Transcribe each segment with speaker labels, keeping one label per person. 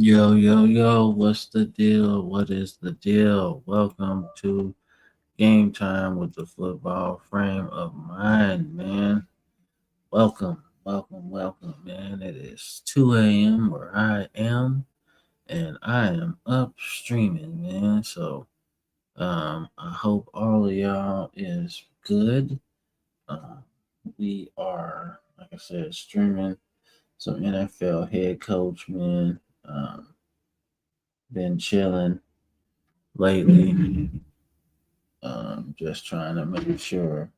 Speaker 1: Yo, yo, yo, what's the deal? What is the deal? Welcome to Game Time with the Football Frame of Mind, man. Welcome, welcome, welcome, man. It is 2 a.m. where I am, and I am up streaming, man. So, I hope all of y'all is good. Uh, we are, like I said, streaming some NFL head coach, man. Been chilling lately. Just trying to make sure,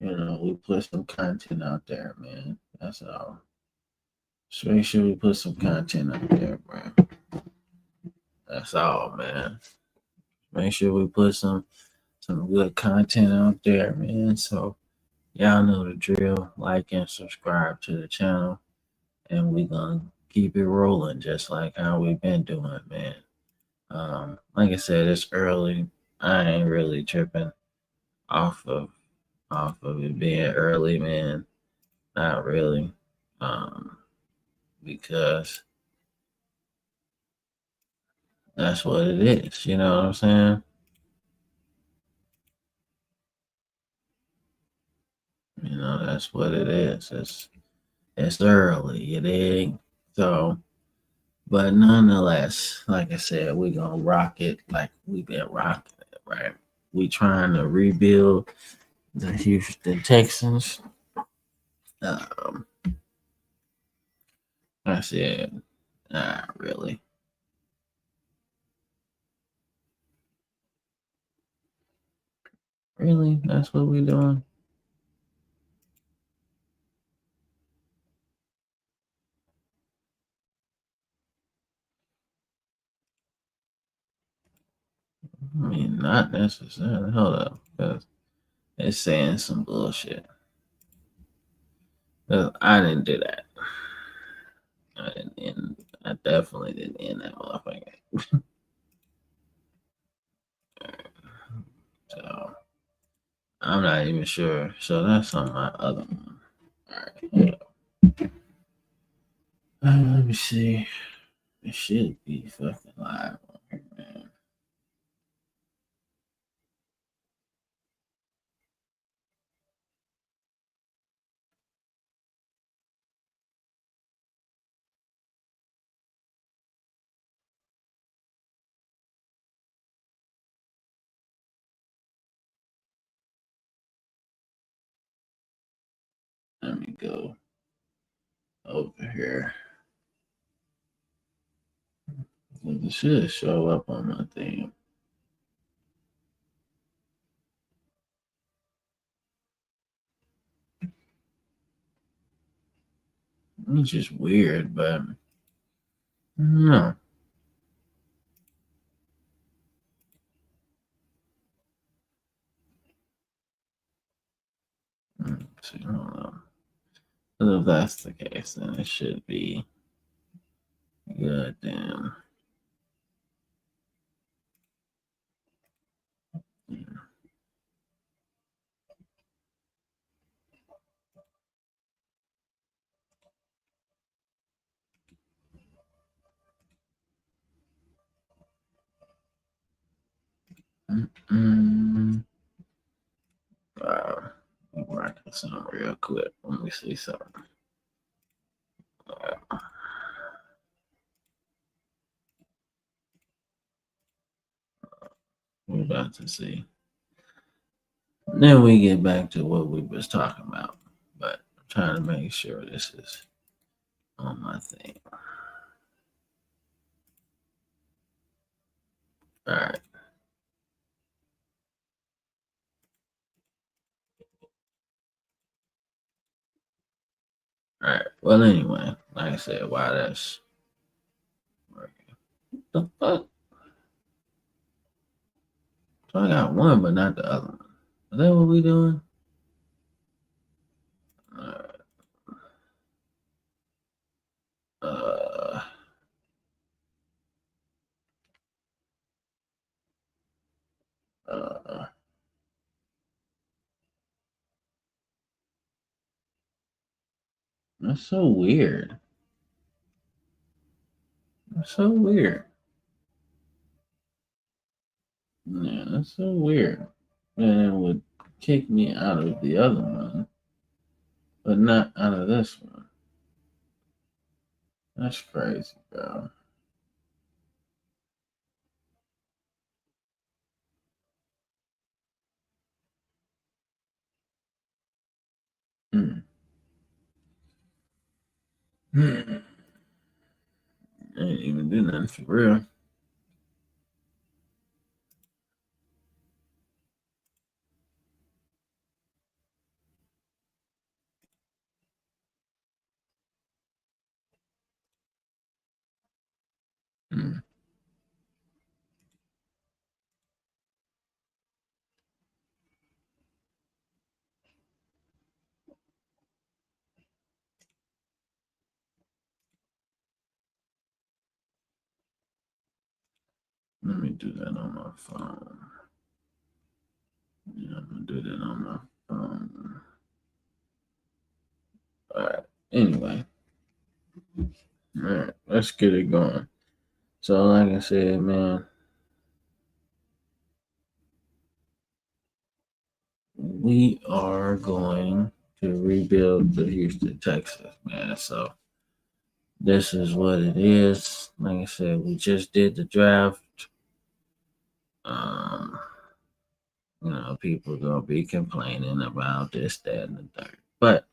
Speaker 1: we put some content out there, man. That's all. Just make sure we put some content out there, bro. That's all, man. Make sure we put some good content out there, man. So y'all know the drill. Like and subscribe to the channel, and we gonna keep it rolling just like how we been doing, man. Like I said, it's early. I ain't really tripping off of it being early, man. Not really. Um, because that's what it is. You know what I'm saying? That's what it is. It's early, you dig? So, but nonetheless, like I said, we gonna rock it like we been rocking it, right? We trying to rebuild the Houston Texans. Um, I said, really. Really? That's what we doing? I mean, not necessarily. Hold up, because it's saying some bullshit. 'Cause I didn't do that. I didn't end. I definitely didn't end that motherfucker. So I'm not even sure. So that's on my other one. All right, hold up. Let me see. It should be fucking live on here, man. Let me go over here. It should show up on my thing. It's just weird, but no. Let's see, hold on. But if that's the case, then it should be good. Damn. Mm-mm. Wow. Rocking something real quick. Let me see something. We're about to see. Then we get back to what we was talking about. But I'm trying to make sure this is on my thing. All right. All right. Well, anyway, like I said, why that's working. The fuck? So I got one, but not the other one. Is that what we doing? Uh, uh, uh, that's so weird. It's so weird. Yeah, that's so weird. And it would kick me out of the other one, but not out of this one. That's crazy, bro. Mm. I ain't even do nothing for real. Mm. Let me do that on my phone. Yeah, I'm gonna do that on my phone. All right. Anyway, all right, let's get it going. So, like I said, man, we are going to rebuild the Houston Texas, man. So, this is what it is. Like I said, we just did the draft. Um, people gonna be complaining about this, that, and the third. But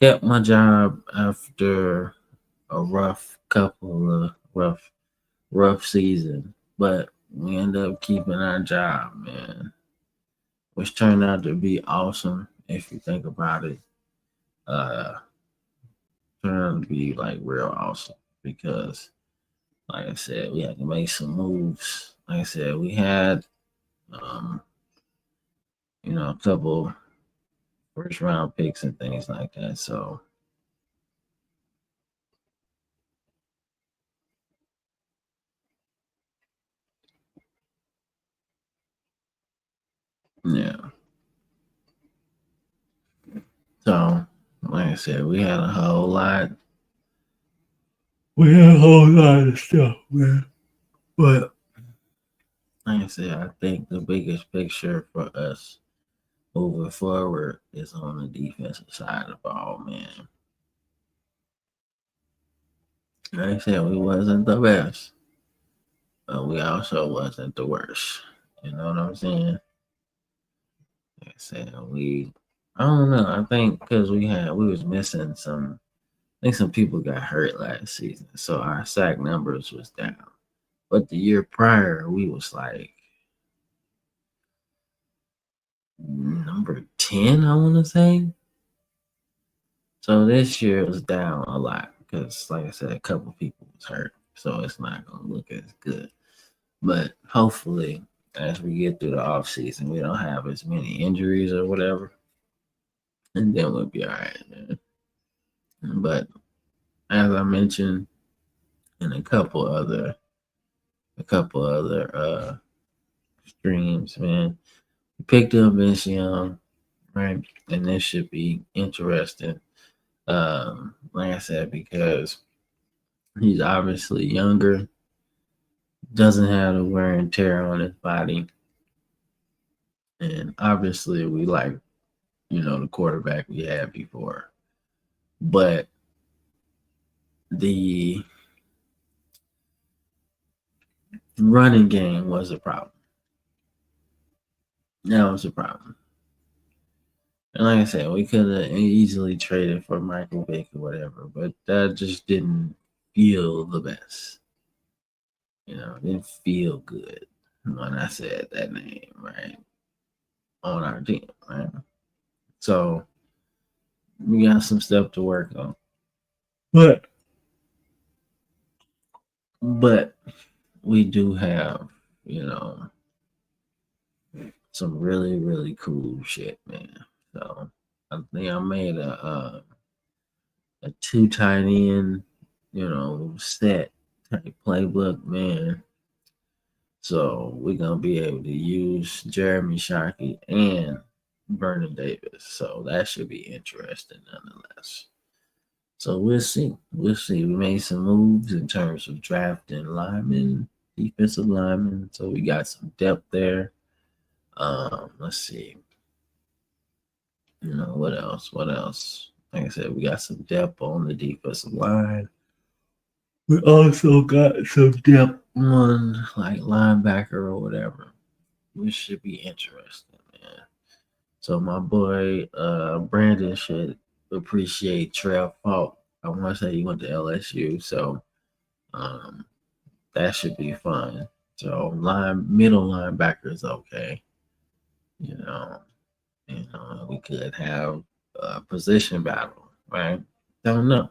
Speaker 1: kept my job after a rough season. But we end up keeping our job, man, which turned out to be awesome if you think about it. Uh, turned out to be like real awesome because, like I said, we had to make some moves. Like I said, we had, um, a couple first round picks and things like that. So yeah. So like I said, we had a whole lot. We had a whole lot of stuff, man. But like I said, I think the biggest picture for us moving forward is on the defensive side of the ball, man. Like I said, we wasn't the best, but we also wasn't the worst. You know what I'm saying? Like I said, I don't know. I think because we was missing some. I think some people got hurt last season, so our sack numbers was down. But the year prior, we was like number 10, I want to say. So this year it was down a lot because, like I said, a couple people was hurt, so it's not gonna look as good. But hopefully, as we get through the off season, we don't have as many injuries or whatever, and then we'll be all right. Man. But as I mentioned in a couple other streams, man, we picked up Vince Young, right, and this should be interesting. Like I said, because he's obviously younger, doesn't have the wear and tear on his body. And obviously, we like, the quarterback we had before. But the running game was a problem. That was a problem. And like I said, we could have easily traded for Michael Vick or whatever, but that just didn't feel the best. It didn't feel good when I said that name, right? On our team, right? So we got some stuff to work on. But but we do have, you know, some really, really cool shit, man. So I think I made a two tight end, set type playbook, man. So we're gonna be able to use Jeremy Shockey and Vernon Davis. So that should be interesting nonetheless. So we'll see. We'll see. We made some moves in terms of drafting linemen, defensive linemen. So we got some depth there. Let's see. What else? What else? Like I said, we got some depth on the defensive line. We also got some depth on like linebacker or whatever, which should be interesting, man. So my boy Brandon should appreciate Trev Falk. I want to say he went to LSU, so um, that should be fun. So middle linebacker is okay. You know, we could have a position battle, right? Don't know.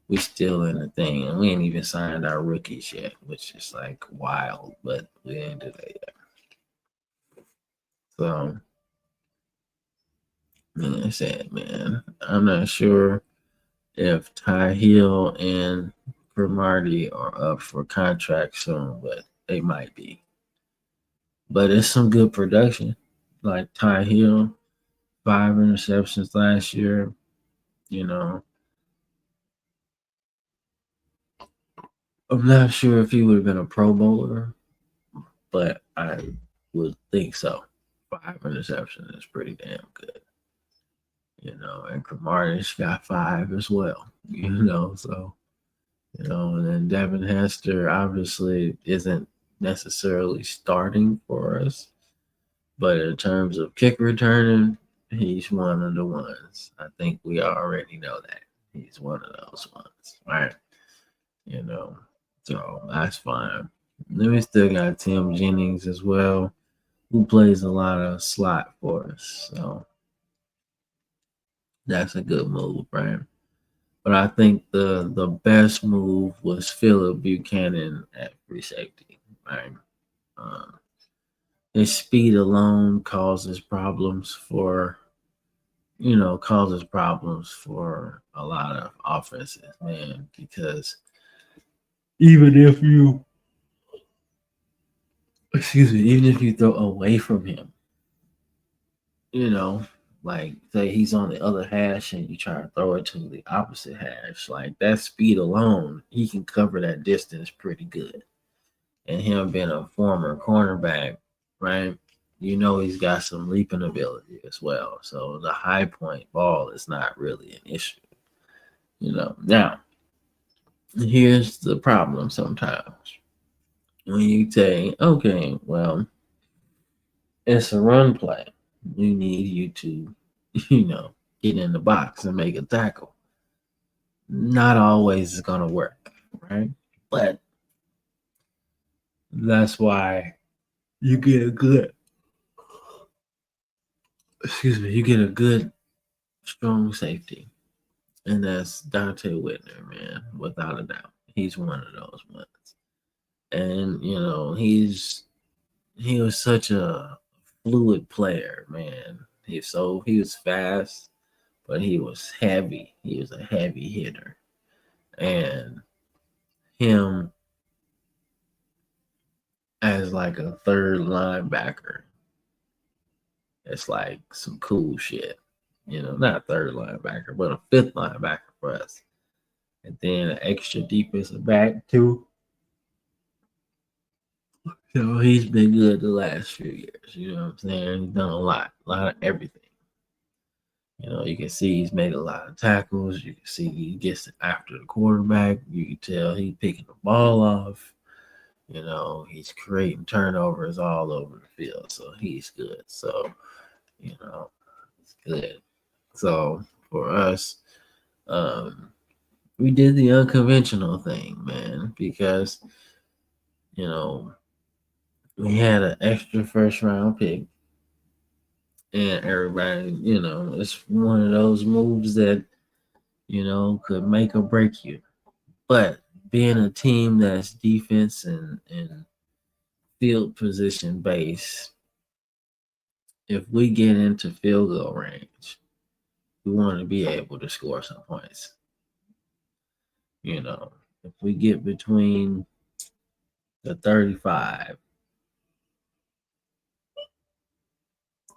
Speaker 1: We still in the thing, and we ain't even signed our rookies yet, which is like wild, but we ain't do that yet. So, like I said, man, I'm not sure if Ty Hill and Cromartie are up for contract soon, but they might be. But it's some good production. Like Ty Hill, 5 interceptions last year. You know, I'm not sure if he would have been a Pro Bowler, but I would think so. 5 interceptions is pretty damn good. And Cromartie's got 5 as well. So and then Devin Hester obviously isn't necessarily starting for us, but in terms of kick returning, he's one of the ones. I think we already know that he's one of those ones, right? So that's fine. Then we still got Tim Jennings as well, who plays a lot of slot for us. So that's a good move, right? But I think the best move was Philip Buchanan at free safety, right? Um, his speed alone causes problems for a lot of offenses, man. Because even if you, even if you throw away from him, you know, like say he's on the other hash and you try to throw it to the opposite hash, like that speed alone, he can cover that distance pretty good. And him being a former cornerback, right? He's got some leaping ability as well. So the high point ball is not really an issue. Now here's the problem sometimes. When you say, okay, well, it's a run play. We need you to, get in the box and make a tackle. Not always is gonna work, right? But that's why you get a good you get a good strong safety. And that's Dante Whitner, man, without a doubt. He's one of those ones. And, he was such a fluid player, man. He was fast, but he was heavy. He was a heavy hitter. And him as like a third linebacker, it's like some cool shit. Not a third linebacker, but a fifth linebacker for us. And then an extra defensive back too. So he's been good the last few years. You know what I'm saying? He's done a lot of everything. You can see he's made a lot of tackles. You can see he gets after the quarterback. You can tell he's picking the ball off. He's creating turnovers all over the field. So he's good. So, it's good. So for us, we did the unconventional thing, man, because, we had an extra first round pick. And everybody, it's one of those moves that, could make or break you. But being a team that's defense and field position based, if we get into field goal range, we want to be able to score some points. If we get between the 35,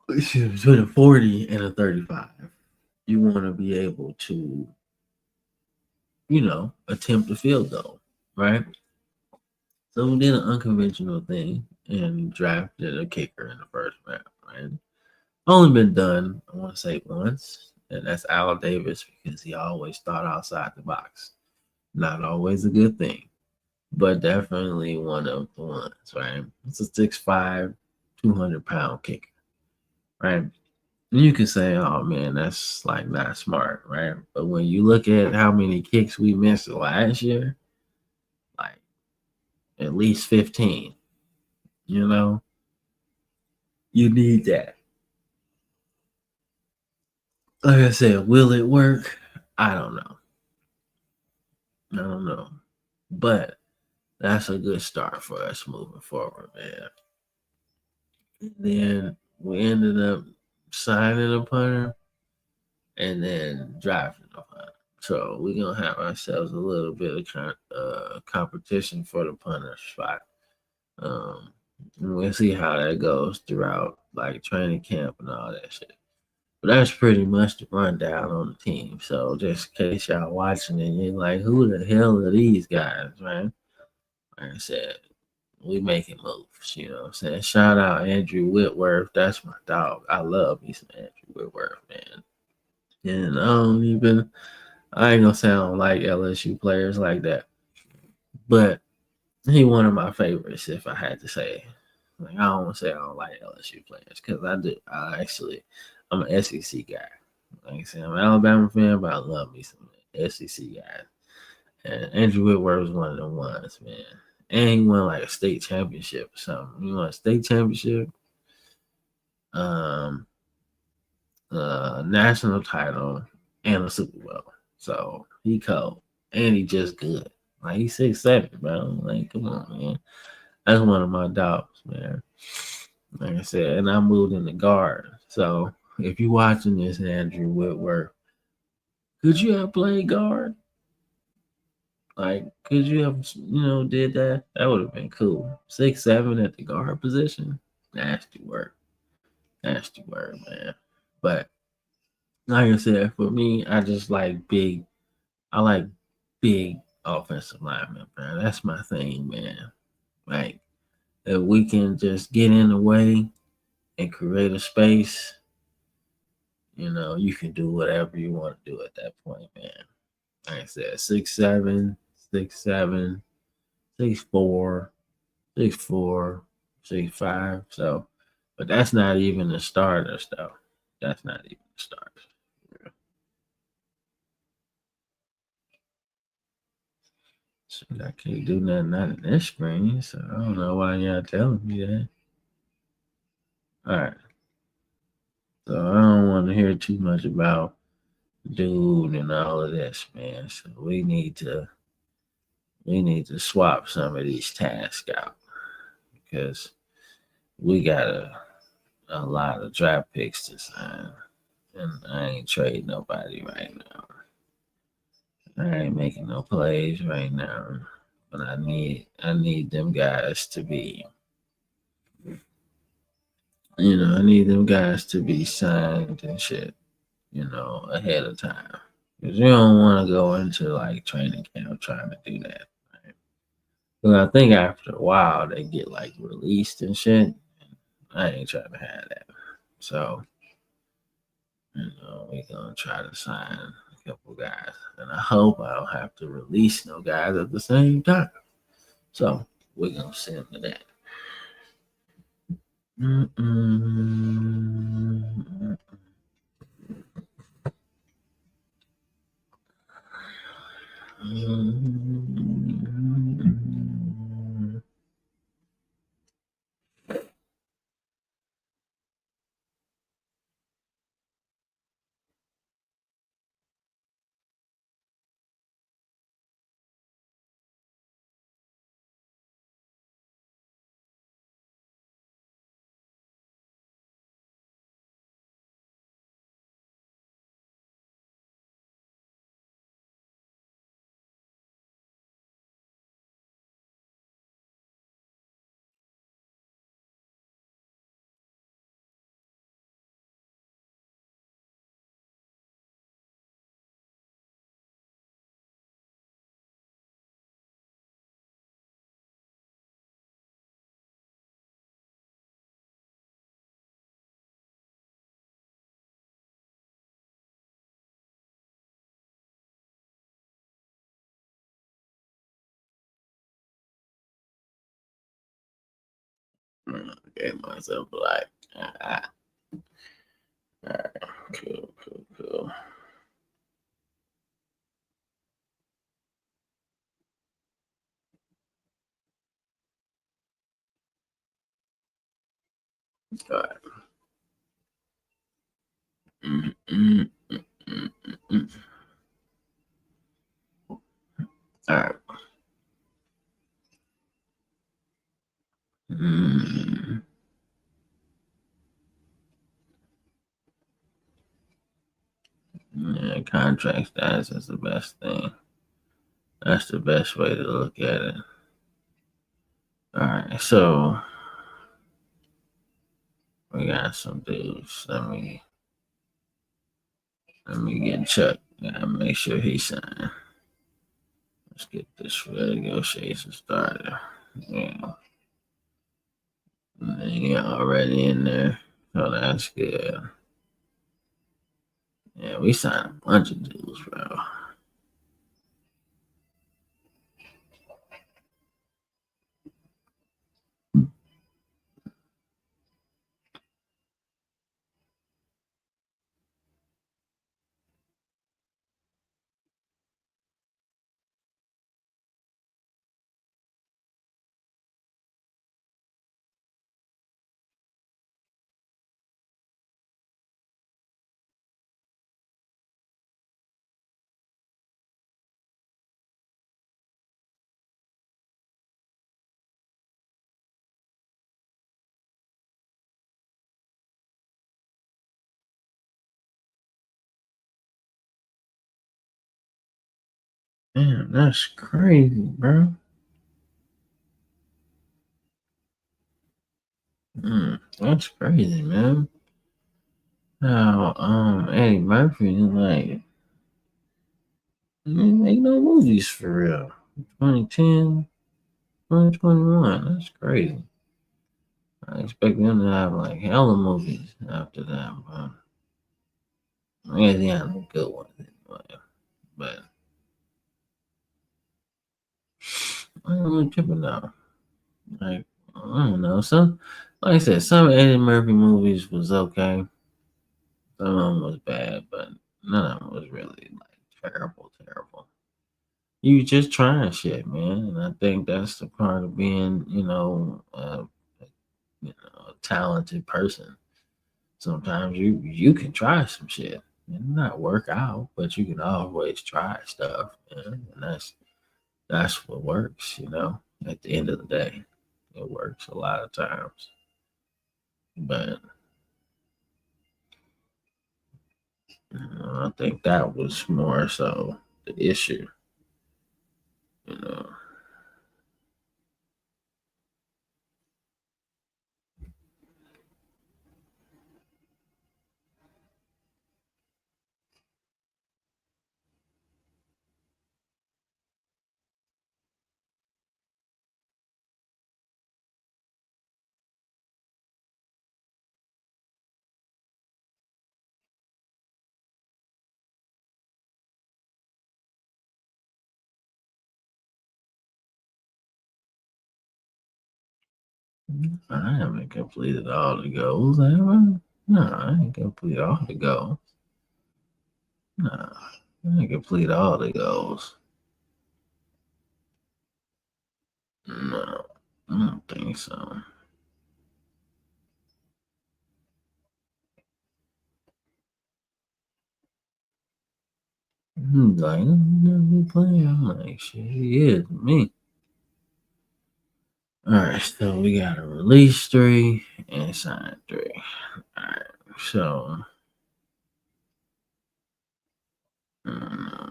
Speaker 1: between a 40 and a 35, you want to be able to attempt a field goal, right? So we did an unconventional thing and drafted a kicker in the first round, right? Only been done, I want to say once, and that's Al Davis because he always thought outside the box. Not always a good thing, but definitely one of the ones, right? It's a 6'5", 200-pound kicker, right? And you can say, oh man, that's like not smart, right? But when you look at how many kicks we missed last year, like at least 15, you know, you need that. Like I said, will it work? I don't know. I don't know. But that's a good start for us moving forward, man. Then we ended up signing a punter and then drafting a punter. So we're gonna have ourselves a little bit of competition for the punter spot. Um, and we'll see how that goes throughout like training camp and all that shit. But that's pretty much the rundown on the team. So just in case y'all watching and you're like, who the hell are these guys, man? Like I said, we making moves, you know what I'm saying? Shout out Andrew Whitworth. That's my dog. I love me some Andrew Whitworth, man. And I ain't gonna say I don't like LSU players like that. But he one of my favorites if I had to say. Like I don't want to say I don't like LSU players because I do. I'm an SEC guy. Like I said, I'm an Alabama fan, but I love me some SEC guys. And Andrew Whitworth was one of the ones, man. And he won like a state championship or something. He won a state championship, um, national title, and a Super Bowl. So he cold. And he just good. Like he's 6'7", bro. Like, come on, man. That's one of my dogs, man. Like I said, and I moved in the guard. So if you watching this, Andrew Whitworth, could you have played guard? Like, could you have, did that? That would have been cool. 6'7" at the guard position. Nasty work. Nasty work, man. But like I said, for me, I like big offensive linemen, man. That's my thing, man. Like, if we can just get in the way and create a space, you can do whatever you want to do at that point, man. Like I said, 6'7", 6'7", 6'4", 6'4", 6'5". So, but that's not even the starters, though. That's not even the starters. So I can't do nothing out of this screen, so I don't know why y'all telling me that. All right. So I don't want to hear too much about dude and all of this, man. So we need to swap some of these tasks out because we got a lot of draft picks to sign, and I ain't trading nobody right now. I ain't making no plays right now, but I need them guys to be, I need them guys to be signed and shit, ahead of time. Because you don't want to go into like training camp trying to do that. Right? Because I think after a while they get like released and shit. I ain't trying to have that. So, we're gonna try to sign a couple guys. And I hope I don't have to release no guys at the same time. So we're gonna send to that. Mm-mm. Mm-mm. Gave myself like, ah, all right, cool. All right. Mm, mm, mm, mm. All right. Mm. Yeah, contract status is the best thing. That's the best way to look at it. All right, so we got some dudes. Let me get Chuck. Gotta make sure he signed. Let's get this negotiation started. Yeah, he already in there, so that's good. Yeah, we signed a bunch of dudes, bro. Damn, that's crazy, bro. That's crazy, man. How Eddie Murphy is like he didn't make no movies for real. 2010, 2021. That's crazy. I expect them to have like hella movies after that, but I guess he had no good ones anyway. But I don't really tripping out. Like I don't know. Some like I said, some Eddie Murphy movies was okay. Some of them was bad, but none of them was really like terrible. You just trying shit, man. And I think that's the part of being, a talented person. Sometimes you can try some shit and not work out, but you can always try stuff, man. And that's what works, At the end of the day, it works a lot of times. But I think that was more so the issue, you know. I haven't completed all the goals, have I? No, I ain't completed all the goals. No, I ain't complete all the goals. No, I don't think so. Like, never playing. I'm like, shit, he is me. All right, so we got to release 3 and sign 3. All right, so uh,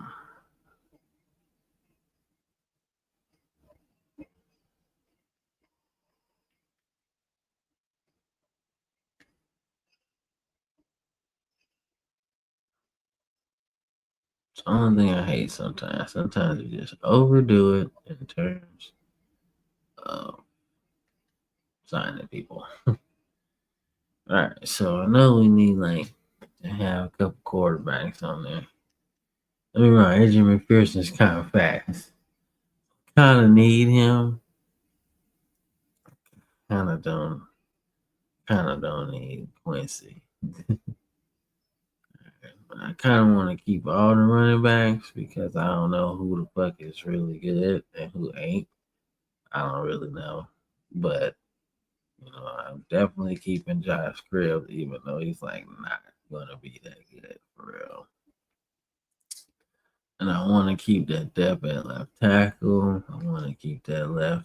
Speaker 1: it's the only thing I hate sometimes. Sometimes you just overdo it in terms of signing people. All right, so I know we need like to have a couple quarterbacks on there. Let me run. Adrian McPherson's kind of fast. Kind of need him. kind of don't need Quincy. But I kind of want to keep all the running backs because I don't know who the fuck is really good and who ain't. I don't really know, but I'm definitely keeping Josh Cribbs, even though he's like not gonna be that good for real. And I want to keep that depth at left tackle. I want to keep that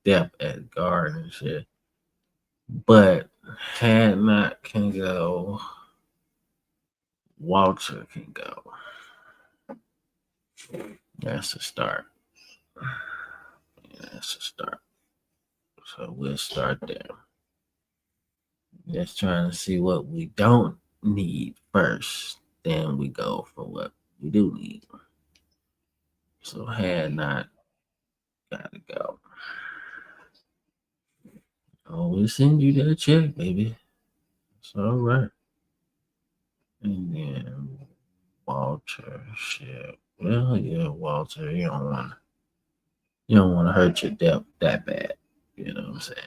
Speaker 1: depth at guard and shit. But had not can go. Walter can go. That's a start. Yeah, that's a start. So we'll start there. Just trying to see what we don't need first. Then we go for what we do need. So had not gotta go. Oh, we'll send you that check, baby. It's all right. And then Walter, shit. Well, yeah, Walter, you don't want to hurt your depth that bad. You know what I'm saying?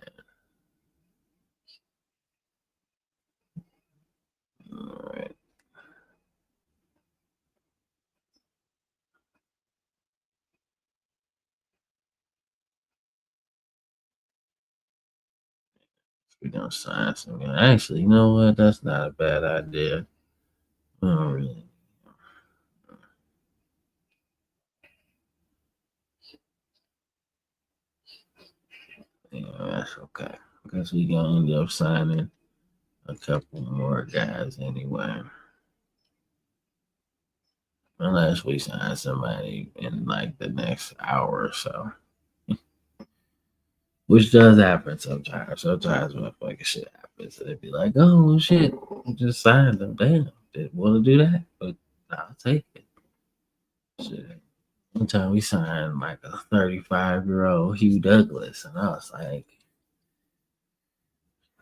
Speaker 1: All right. We're gonna sign some guy. Actually, you know what? That's not a bad idea. Oh, really? Yeah, that's okay. Because we gonna end up signing a couple more guys anyway. Unless we sign somebody in like the next hour or so. Which does happen sometimes. Sometimes when fucking shit happens, they'd be like, oh shit, we just signed them. Damn, didn't want to do that, but I'll take it. Shit. One time we signed like a 35-year-old Hugh Douglas, and I was like,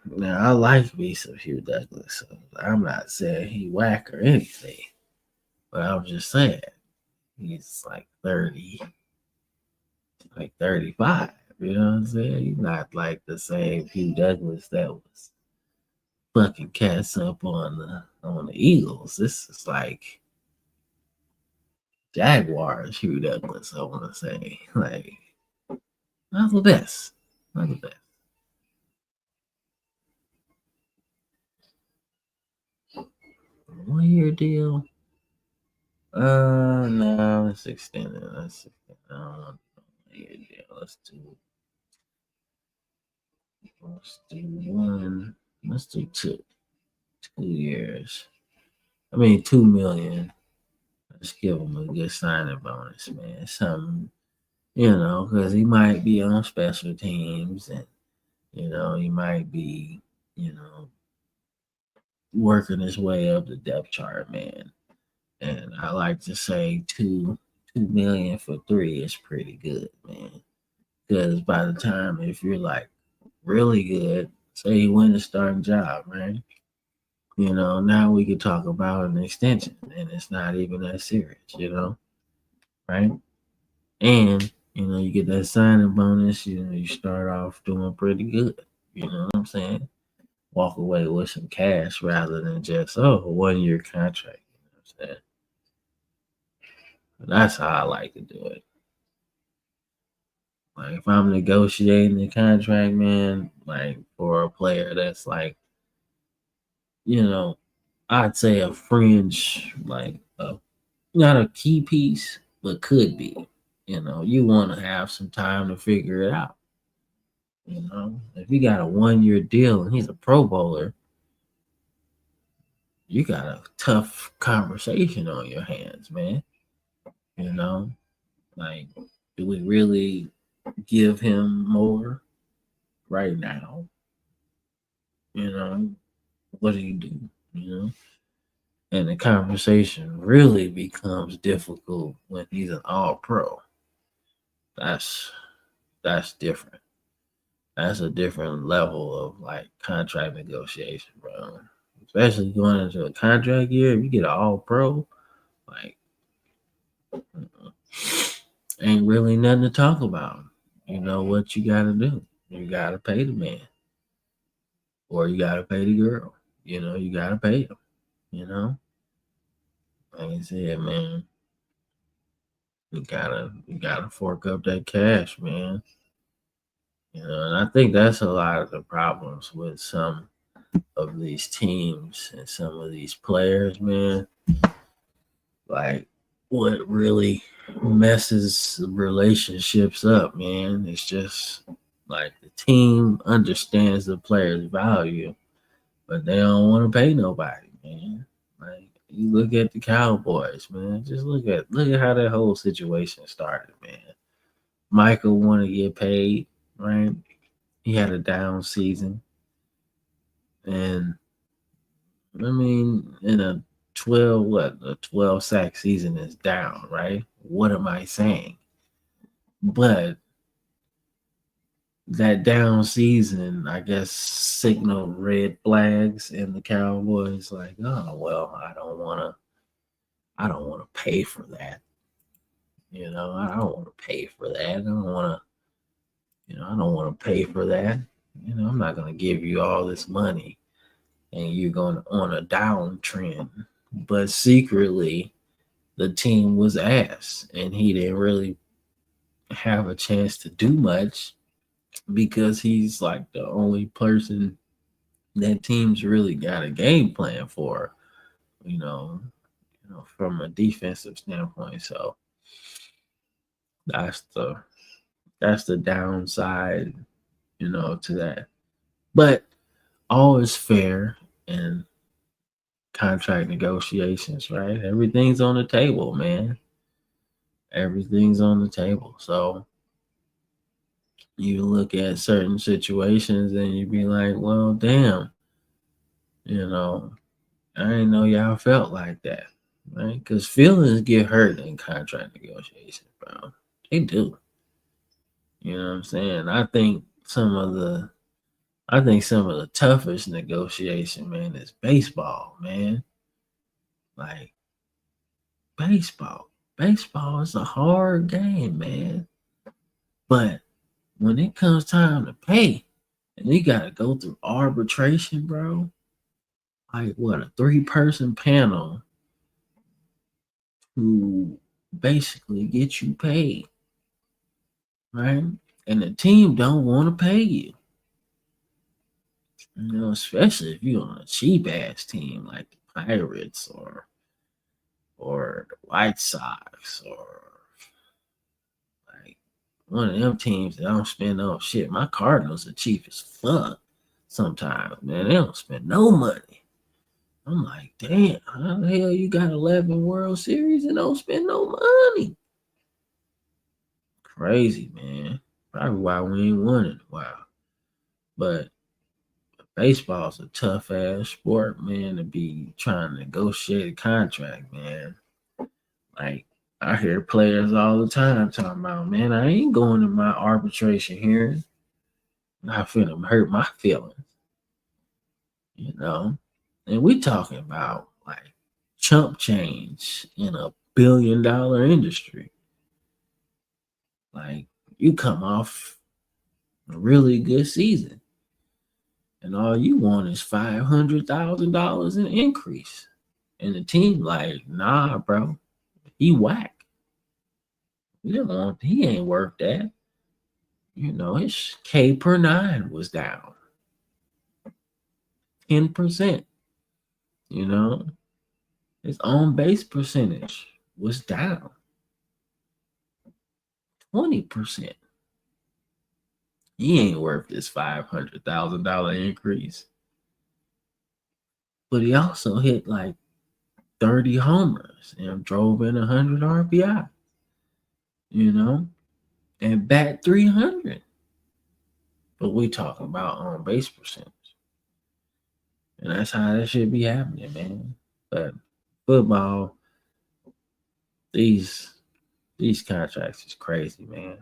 Speaker 1: now I like me some Hugh Douglas. So I'm not saying he whack or anything, but I'm just saying he's like 30, like 35. You know what I'm saying? He's not like the same Hugh Douglas that was fucking cats up on the Eagles. This is like Jaguars Hugh Douglas, I wanna say. Like not the best. Not the best. 1 year deal. No, let's extend it. I don't want a 1 year deal. Let's do one. Let's do two. 2 years. I mean, 2 million. Let's give him a good signing bonus, man. Something, because he might be on special teams and, he might be, you know, working his way up the depth chart, man. And I like to say 2 million for 3 is pretty good, man. Because by the time, if you're like really good, say you win the starting job, right? Now we could talk about an extension, and it's not even that serious, right? And you get that signing bonus. You start off doing pretty good. You know what I'm saying? Walk away with some cash rather than just a 1 year contract. You know what I'm saying? But that's how I like to do it. Like if I'm negotiating the contract, man, like for a player that's like, I'd say a fringe, like not a key piece, but could be. You want to have some time to figure it out. If you got a 1 year deal and he's a Pro Bowler, you got a tough conversation on your hands, man. You know, like, do we really give him more right now? What do you do? And the conversation really becomes difficult when he's an All Pro. That's different. That's a different level of like contract negotiation, bro. Especially going into a contract year, if you get an All Pro, like ain't really nothing to talk about. You know what you got to do. You gotta pay the man, or you gotta pay the girl. You gotta pay them. You know, like I said, man, you gotta fork up that cash, man. And I think that's a lot of the problems with some of these teams and some of these players, man. Like, what really messes relationships up, man, it's just like the team understands the player's value, but they don't want to pay nobody, man. Like, you look at the Cowboys, man. Just look at how that whole situation started, man. Michael want to get paid, right? He had a down season, and I mean, in a 12 sack season is down, right? What am I saying? But that down season, I guess, signaled red flags in the Cowboys. Like, oh well, I don't want to pay for that. I don't want to pay for that. I don't want to pay for that. I'm not gonna give you all this money, and you're going on a downtrend. But secretly, the team was ass, and he didn't really have a chance to do much because he's like the only person that teams really got a game plan for, you know, from a defensive standpoint. So that's the that's the downside, to that. But all is fair in contract negotiations, right? Everything's on the table, man. Everything's on the table. So you look at certain situations and you be like, well, damn, you know, I didn't know y'all felt like that, right? Because feelings get hurt in contract negotiations, bro. They do. You know what I'm saying? I think some of the toughest negotiation, man, is baseball, man. Like baseball. Baseball is a hard game, man. But when it comes time to pay, and you gotta go through arbitration, bro. Like what, a three-person panel who basically get you paid, right? And the team don't want to pay you. Especially if you're on a cheap ass team like the Pirates or the White Sox or like one of them teams that don't spend no shit. My Cardinals are cheap as fuck sometimes, man. They don't spend no money. I'm like, damn, how the hell you got 11 World Series and don't spend no money? Crazy, man. Probably why we ain't won in a while. But baseball's a tough ass sport, man, to be trying to negotiate a contract, man. Like, I hear players all the time talking about, man, I ain't going to my arbitration hearing. Not finna hurt my feelings, you know? And we talking about like chump change in a $1 billion industry. Like, you come off a really good season, and all you want is $500,000 in increase. And the team like, nah, bro, he whack. He ain't worth that. His K per nine was down 10%. His on base percentage was down 20%. He ain't worth this $500,000 increase. But he also hit like 30 homers and drove in 100 RBI, and bat 300. But we talking about on base percentage. And that's how that should be happening, man. But football, these contracts is crazy, man.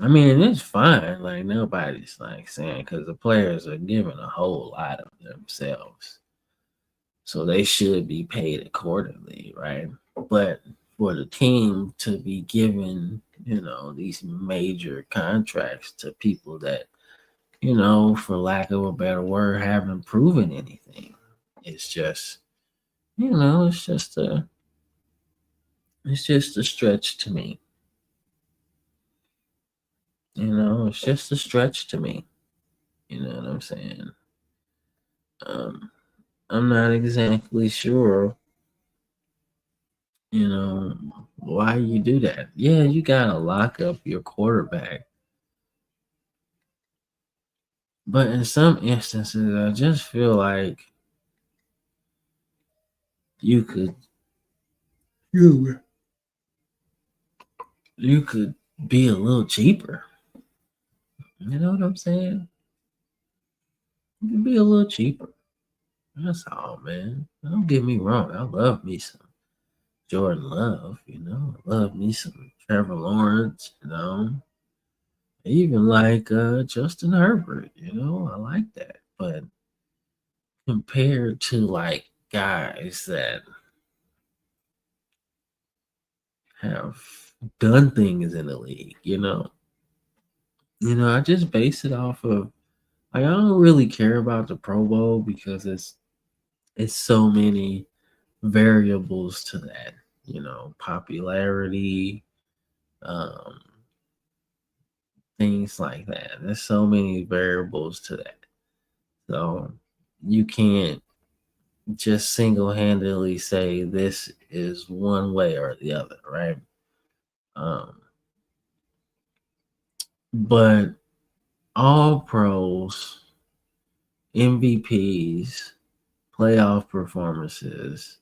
Speaker 1: I mean, it's fine. Like, nobody's like saying, because the players are giving a whole lot of themselves, so they should be paid accordingly, right? But for the team to be given these major contracts to people that, for lack of a better word, haven't proven anything. It's just, it's just a stretch to me. It's just a stretch to me. You know what I'm saying? Um, I'm not exactly sure, you know, why you do that. Yeah, you gotta lock up your quarterback. But in some instances, I just feel like you could you you could be a little cheaper. You know what I'm saying? You could be a little cheaper. That's all, man. Don't get me wrong. I love me some Jordan Love, I love me some Trevor Lawrence, even like Justin Herbert, I like that. But compared to like guys that have done things in the league, I just base it off of like I don't really care about the Pro Bowl because it's so many variables to that, popularity, um, things like that. There's so many variables to that. So you can't just single handedly say this is one way or the other, right? Um, but all pros, MVPs, playoff performances,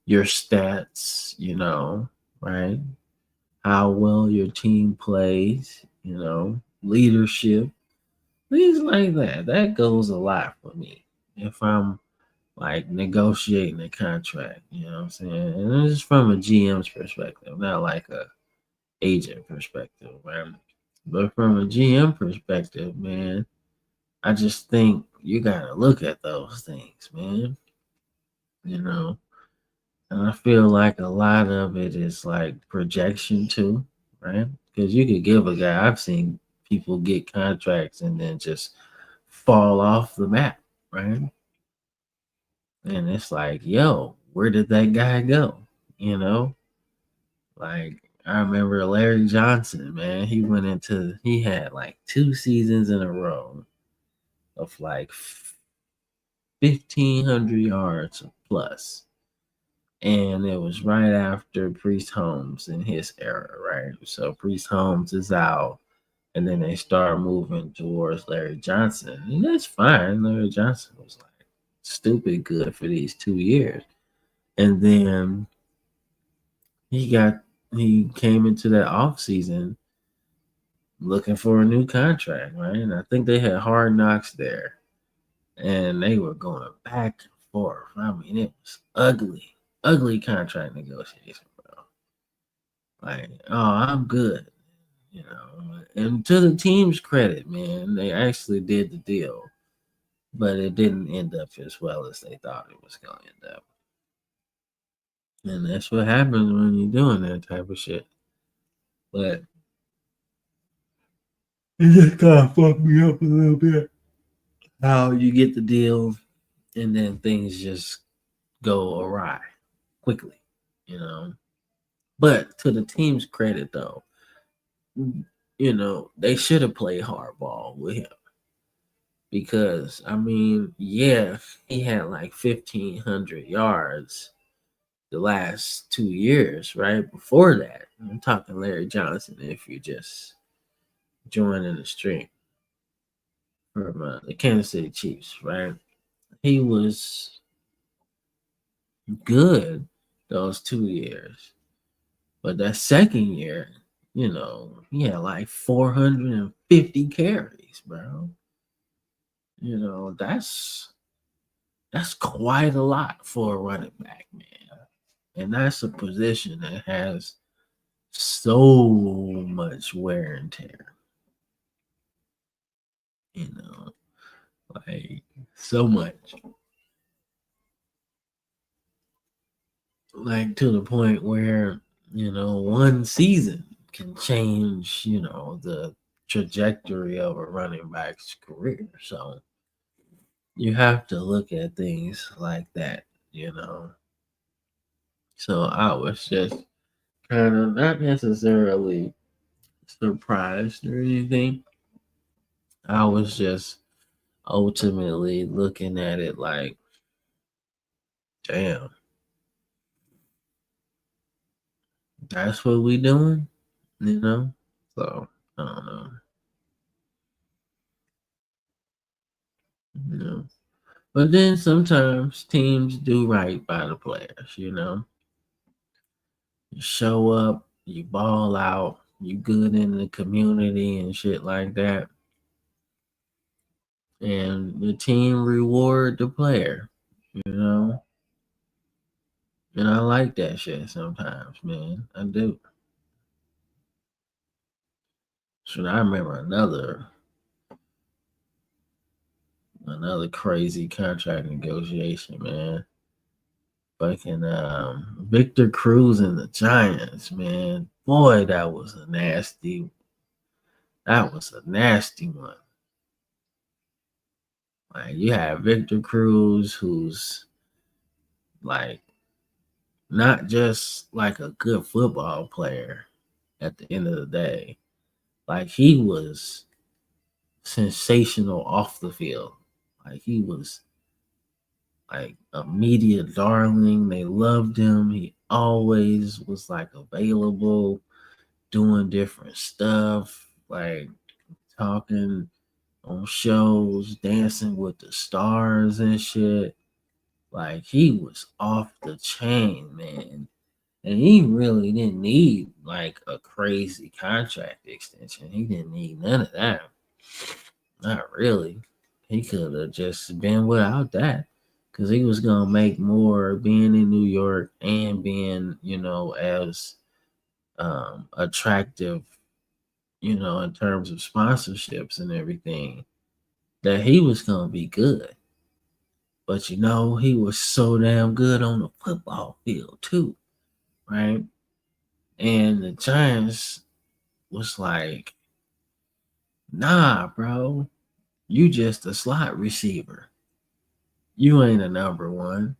Speaker 1: your stats, right? How well your team plays, leadership, things like that. That goes a lot for me. If I'm like negotiating a contract, you know what I'm saying? And it's from a GM's perspective, not like a agent perspective, right? But from a GM perspective, man, I just think you gotta look at those things, man. You know, and I feel like a lot of it is like projection too, right? Because you could give a guy. I've seen people get contracts and then just fall off the map, right? And it's like, yo, where did that guy go? You know, like I remember Larry Johnson, man. He had like 2 seasons in a row of like 1,500 yards plus. And it was right after Priest Holmes in his era, right? So Priest Holmes is out, and then they start moving towards Larry Johnson. And that's fine. Larry Johnson was like stupid good for these 2 years. And then he came into that off season looking for a new contract, right? And I think they had Hard Knocks there, and they were going back and forth. I mean, it was ugly, ugly contract negotiation, bro. Like, oh, I'm good, you know. And to the team's credit, man, they actually did the deal, but it didn't end up as well as they thought it was going to end up. And that's what happens when you're doing that type of shit. But it just kind of fucked me up a little bit. How you get the deal and then things just go awry quickly, you know. But to the team's credit, though, they should have played hardball with him because, I mean, yeah, he had like 1,500 yards the last 2 years, right? Before that, I'm talking Larry Johnson if you just joining the string from the Kansas City Chiefs, right? He was good those 2 years. But that second year, he had like 450 carries, bro. That's quite a lot for a running back, man. And that's a position that has so much wear and tear, you know, like so much. Like to the point where, one season can change, the trajectory of a running back's career. So you have to look at things like that. So I was just kind of not necessarily surprised or anything. I was just ultimately looking at it like, damn, that's what we doing, you know? So I don't know. You know. But then sometimes teams do right by the players. You show up, you ball out, you good in the community and shit like that. And the team reward the player, you know? And I like that shit sometimes, man. I do. So I remember another crazy contract negotiation, man. Fucking Victor Cruz and the Giants, man. Boy, that was a nasty one. Like you have Victor Cruz, who's like not just like a good football player at the end of the day. Like he was sensational off the field. Like he was like a media darling. They loved him. He always was like available, doing different stuff, like talking on shows, dancing with the stars and shit. Like he was off the chain, man. And he really didn't need like a crazy contract extension. He didn't need none of that. Not really. He could have just been without that because he was gonna make more being in New York and being, as attractive, in terms of sponsorships and everything. That he was gonna be good. But he was so damn good on the football field too, right? And the Giants was like, nah, bro, you just a slot receiver. You ain't a number one.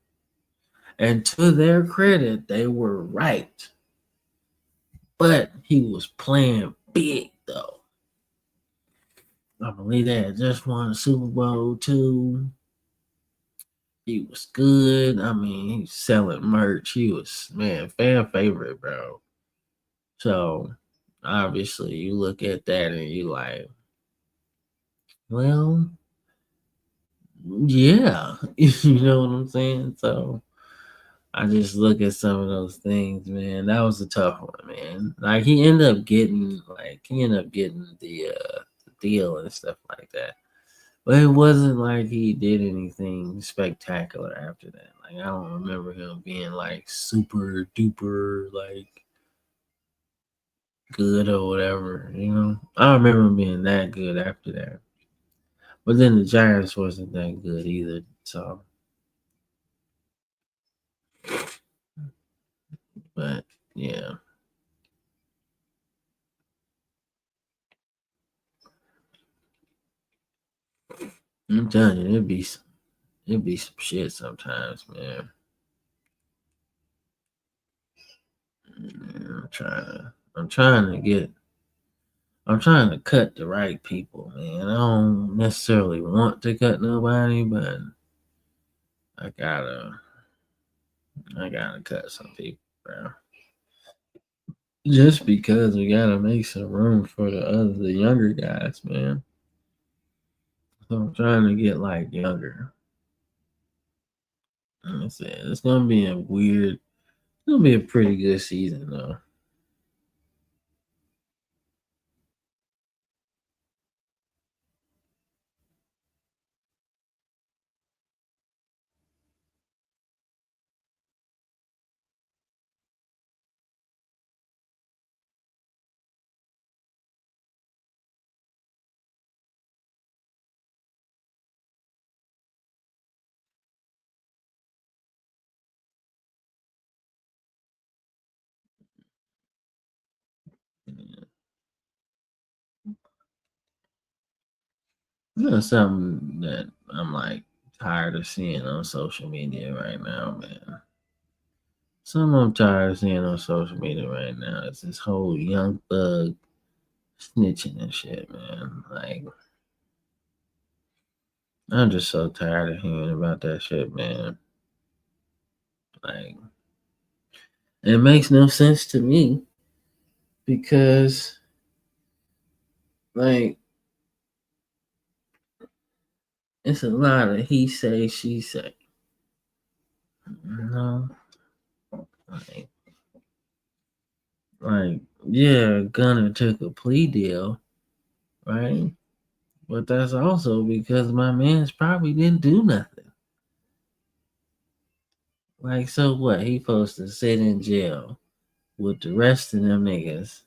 Speaker 1: And to their credit, they were right. But he was playing big though. I believe they had just won the Super Bowl too. He was good. I mean, he's selling merch. He was, man, fan favorite, bro. So obviously you look at that and you like, well, yeah. You know what I'm saying? So I just look at some of those things, man. That was a tough one, man. Like he ended up getting the deal and stuff like that. But it wasn't like he did anything spectacular after that. Like I don't remember him being like super duper like good or whatever. I don't remember him being that good after that. But then the Giants wasn't that good either. So but yeah. I'm telling you, it'd be some shit sometimes, man. I'm trying to cut the right people, man. I don't necessarily want to cut nobody, but I gotta I gotta cut some people, bro. Just because we gotta make some room for the younger guys, man. So I'm trying to get like younger. Like I said, it's gonna be it's gonna be a pretty good season though. You know, something that I'm like tired of seeing on social media right now, man. Something I'm tired of seeing on social media right now is this whole young thug snitching and shit, man. Like, I'm just so tired of hearing about that shit, man. Like, it makes no sense to me because, like, it's a lot of he say, she say. You know? Like, like, yeah, Gunner took a plea deal, right? But that's also because my man's probably didn't do nothing. Like, so what? He supposed to sit in jail with the rest of them niggas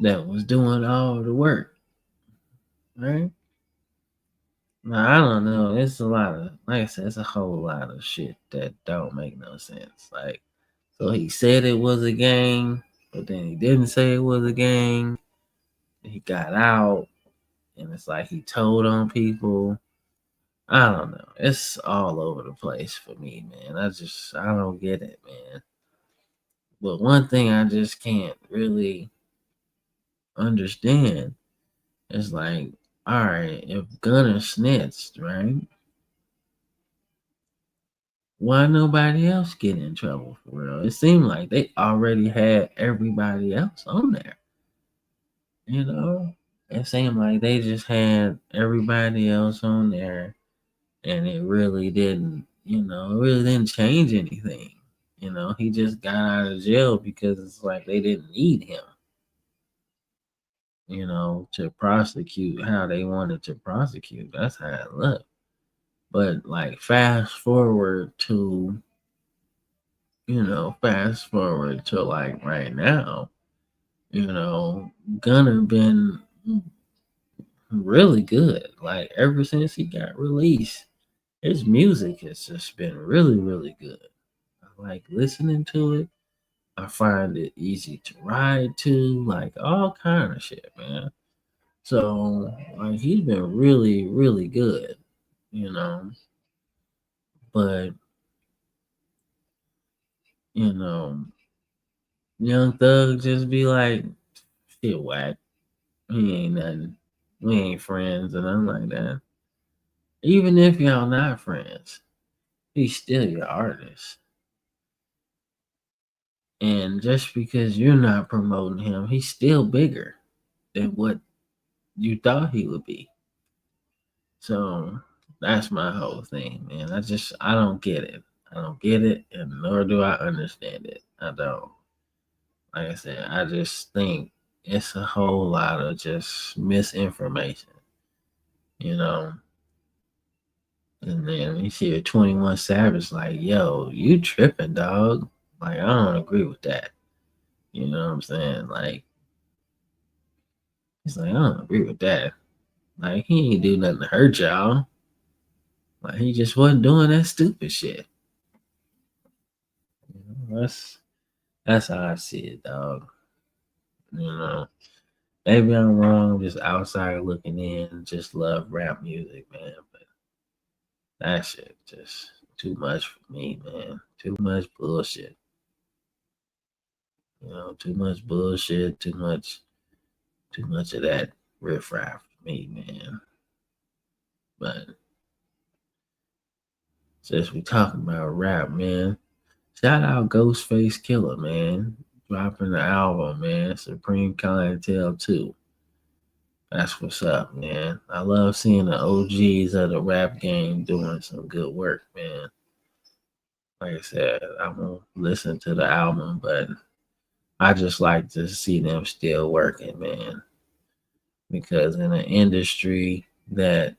Speaker 1: that was doing all the work, right? Now, I don't know. It's a lot of, like I said, it's a whole lot of shit that don't make no sense. Like, so he said it was a gang, but then he didn't say it was a gang. He got out, and it's like he told on people. I don't know. It's all over the place for me, man. I don't get it, man. But one thing I just can't really understand is like, all right, if Gunner snitched, right? Why nobody else get in trouble for real? It seemed like they already had everybody else on there. You know, it seemed like they just had everybody else on there, and it really didn't. It really didn't change anything. He just got out of jail because it's like they didn't need him. To prosecute how they wanted to prosecute. That's how it looked. But like fast forward to like right now, Gunner been really good. Like ever since he got released, his music has just been really, really good. I like listening to it. I find it easy to ride to, like all kind of shit, man. So like he's been really, really good, you know. But you know, Young Thug just be like, shit whack. He ain't nothing. We ain't friends and nothing like that. Even if y'all not friends, he's still your artist. And just because you're not promoting him, he's still bigger than what you thought he would be. So that's my whole thing, man. I don't get it. I don't get it, and nor do I understand it. I don't. Like I said, I just think it's a whole lot of just misinformation, you know. And then you see a 21 Savage like, yo, you tripping, dog. Like, I don't agree with that. You know what I'm saying? Like, he's like, I don't agree with that. Like, he ain't do nothing to hurt y'all. Like, he just wasn't doing that stupid shit. That's how I see it, dog. You know, maybe I'm wrong. I'm just outside looking in. Just love rap music, man. But that shit just too much for me, man. Too much bullshit. Too much bullshit. Too much of that riffraff for me, man. But since we talking about rap, man, shout out Ghostface Killer, man. Dropping the album, man. Supreme Clientele 2. That's what's up, man. I love seeing the OGs of the rap game doing some good work, man. Like I said, I won't listen to the album, but I just like to see them still working, man. Because in an industry that,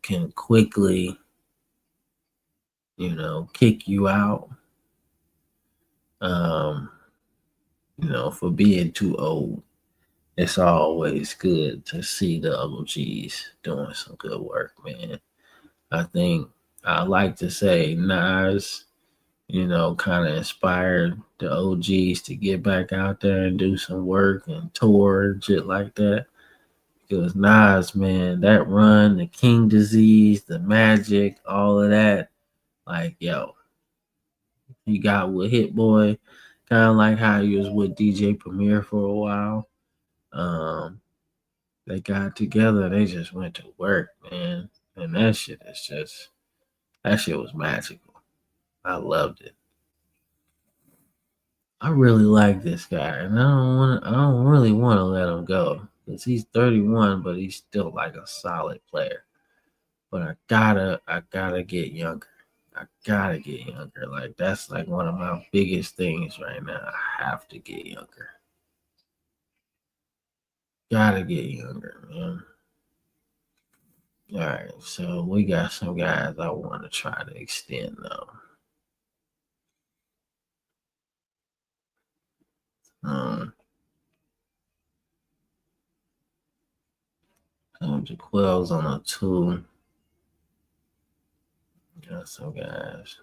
Speaker 1: can quickly, kick you out, um, for being too old, it's always good to see the OGs doing some good work, man. I think I like to say Nas, kind of inspired the OGs to get back out there and do some work and tour and shit like that. Because Nas, man, that run, the King Disease, the Magic, all of that, like, yo, he got with Hit Boy, kind of like how he was with DJ Premier for a while. Um, they got together, they just went to work, man. And that shit was magical. I loved it. I really like this guy, and I don't really want to let him go because he's 31, but he's still like a solid player. But I gotta get younger. I gotta get younger. Like that's like one of my biggest things right now. I have to get younger. Gotta get younger, man. All right, so we got some guys I want to try to extend though. Um, Jaquel's on a two. Got some guys.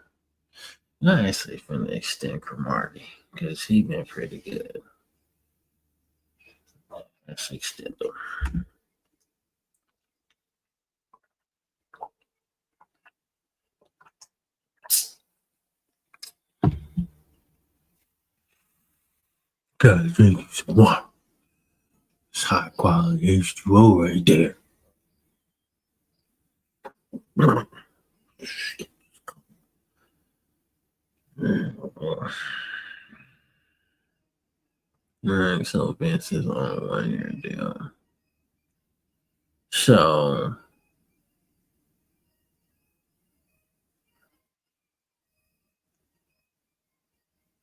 Speaker 1: I actually finna extend Cromartie because he been pretty good. Let's extend him. Gotta drink some water. It's high quality H2O right there. So Vince is on 1 year deal. So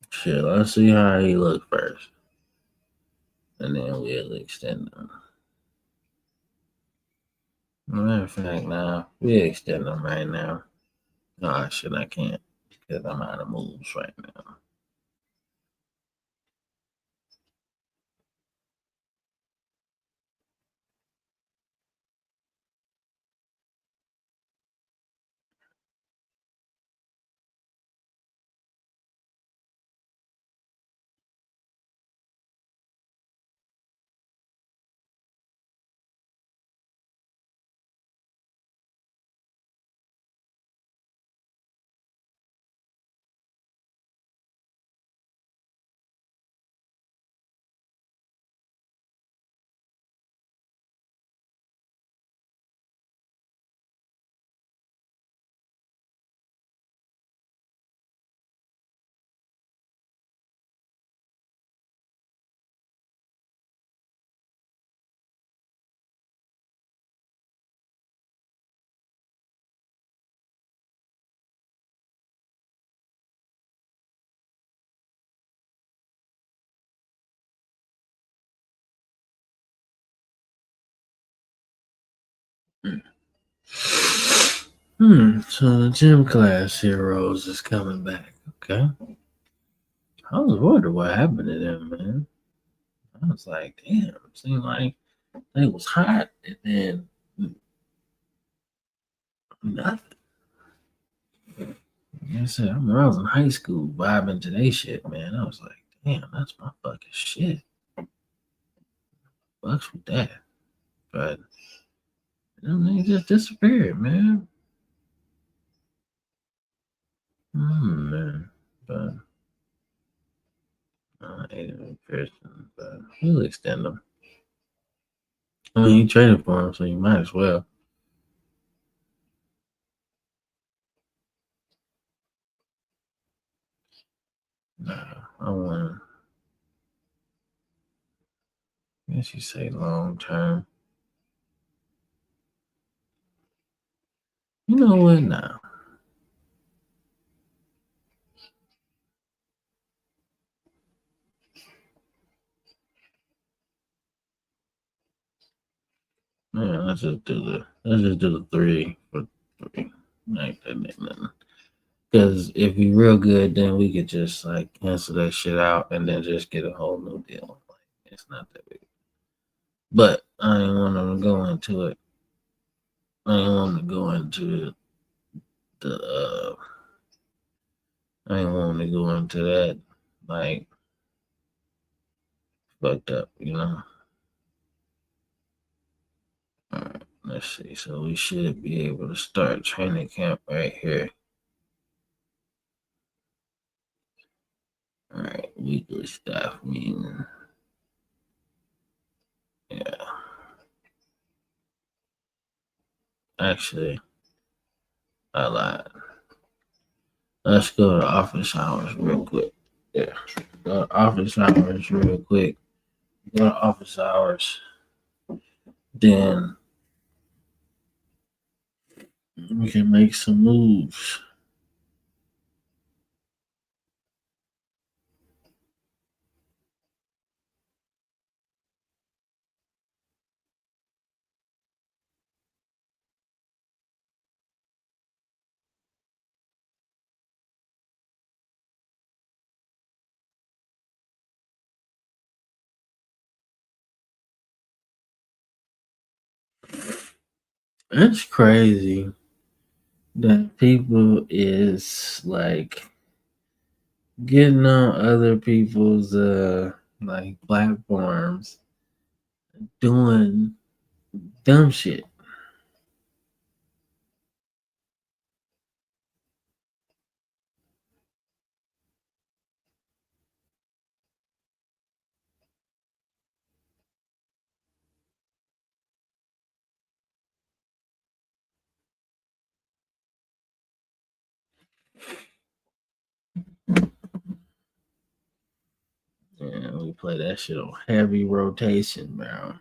Speaker 1: shit, let's see how he look first. And then we'll extend him. Matter of fact, now we'll extend him right now. No, shit, I can't because I'm out of moves right now. So the gym class heroes is coming back. Okay. I was wondering what happened to them, man. I was like, damn, it seemed like they was hot and then nothing. Like I said, I remember I was in high school vibing to they shit, man. I was like, damn, that's my fucking shit. Fucks with that. But they just disappeared, man. Man. But Aiden McPherson, but we'll extend them. I mean, you traded for him, so you might as well. Nah, I want to. I guess you say long term. You know what? Now, yeah, let's just do the three for three. Like that ain't nothing. Because if we real good, then we could just like cancel that shit out and then just get a whole new deal. Like it's not that big. But I didn't want to go into it. I didn't want to go into the. I didn't want to go into that like fucked up, you know. All right, let's see. So we should be able to start training camp right here. All right, weekly staff meeting. Yeah, actually, I lied. Let's go to office hours real quick. Yeah, go to office hours real quick. Go to office hours. Then we can make some moves. It's crazy that people is like getting on other people's like platforms doing dumb shit. And we play that shit on heavy rotation, bro.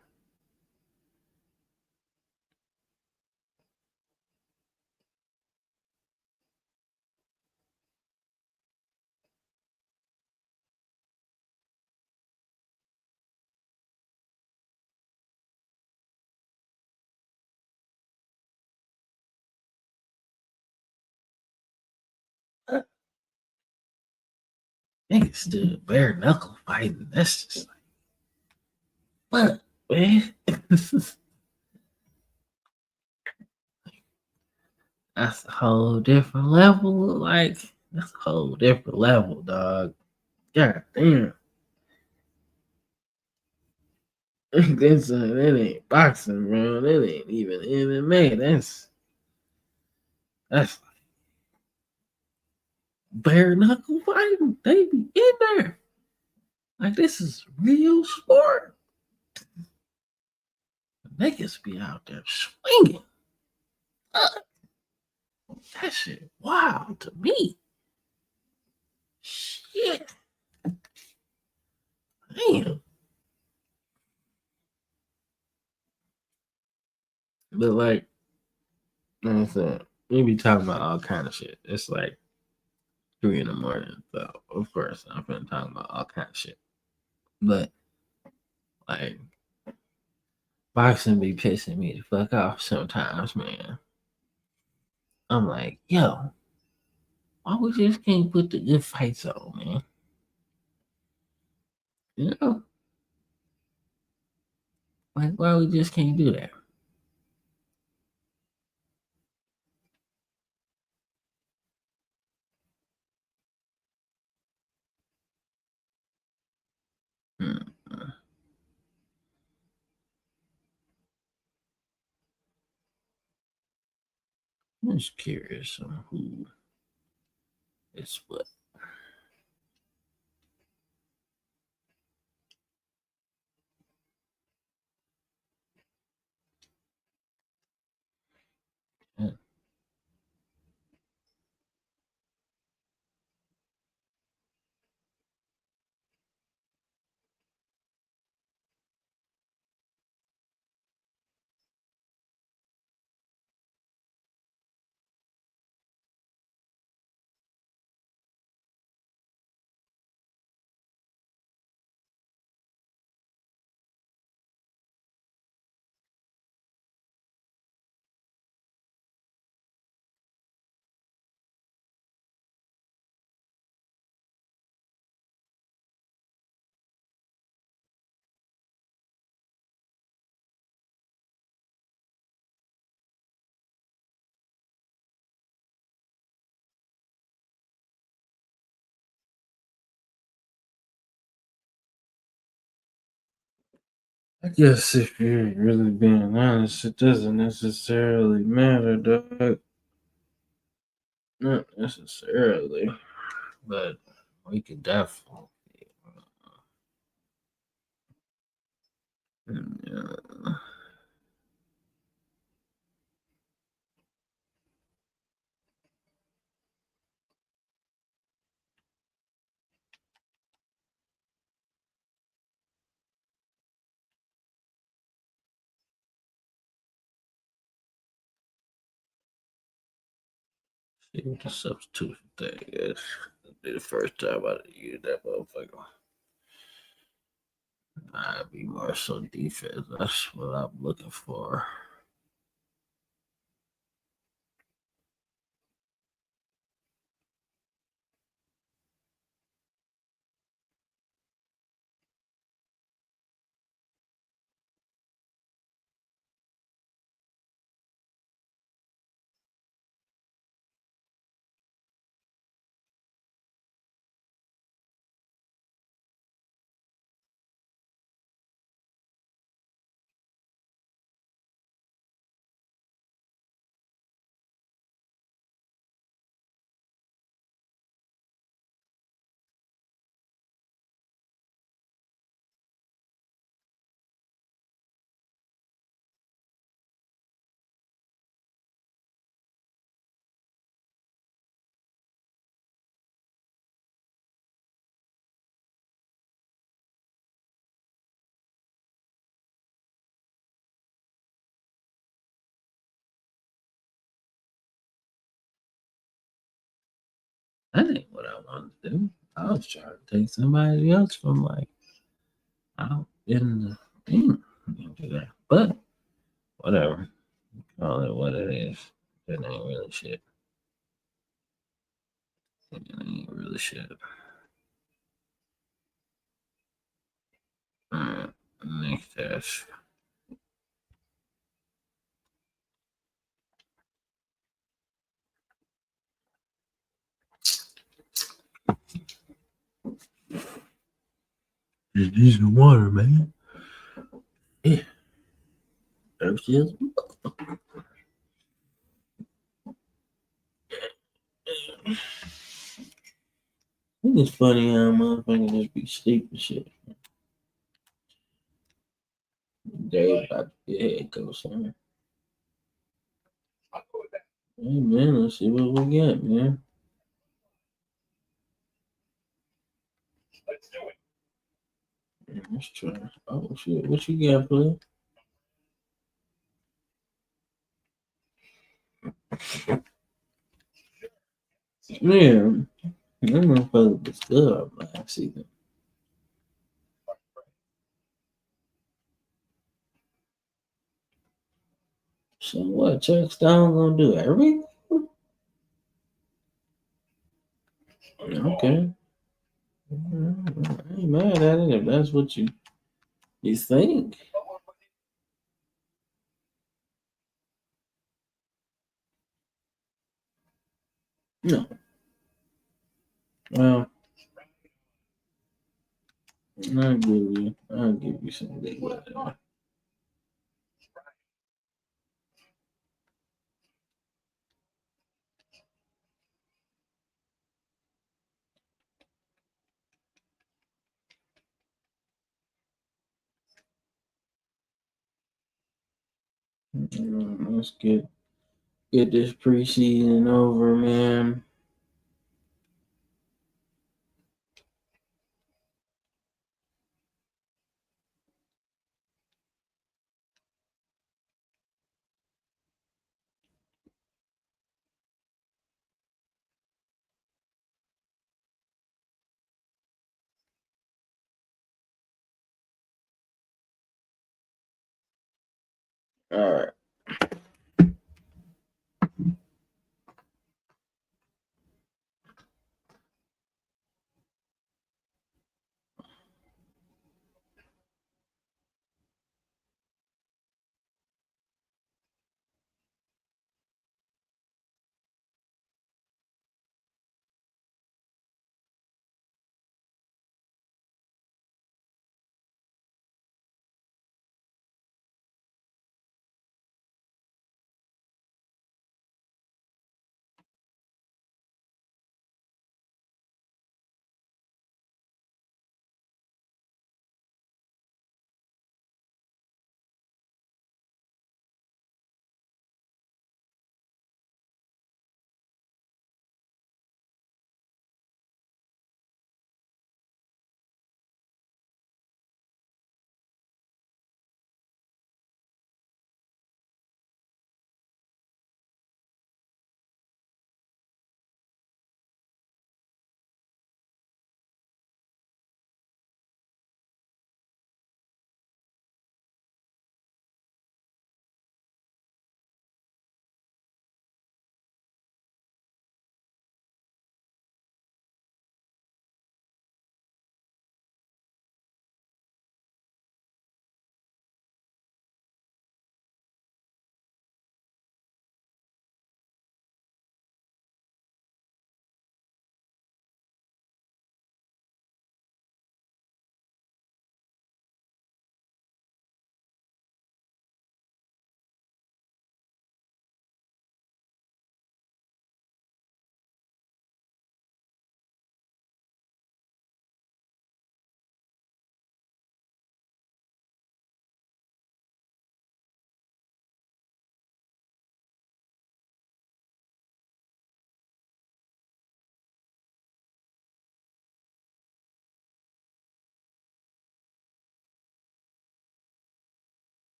Speaker 1: Niggas still bare knuckle fighting. That's just like, what, man? That's a whole different level. Like, that's a whole different level, dog. God damn. That ain't boxing, bro. That ain't even MMA. That's bare knuckle fighting. They be in there. Like, this is real sport. Niggas be out there swinging. That shit wild to me. Shit. Damn. But like I said, we be talking about all kind of shit. It's like 3 in the morning. So of course I'm finna talk about all kind of shit. But like boxing be pissing me the fuck off sometimes, man. I'm like, yo, why we just can't put the good fights on, man? You know? Like why we just can't do that? Hmm. I'm just curious on who is what. Yeah. I guess if you're really being honest, it doesn't necessarily matter, dog. Not necessarily, but we could definitely. Yeah. See what the substitution thing is. It'll be the first time I use that motherfucker. I'd be more so defense. That's what I'm looking for. That ain't what I wanted to do. I was trying to take somebody else from like out in the thing. But whatever. Call it what it is. That ain't really shit. It ain't really shit. Alright. Next task. Just need some water, man. Yeah. There she is. I think it's funny how motherfuckers just be sleeping shit. They about to get head go somewhere. Hey man, let's see what we got, man. Let's try. Oh shit, what you got, play? Man, that motherfucker was good last season. So what? Chuck Stone gonna do everything? Okay. I ain't mad at it if that's what you think. No. Well, I'll give you some leeway there. Let's get this preseason over, man. All right.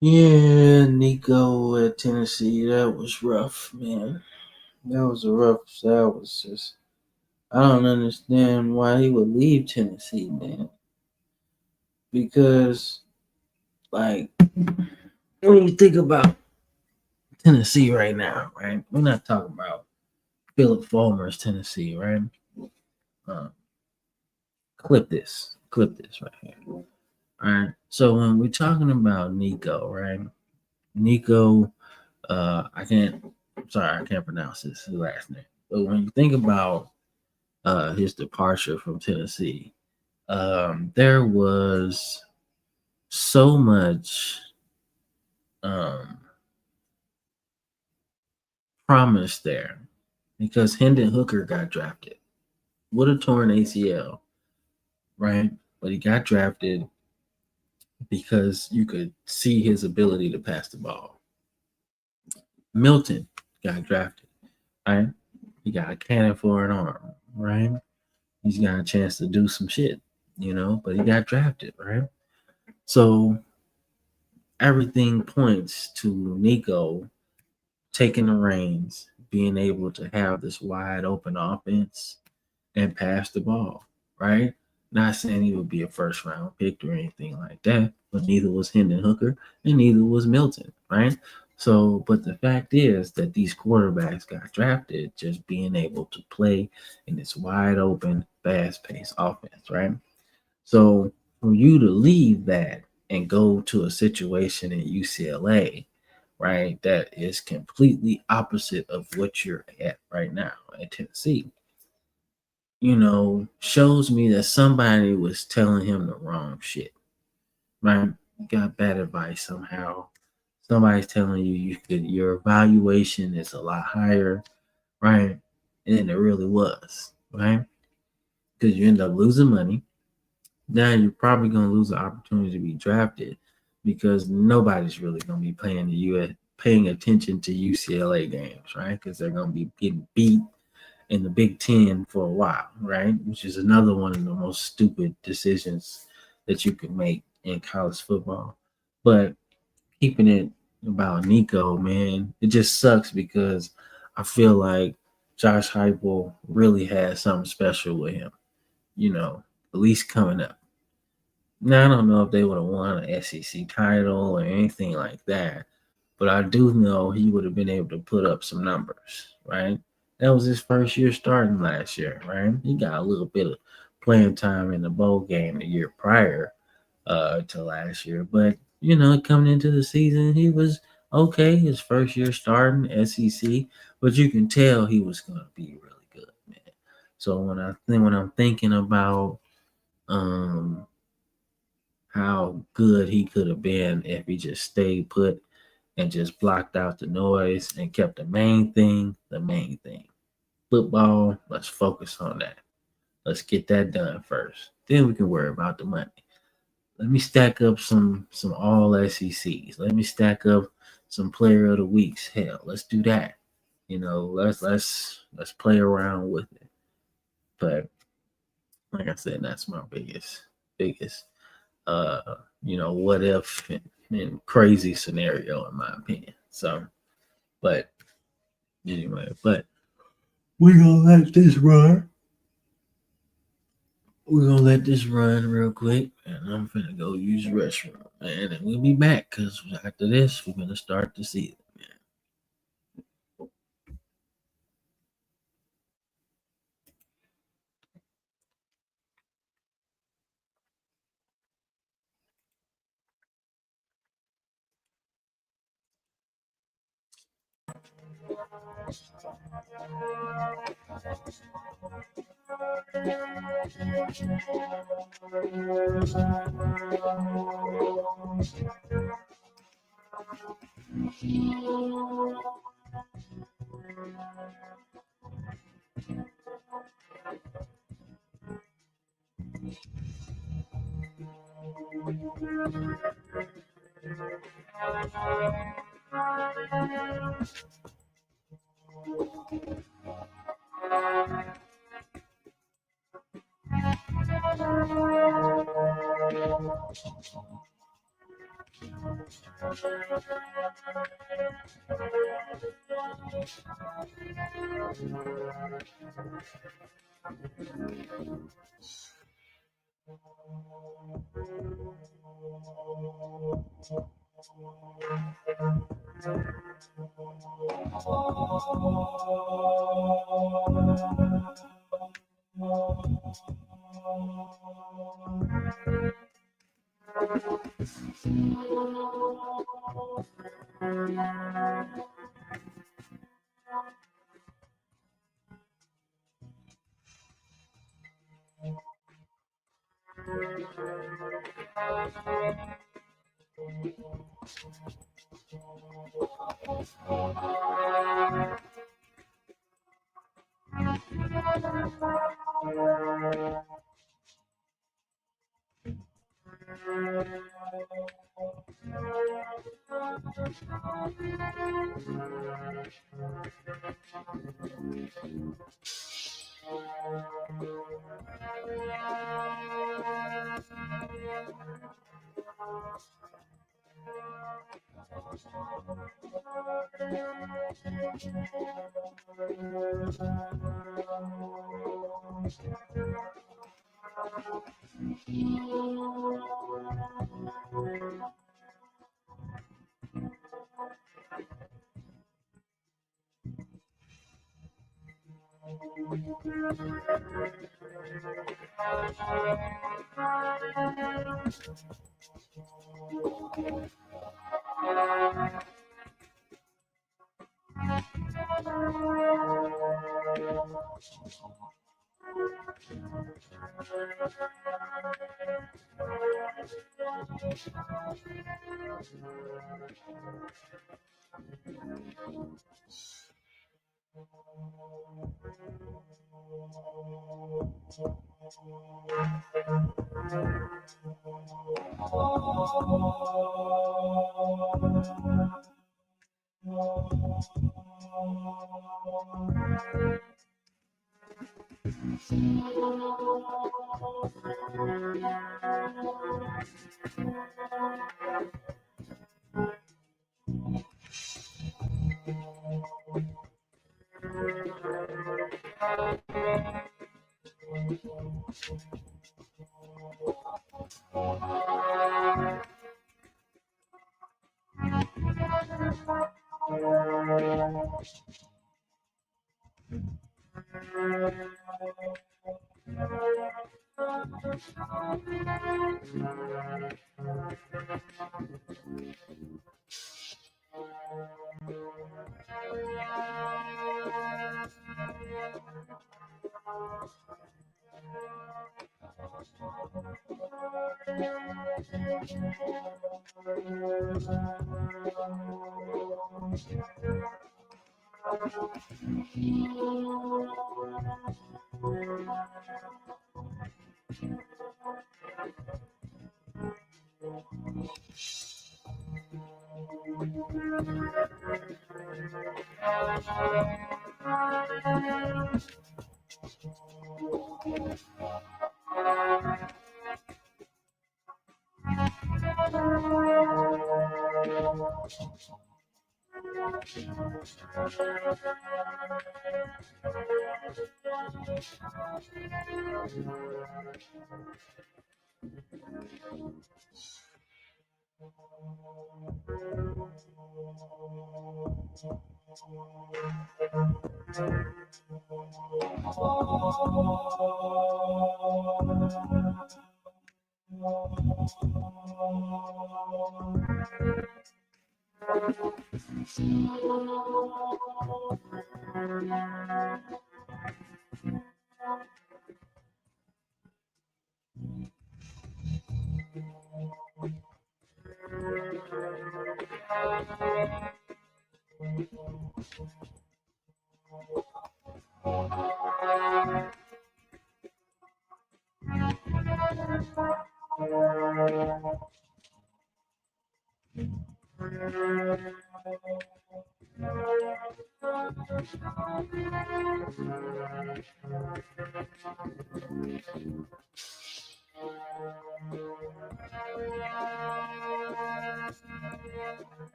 Speaker 1: Yeah, Nico at Tennessee, that was rough, man. That was just, I don't understand why he would leave Tennessee, man. Because, like, when you think about Tennessee right now, right? We're not talking about Philip Fulmer's Tennessee, right? Um, clip this right here. All right. So when we're talking about Nico, right? Nico, I can't pronounce his last name. But when you think about his departure from Tennessee, there was so much um, promise there because Hendon Hooker got drafted with a torn ACL, right? But he got drafted because you could see his ability to pass the ball. Milton got drafted, right? He got a cannon for an arm, right? He's got a chance to do some shit, but he got drafted, right? So everything points to Nico taking the reins, being able to have this wide open offense and pass the ball, right? Not saying he would be a first round pick or anything like that, but neither was Hendon Hooker and neither was Milton, right? So, but the fact is that these quarterbacks got drafted just being able to play in this wide open, fast paced offense, right? So, for you to leave that and go to a situation in UCLA, right, that is completely opposite of what you're at right now at Tennessee, shows me that somebody was telling him the wrong shit, right? You got bad advice somehow. Somebody's telling your evaluation is a lot higher, right? Than it really was, right? Because you end up losing money. Now you're probably gonna lose the opportunity to be drafted because nobody's really gonna be paying attention to UCLA games, right? Because they're gonna be getting beat in the Big Ten for a while, right? Which is another one of the most stupid decisions that you can make in college football. But keeping it about Nico, man, it just sucks because I feel like Josh Heupel really has something special with him, at least coming up. Now, I don't know if they would have won an SEC title or anything like that, but I do know he would have been able to put up some numbers, right? That was his first year starting last year, right? He got a little bit of playing time in the bowl game the year prior to last year, but coming into the season, he was okay. His first year starting SEC, but you can tell he was going to be really good, man. So when I'm thinking about um how good he could have been if he just stayed put and just blocked out the noise and kept the main thing the main thing. Football, let's focus on that. Let's get that done first. Then we can worry about the money. Let me stack up some all SECs. Let me stack up some player of the weeks. Hell, let's do that. Let's play around with it. But like I said, that's my biggest what if and crazy scenario in my opinion. So, but anyway, but we're gonna let this run. We're gonna let this run real quick, and I'm gonna go use the restroom, and then we'll be back because after this, we're gonna start the season.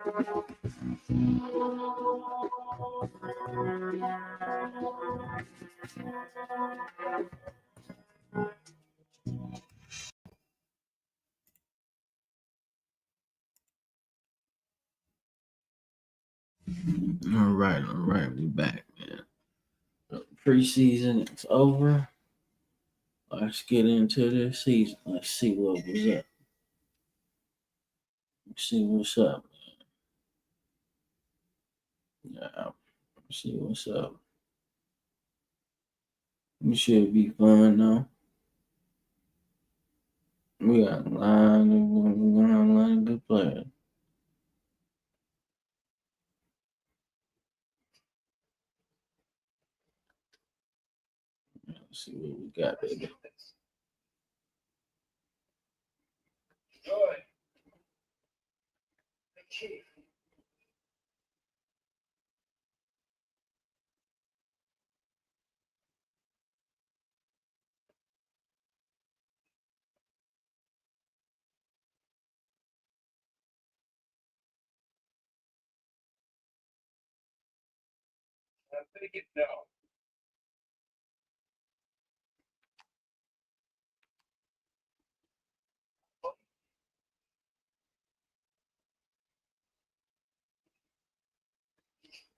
Speaker 1: All right, we back, man. Preseason is over. Let's get into this season. Let's see what was up. Let's see what's up. Yeah, let's see what's up. It should be fun though. We got a lot of good players. Let's see what we got, baby.
Speaker 2: Good. I'm thinking no.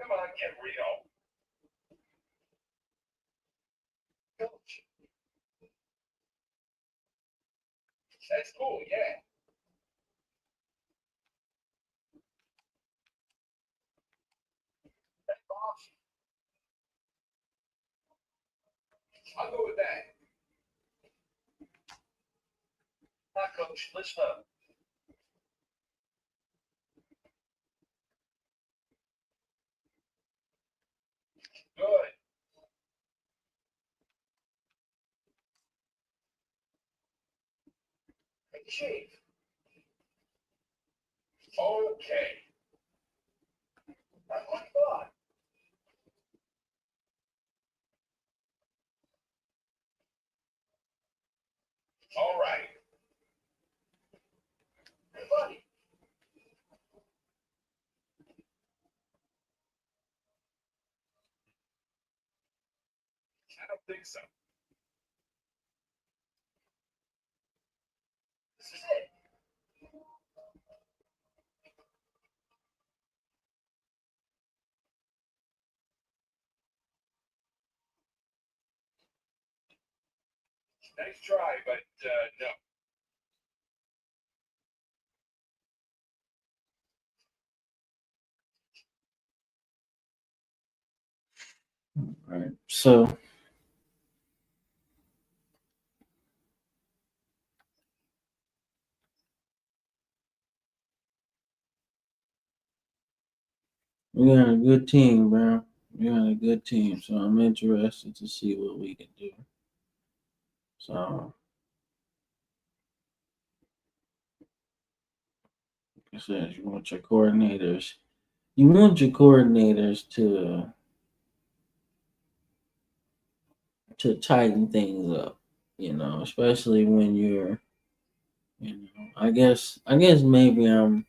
Speaker 2: Come on, get real. Coach. That's cool, yeah. That's awesome. I'll go with that. Now, coach, listen up. Good. Hey, Chief. Okay. That's what I thought. All right. Hey, buddy. I don't think so. This is it. Nice try, but no.
Speaker 1: All right. So we got a good team, bro. We got a good team. So I'm interested to see what we can do. So like I said, you want your coordinators. You want your coordinators to tighten things up, especially when you're, I guess maybe I'm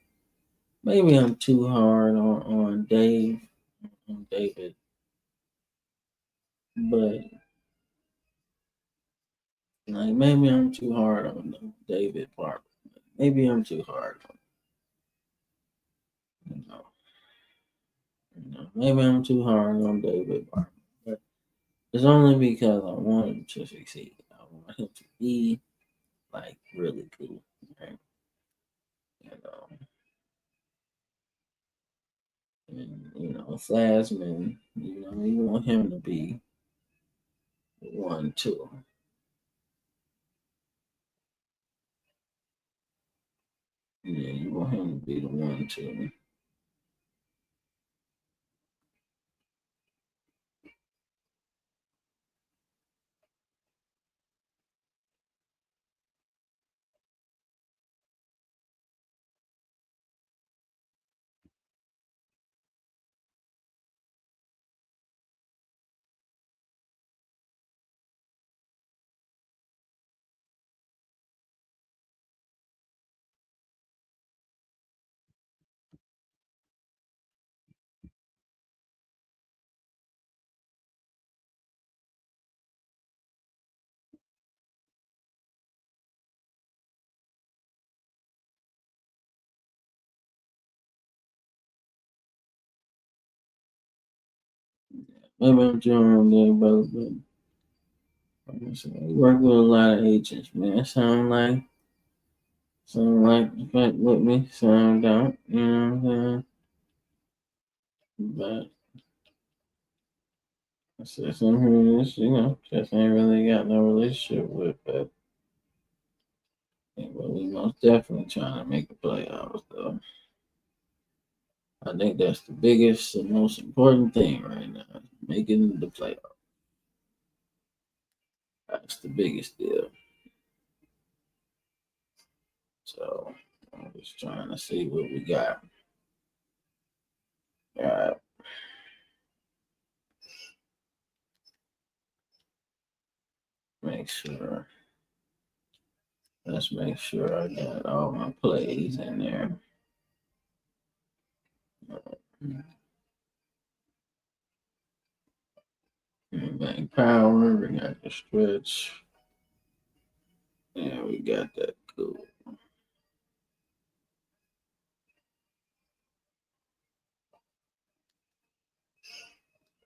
Speaker 1: too hard on David, but like maybe I'm too hard on the David part. Maybe I'm too hard on, you know, maybe I'm too hard on David Barber, but it's only because I want him to succeed. I want him to be like really cool, right? You know, and Flasman, you want him to be one too. Yeah, you want him to be the one too. maybe I'm drawing there, brother, but we work with a lot of agents, man. Sound like you fight with me, sound don't, you know what I'm saying? But I said some who this, just ain't really got no relationship with, but we most definitely trying to make the playoffs, though. I think that's the biggest and most important thing right now, making the playoffs. That's the biggest deal. So I'm just trying to see what we got. All right. Make sure. Let's make sure I got all my plays in there. Bank power, we got the stretch. Yeah, we got that cool.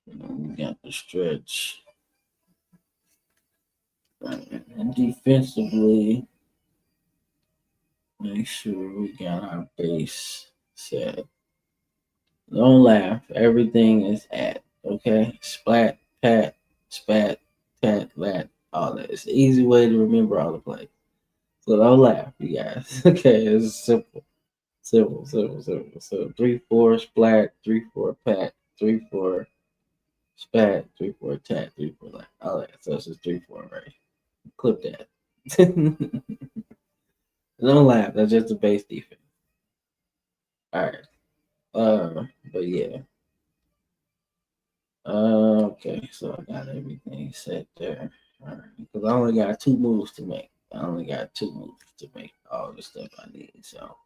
Speaker 1: We got the stretch. And defensively, make sure we got our base set. Don't laugh. Everything is at. Okay? Splat, pat, spat, tat, lat, all that. It's an easy way to remember all the plays. So don't laugh, you guys. Okay, it's simple. Simple. So 3-4 splat, 3-4 pat, 3-4 spat, 3-4 tat, 3-4 lat. All that. So it's just 3-4, right? Clip that. Don't laugh. That's just the base defense. All right. But yeah. Okay, so I got everything set there. All right, because I only got two moves to make. I only got two moves to make all the stuff I need. So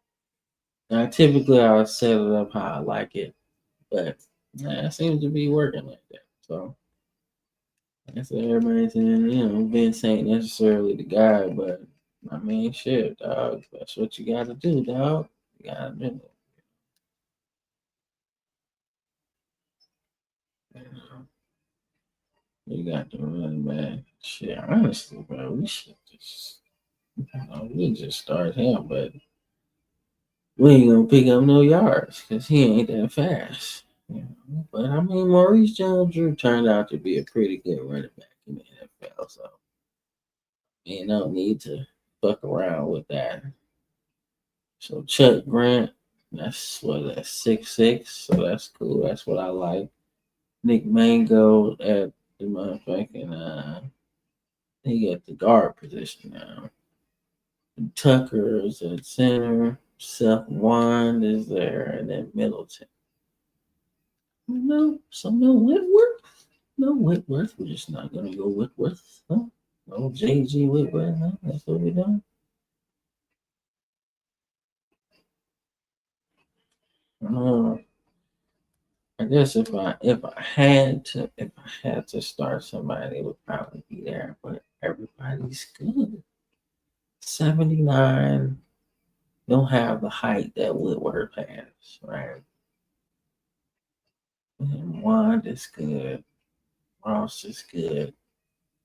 Speaker 1: now typically I'll set it up how I like it, but it seems to be working like that. So I said everybody's saying, Vince ain't necessarily the guy, but I mean shit, dog. That's what you gotta do, dog. You gotta do it. You got the running back. Shit, honestly, bro, we should just we just start him, but we ain't gonna pick up no yards because he ain't that fast. But I mean, Maurice Jones-Drew turned out to be a pretty good running back in the NFL, so you don't need to fuck around with that. So Chuck Grant, that's what that's 6'6", so that's cool. That's what I like. Nick Mango at the motherfucking he got the guard position now. Tucker is at center. Seth Wand is there, and then Middleton. No, no Whitworth. No Whitworth. We're just not gonna go Whitworth. No JG Whitworth. No, that's what we're doing. Uh, I guess if I had to start somebody, it would probably be there. But everybody's good. 79 don't have the height that Whitworth has, right? And Wand is good. Ross is good.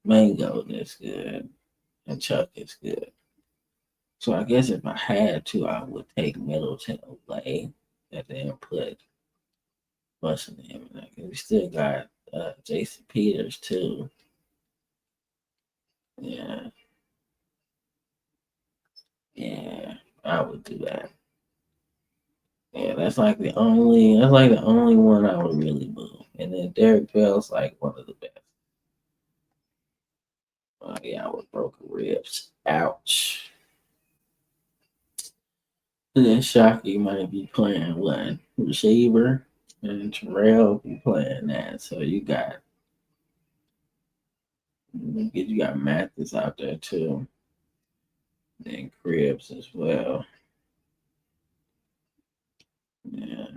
Speaker 1: Mango is good. And Chuck is good. So I guess if I had to, I would take Middleton away and then put Busting him. Like, we still got Jason Peters too. Yeah, yeah, I would do that. Yeah, that's like the only one I would really move. And then Derek Bell's like one of the best. Yeah, I would broke ribs. Ouch. And then Shockey might be playing one receiver, and Terrell be playing that. So you got Mathis out there too, and Cribs as well. Yeah,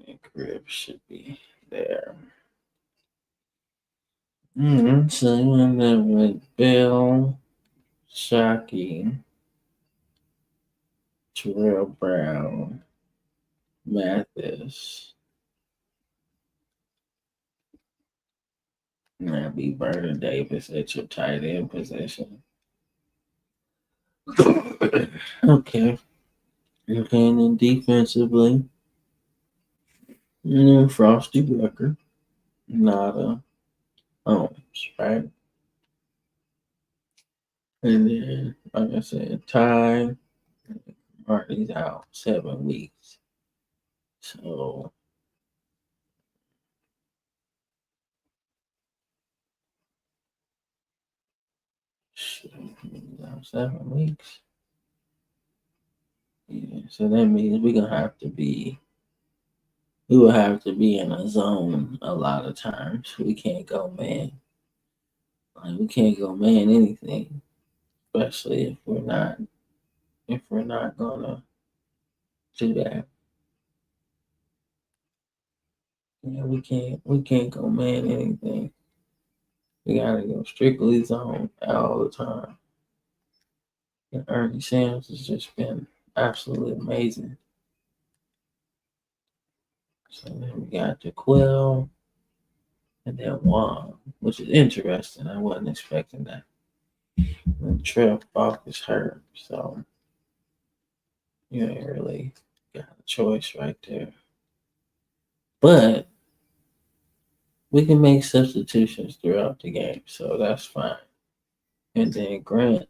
Speaker 1: and Cribs should be there. So you end up with Bill, Shockey, Terrell Brown, Mathis. That'd be Vernon Davis at your tight end position. Okay. Okay, and then defensively, Frosty Rucker, Nada, Holmes, right? And then, like I said, Ty Martin's out 7 weeks. So, shit, he's out 7 weeks. Yeah, so that means we will have to be in a zone a lot of times. We can't go man. Like we can't go man anything, especially if we're not gonna do that. Yeah, we can't go man anything. We gotta go strictly zone all the time. And Ernie Sims has just been absolutely amazing. So then we got Jaquel and then Juan, which is interesting. I wasn't expecting that. And Trev Falk is hurt, so you ain't really got a choice right there. But we can make substitutions throughout the game, so that's fine. And then Grant,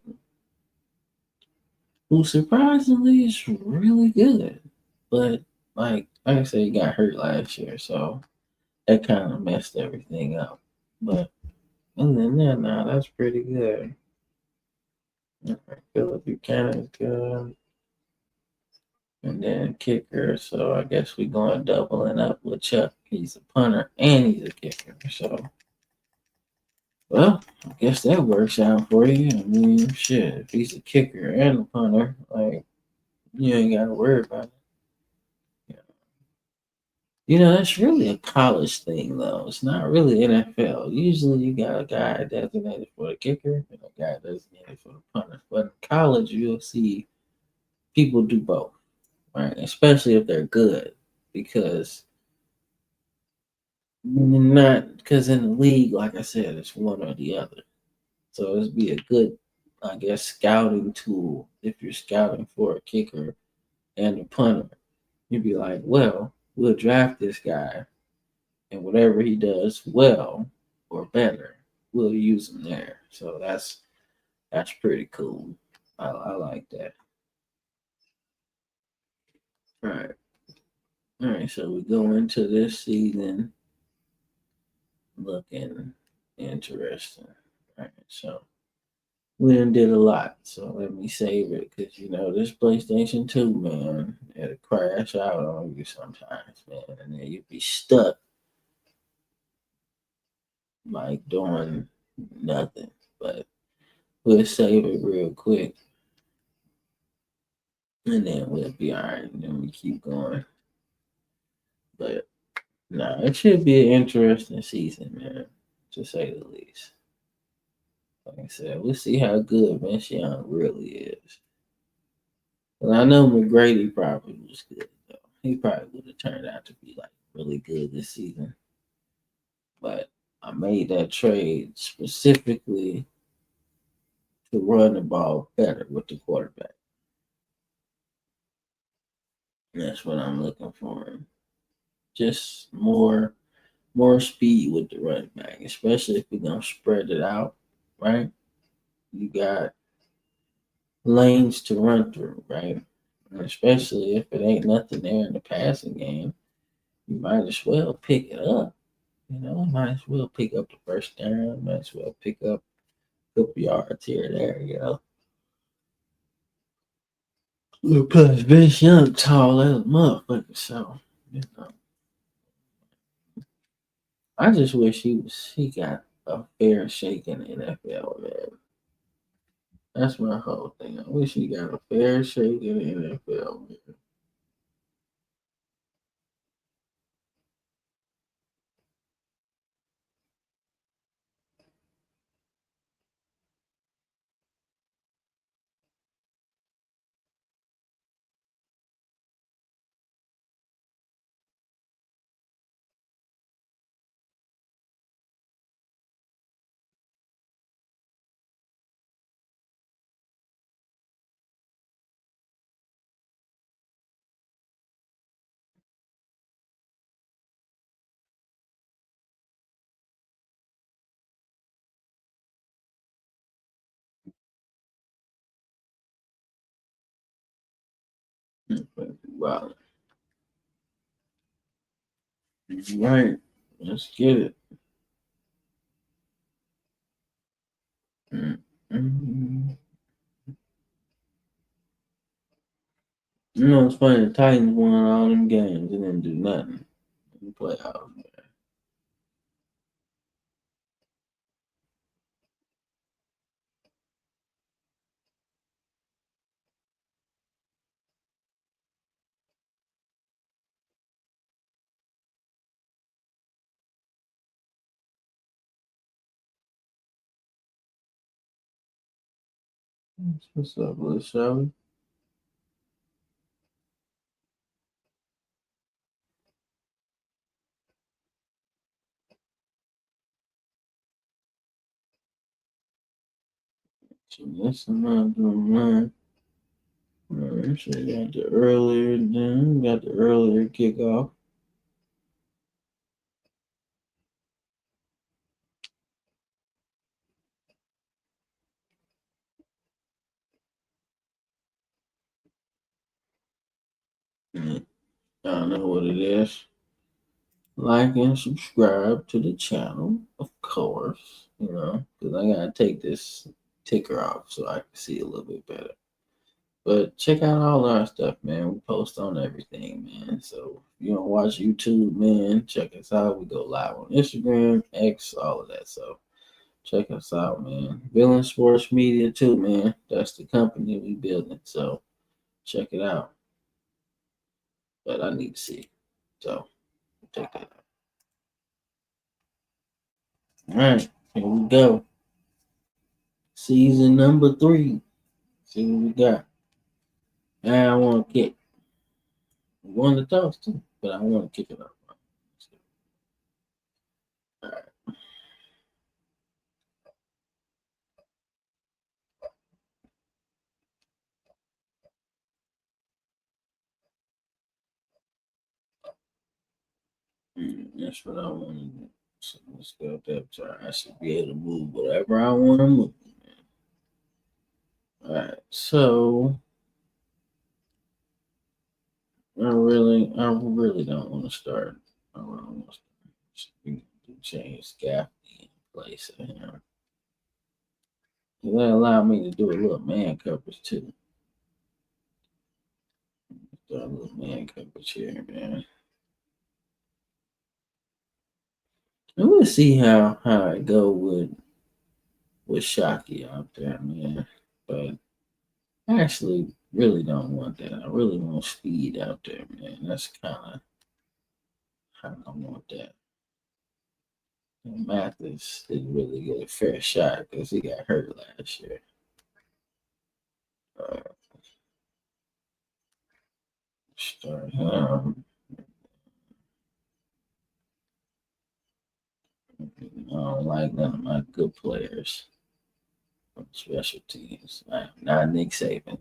Speaker 1: who surprisingly is really good, but like I said, he got hurt last year, so that kind of messed everything up. But other than that, nah, that's pretty good. Philip Buchanan's good. And then kicker, so I guess we're going doubling up with Chuck. He's a punter and he's a kicker. So, well, I guess that works out for you. I mean, shit, if he's a kicker and a punter, like, you ain't got to worry about it. Yeah. That's really a college thing, though. It's not really NFL. Usually you got a guy designated for the kicker and a guy designated for the punter. But in college, you'll see people do both, right? Especially if they're good, because not because in the league, like I said, it's one or the other. So it'd be a good, I guess, scouting tool if you're scouting for a kicker and a punter. You'd be like, well, we'll draft this guy, and whatever he does well or better, we'll use him there. So that's pretty cool. I like that. All right. All right, so we go into this season looking interesting. All right, so we done did a lot, so let me save it because this PlayStation 2, man, it'll crash out on you sometimes, man, and then you'd be stuck like doing nothing. But we'll save it real quick, and then we'll be all right. And then we keep going. But no, it should be an interesting season, man, to say the least. Like I said, we'll see how good Vince Young really is. And I know McGrady probably was good though. He probably would have turned out to be like really good this season. But I made that trade specifically to run the ball better with the quarterback. And that's what I'm looking for. Just more speed with the running back, especially if we're gonna spread it out, right? You got lanes to run through, right? And especially if it ain't nothing there in the passing game, you might as well pick it up. Might as well pick up the first down, might as well pick up a couple yards here and there. Plus, Vince Young tall as a motherfucker, so you know. I just wish he got a fair shake in the NFL, man. That's my whole thing. I wish he got a fair shake in the NFL, man. Wow. Right. Let's get it. Mm-hmm. You know, it's funny. The Titans won all them games and didn't do nothing in the playoffs. What's up, little Shelly? Yes, I'm not doing mine. So got the earlier, then got the earlier kickoff. I don't know what it is. Like and subscribe to the channel, of course. You know, because I gotta take this ticker off so I can see a little bit better. But check out all our stuff, man. We post on everything, man. So if you don't watch YouTube, man, check us out. We go live on Instagram, X, all of that. So check us out, man. Building Sports Media too, man. That's the company we building. So check it out. But I need to see. So take that. All right, here we go. Season number 3. See what we got. I want to kick. One to toss too, but I want to kick it off. All right. That's what I want to do. So let's go up that time. I should be able to move whatever I want to move. All right. So I really don't want to start. I really want to change Gaffney in place of him. That allowed me to do a little man coverage too. Do a little man coverage here, man. And we'll see how it go with Shockey out there, man. But I actually really don't want that. I really want speed out there, man. That's kind of how I want that. And Mathis didn't really get a fair shot because he got hurt last year. Uh, start him. I don't like none of my good players on special teams. I'm not Nick Saban.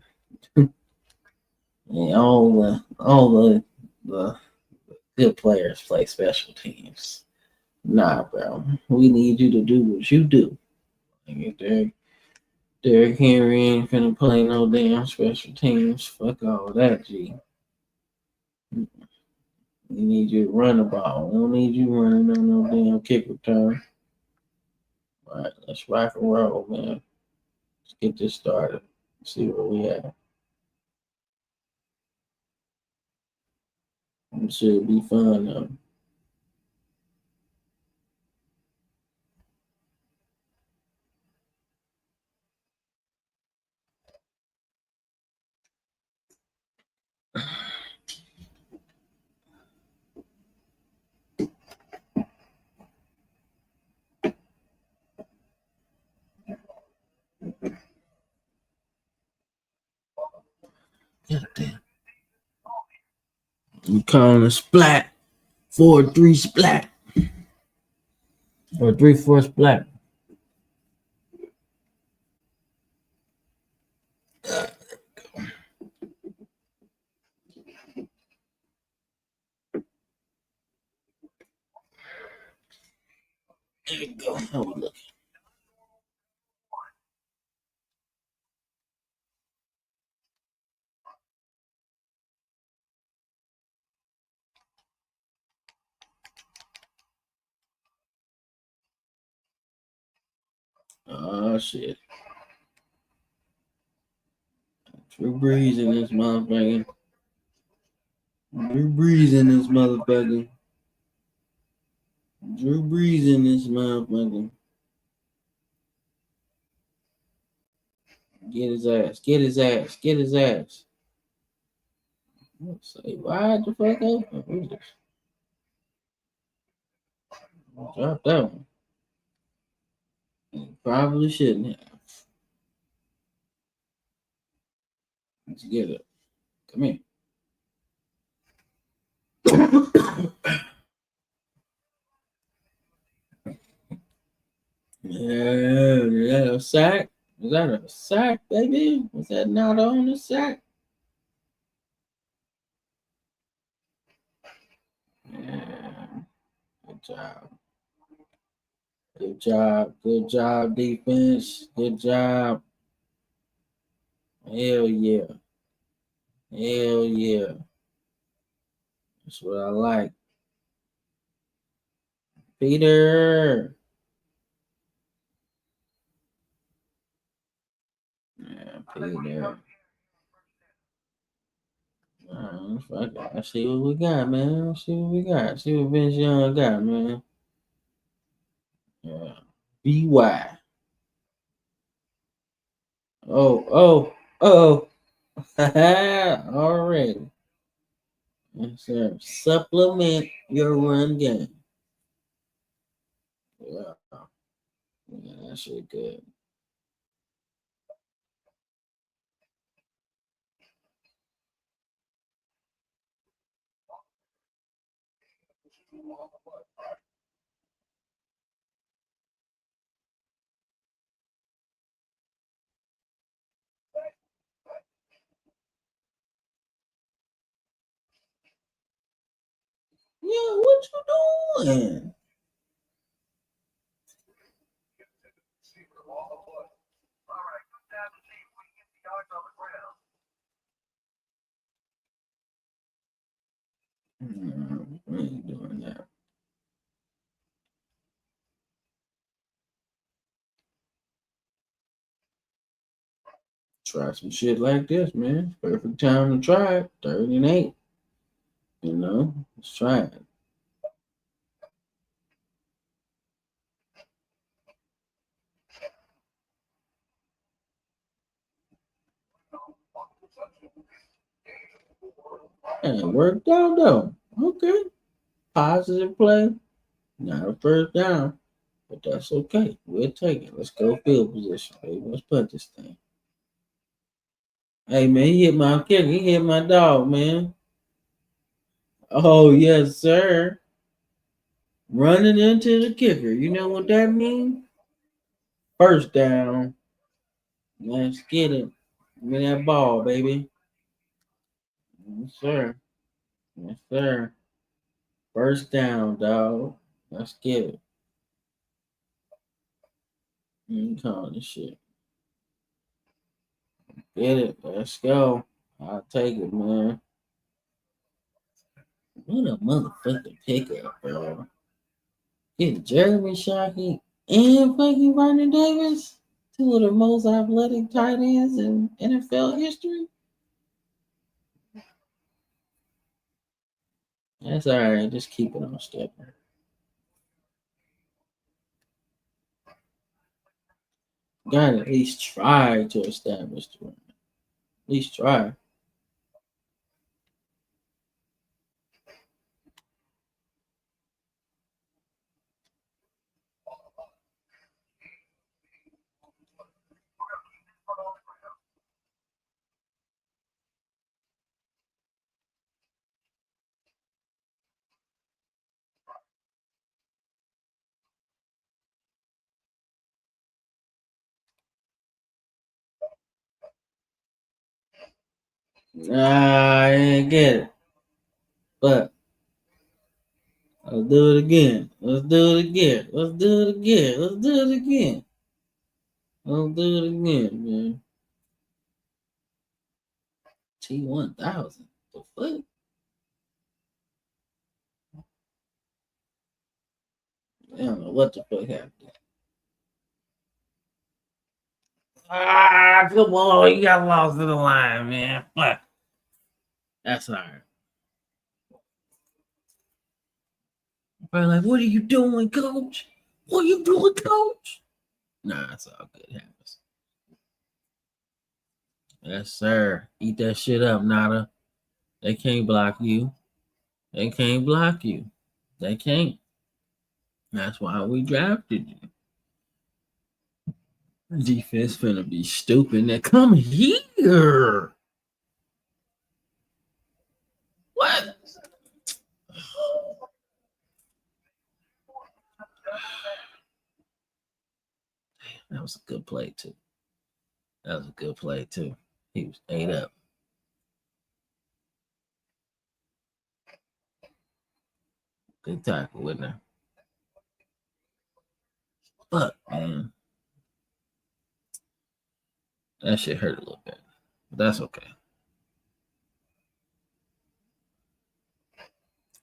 Speaker 1: And all the good players play special teams. Nah, bro. We need you to do what you do. Like, Derrick Henry ain't finna play no damn special teams. Fuck all that, G. We need you to run the ball. We don't need you running on no damn kick return. All right, let's rock and roll, man. Let's get this started. See where we at. It should be fun though. God damn. We calling a splat. 4-3 splat. Or 3-4 splat. There you go. How we look? Oh shit. Drew Brees in this motherfucker. Drew Brees in this motherfucker. Drew Brees in this motherfucker. Get his ass. Get his ass. Get his ass. Let's say wide the fuck open. Who's this? Drop that one. Probably shouldn't have. Let's get it. Come here. Yeah, is that a sack? Is that a sack, baby? Was that not on the sack? Yeah. Good job. Good job. Good job, defense. Good job. Hell yeah. Hell yeah. That's what I like. Peter. Yeah, Peter. Fuck it. Let's see what we got, man. Let's see what we got. See what Vince Young got, man. Yeah. BY. Oh. Already. Yes, sir. Supplement your run game. Yeah. Yeah, that shit good. Yeah, what you doing? We ain't doing that. Try some shit like this, man. Perfect time to try it. 38. You know, let's try it. And it worked out though. Okay. Positive play. Not a first down. But that's okay. We'll take it. Let's go field position, baby. Let's put this thing. Hey man, he hit my kicker. He hit my dog, man. Oh yes, sir. Running into the kicker. You know what that means? First down. Let's get it. Give me that ball, baby. Yes, sir. Yes, sir. First down, dog. Let's get it. You calling this shit. Get it. Let's go. I'll take it, man. What a motherfucking pickup, bro. Get Jeremy Shockey and fucking Vernon Davis. Two of the most athletic tight ends in NFL history. That's all right. Just keep it on stepping. Gotta at least try to establish the run. At least try. Nah, I didn't get it. But let's do it again. Let's do it again. Let's do it again. Let's do it again. Let's do it again, man. T1000. The fuck? I don't know what the fuck happened. Come on, you got lost in the line, man. But that's all right. But like, what are you doing, coach? What are you doing, coach? Nah, it's all good. It happens. Yes, sir. Eat that shit up, Nada. They can't block you. They can't block you. They can't. That's why we drafted you. Defense finna be stupid. Now come here. What? That was a good play too. That was a good play too. He was 8 up. Good tackle, wasn't it? Fuck, man. That shit hurt a little bit. But that's okay.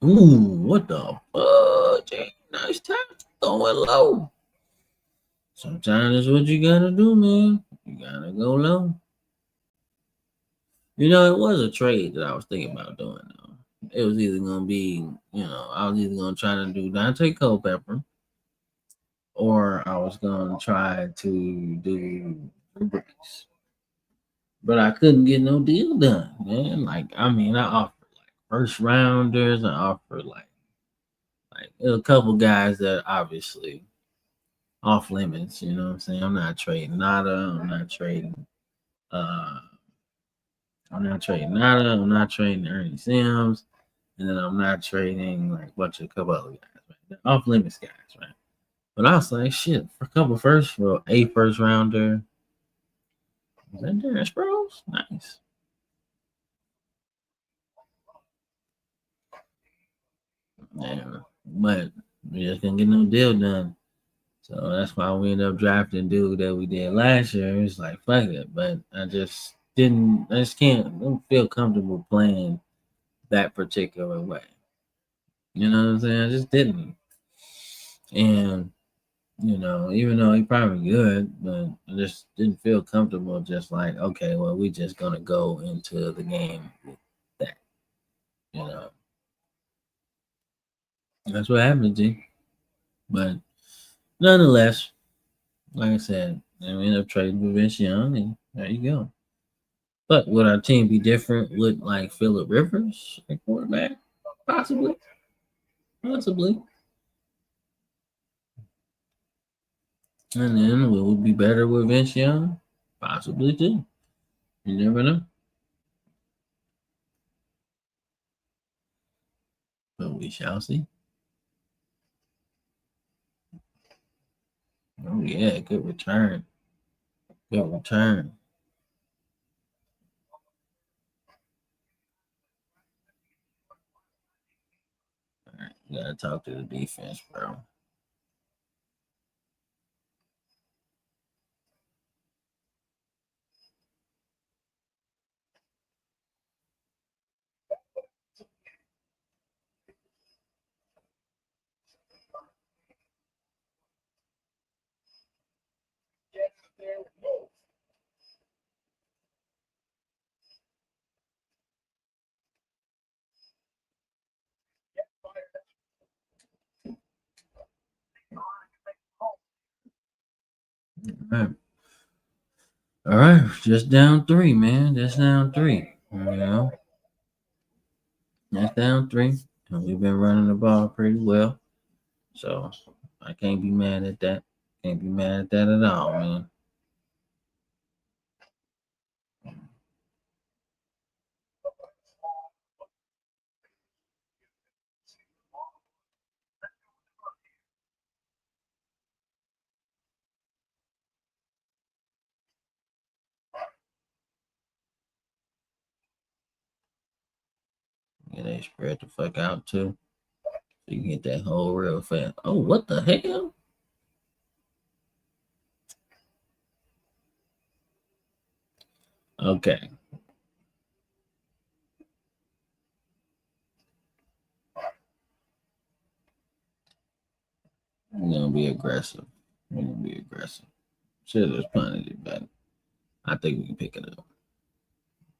Speaker 1: Ooh, what the fuck? Nice tackle. Throwing low. Sometimes that's what you gotta do, man. You gotta go low. You know, it was a trade that I was thinking about doing though. It was either gonna be, I was either gonna try to do Dante Culpepper or I was gonna try to do Drew Brees. But I couldn't get no deal done, man. Like, I mean, I offered like first rounders, I offered like a couple guys that obviously off limits, you know what I'm saying? I'm not trading Nada, uh I'm not trading Nada, I'm not trading Ernie Sims, and then I'm not trading like a bunch of couple other guys, right? They're off limits guys, right? But I was like, shit, for a couple first, for a first rounder. Is that Darren Sproles? Nice. Yeah, but we just couldn't get no deal done. So that's why we ended up drafting dude that we did last year. It was like, fuck it. But I just can't, I don't feel comfortable playing that particular way. You know what I'm saying? I just didn't. And, even though he probably good, but I just didn't feel comfortable just like, okay, well, we just going to go into the game with that, you know. That's what happened, G. But nonetheless, like I said, we ended up trading with Vince Young, and there you go. But would our team be different with like Phillip Rivers at quarterback? Possibly. Possibly. And then will we be better with Vince Young? Possibly too. You never know. But we shall see. Oh yeah, good return. Good return. All right, you gotta talk to the defense, bro.
Speaker 2: Get out there and go. Get fired.
Speaker 1: All right. All right, just down three, man. Just down three. Just down three. And we've been running the ball pretty well. So I can't be mad at that. Can't be mad at that at all, man. Yeah, they spread the fuck out too. So you can get that hole real fast. Oh, what the hell? Okay. We're gonna be aggressive. We're gonna be aggressive. Should have punted it back. I think we can pick it up.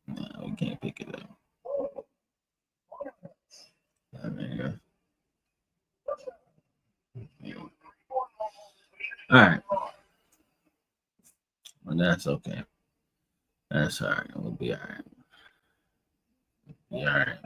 Speaker 1: No, we can't pick it up. I mean, yeah. All right. Well, that's okay. That's all right. We'll be all right. Be all right.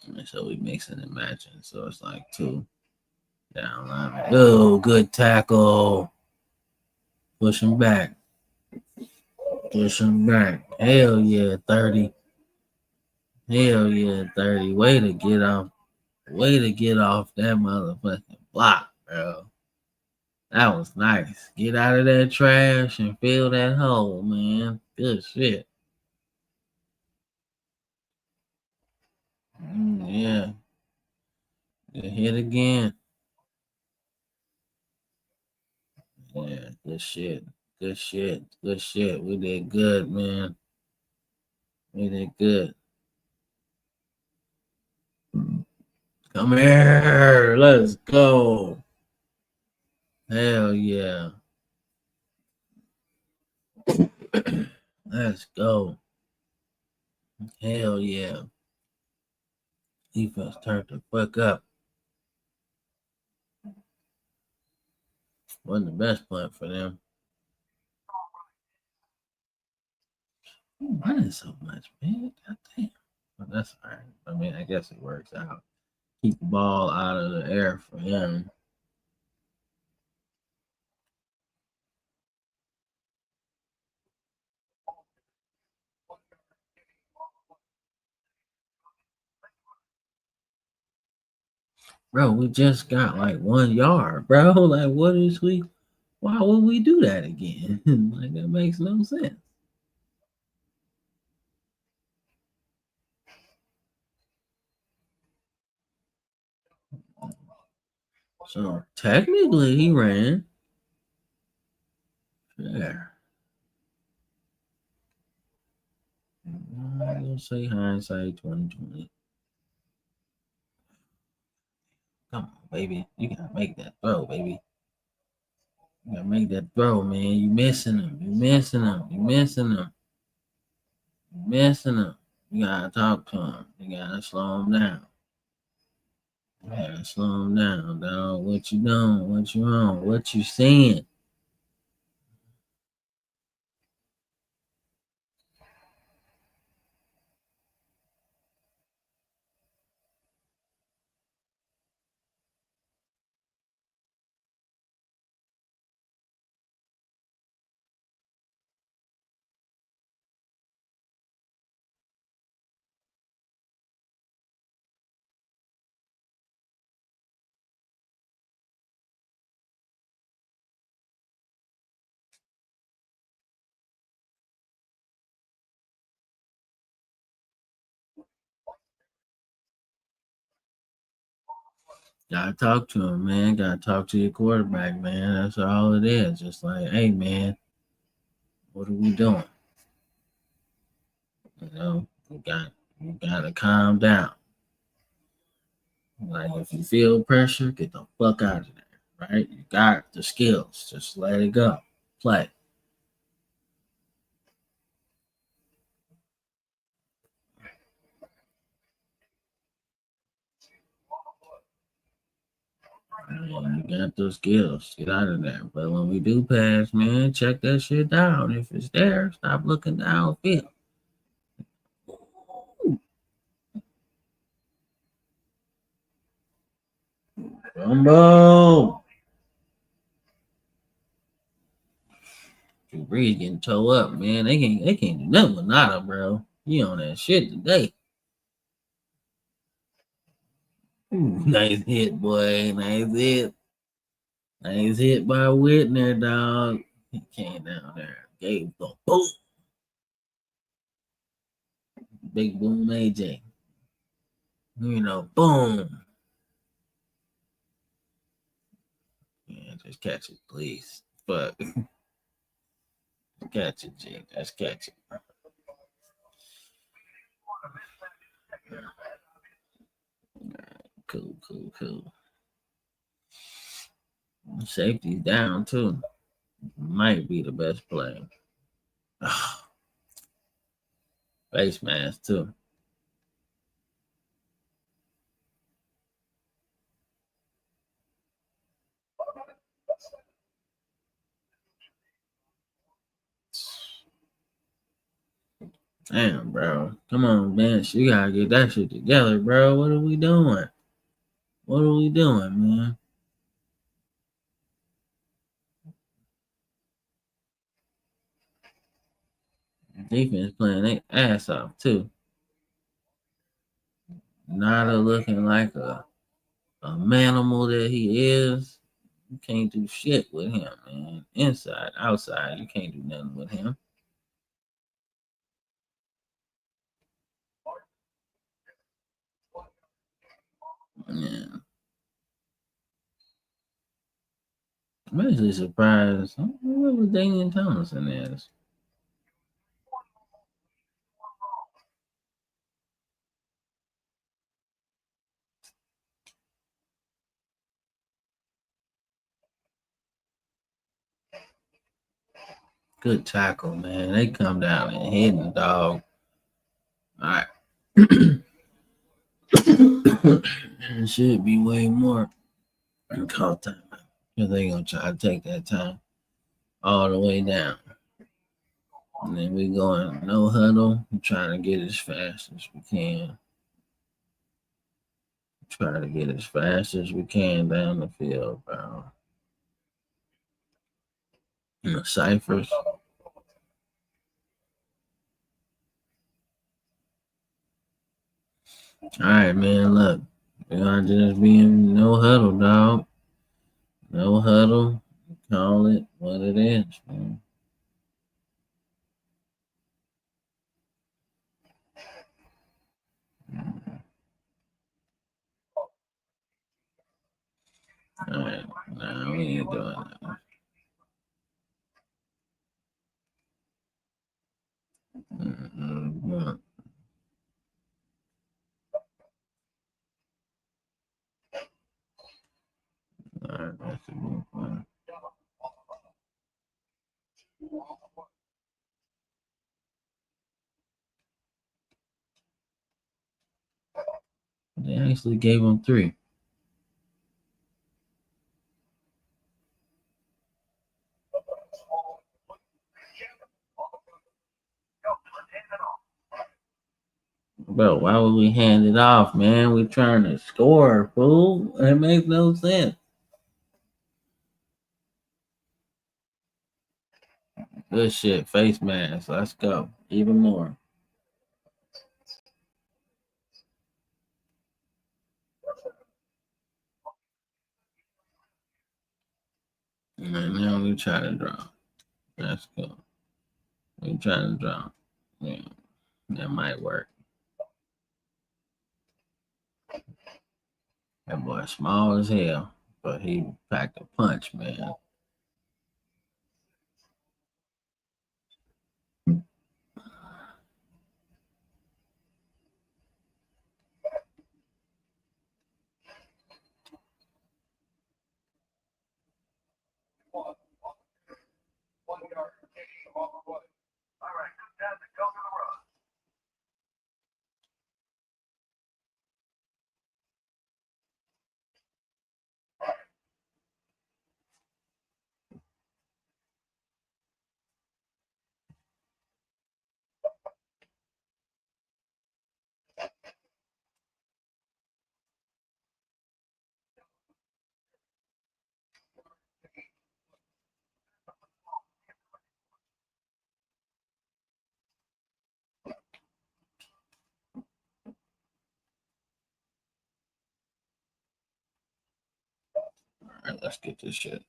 Speaker 1: And so we mixing and matching. So it's like two down line. Oh, good tackle. Push him back. Push him back. Hell yeah, 30. Hell yeah, 30. Way to get off. Way to get off that motherfucking block, bro. That was nice. Get out of that trash and fill that hole, man. Good shit. Yeah. Good hit again. Yeah, good shit. Good shit. Good shit. We did good, man. We did good. Come here. Let's go. Hell yeah. Let's go. Hell yeah. Defense turned the fuck up. Wasn't the best punt for them. Running so much, man. God damn. But that's all right. I mean, I guess it works out. Keep the ball out of the air for him. Bro, we just got like 1 yard, bro. Like, what is we? Why would we do that again? Like, that makes no sense. So technically, he ran. Yeah. I'm gonna say hindsight 2020. Come on, baby. You gotta make that throw, baby. You gotta make that throw, man. You missing him. You missing him. You missing him. You missing him. You gotta talk to him. You gotta slow him down. You gotta slow him down, dog. What you doing? What you on? What you seeing? Gotta talk to him, man. Gotta talk to your quarterback, man. That's all it is. Just like, hey, man, what are we doing? You know, you gotta calm down. Like, if you feel pressure, get the fuck out of there, right? You got the skills. Just let it go. Play. You got those skills. Get out of there. But when we do pass, man, check that shit down. If it's there, stop looking downfield. Rumble. Drew Brees getting toe up, man. They can't do nothing with Nada, bro. He on that shit today. Ooh, nice hit, boy. Nice hit. Nice hit by Whitner, dog. He came down there. Gave the boom. Big boom AJ. You know, boom. Yeah, just catch it, please. But Catch it, G. Let's catch it. Cool, cool, cool. Safety's down too. Might be the best play. Face mask too. Damn, bro. Come on, bench. You gotta get that shit together, bro. What are we doing? What are we doing, man? Defense playing their ass off too. Nada looking like a manimal that he is. You can't do shit with him, man. Inside, outside, you can't do nothing with him. Yeah. I'm actually surprised. I don't know what Damian Thomason is. Good tackle, man. They come down and hit the dog. All right. It should be way more call time. Because they gonna try to take that time all the way down. And then we going no huddle. I'm trying to get as fast as we can. Try to get as fast as we can down the field, bro. In the ciphers. All right, man. Look, we're gonna just be in no huddle, dog. No huddle. Call it what it is, man. All right, nah, we ain't doing that. Mm-hmm. All right, that's a good one. They actually gave him 3. Bro, why would we hand it off, man? We trying to score, fool. It makes no sense. Good shit. Face mask. Let's go. Even more. And now we try to draw. Let's go. We trying to draw. Yeah, that might work. That boy small as hell, but he packed a punch, man. All right, let's get this shit.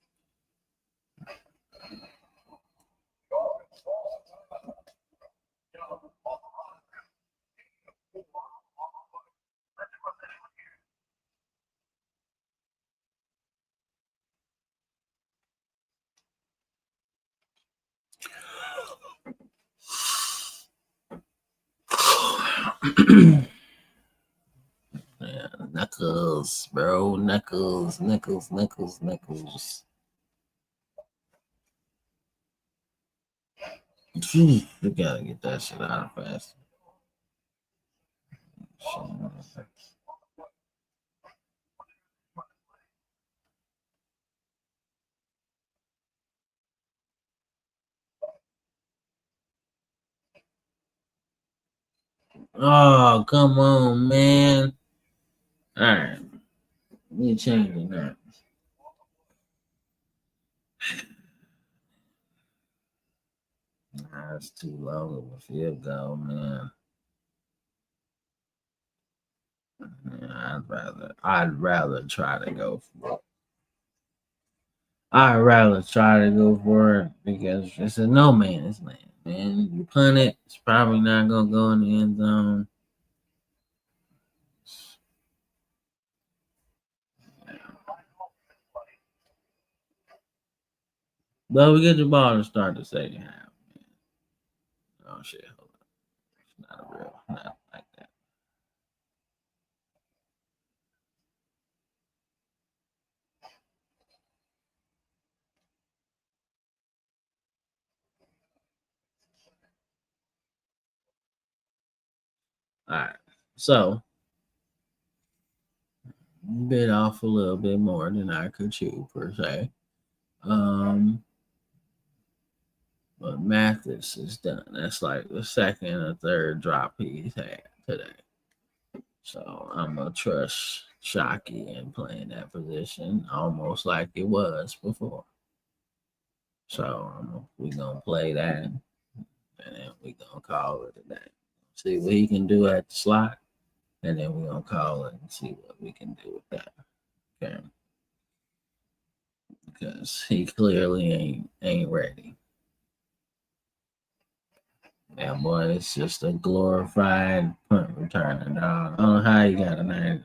Speaker 1: Yeah, Knuckles, bro. Knuckles. Phew, we gotta get that shit out of fast. Oh, come on, man. All right. We changing that. That's too long of a field goal, man. Yeah, I'd rather try to go for it. I'd rather try to go for it because it's a no man's land, man. You punt it, it's probably not gonna go in the end zone. But we get the ball to start the second half. Oh shit, hold on. It's not a real, not like that. All right, so bit off a little bit more than I could chew per se. Um, but Mathis is done. That's like the second or third drop he's had today. So I'm gonna trust Shockey in playing that position almost like it was before. So we gonna play that, and then we gonna call it a day. See what he can do at the slot, and then we gonna call it and see what we can do with that. Okay, because he clearly ain't ready. That boy, it's just a glorified punt returner, dog. I don't know how he got a name.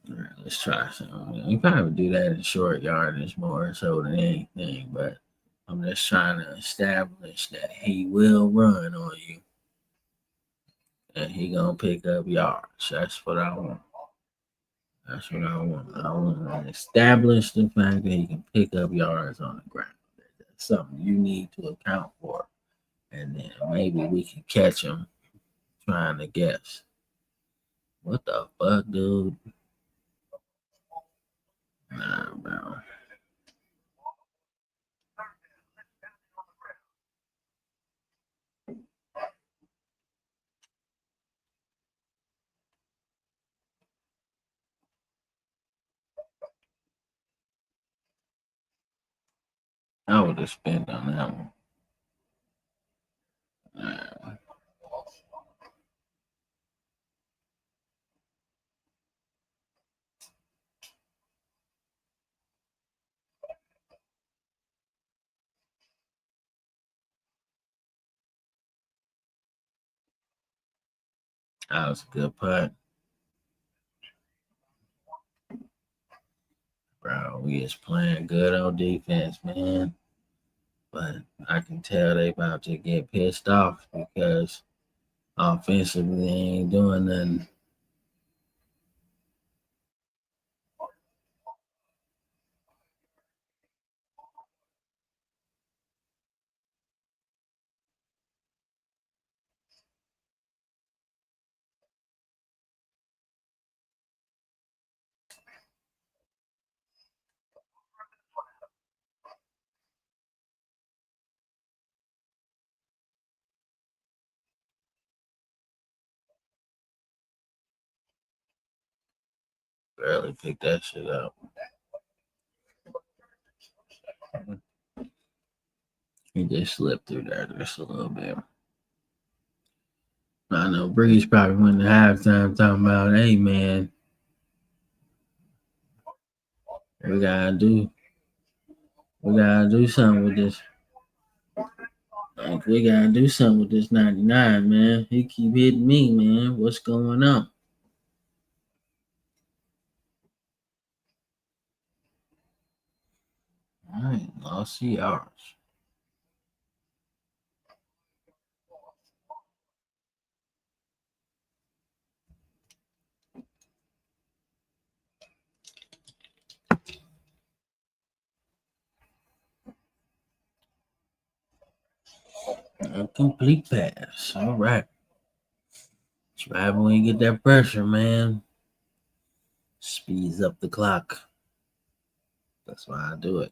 Speaker 1: All right, let's try something. You probably do that in short yardage more so than anything, but I'm just trying to establish that he will run on you and he gonna pick up yards. That's what I want. That's what I want. I want to establish the fact that he can pick up yards on the ground. That's something you need to account for, and then maybe we can catch him trying to guess. What the fuck, dude? Nah, bro. I would have spent on that one. Nah. That was a good putt, bro. We just playing good on defense, man. But I can tell they about to get pissed off because offensively they ain't doing nothing. Barely picked that shit up. He just slipped through there just a little bit. I know Breeze probably went to halftime talking about, hey man, we gotta do we gotta do something with this. Like we gotta do something with this 99, man. He keep hitting me, man. What's going on? All right, lost yards. Incomplete pass. All right. That's right when you get that pressure, man. Speeds up the clock. That's why I do it.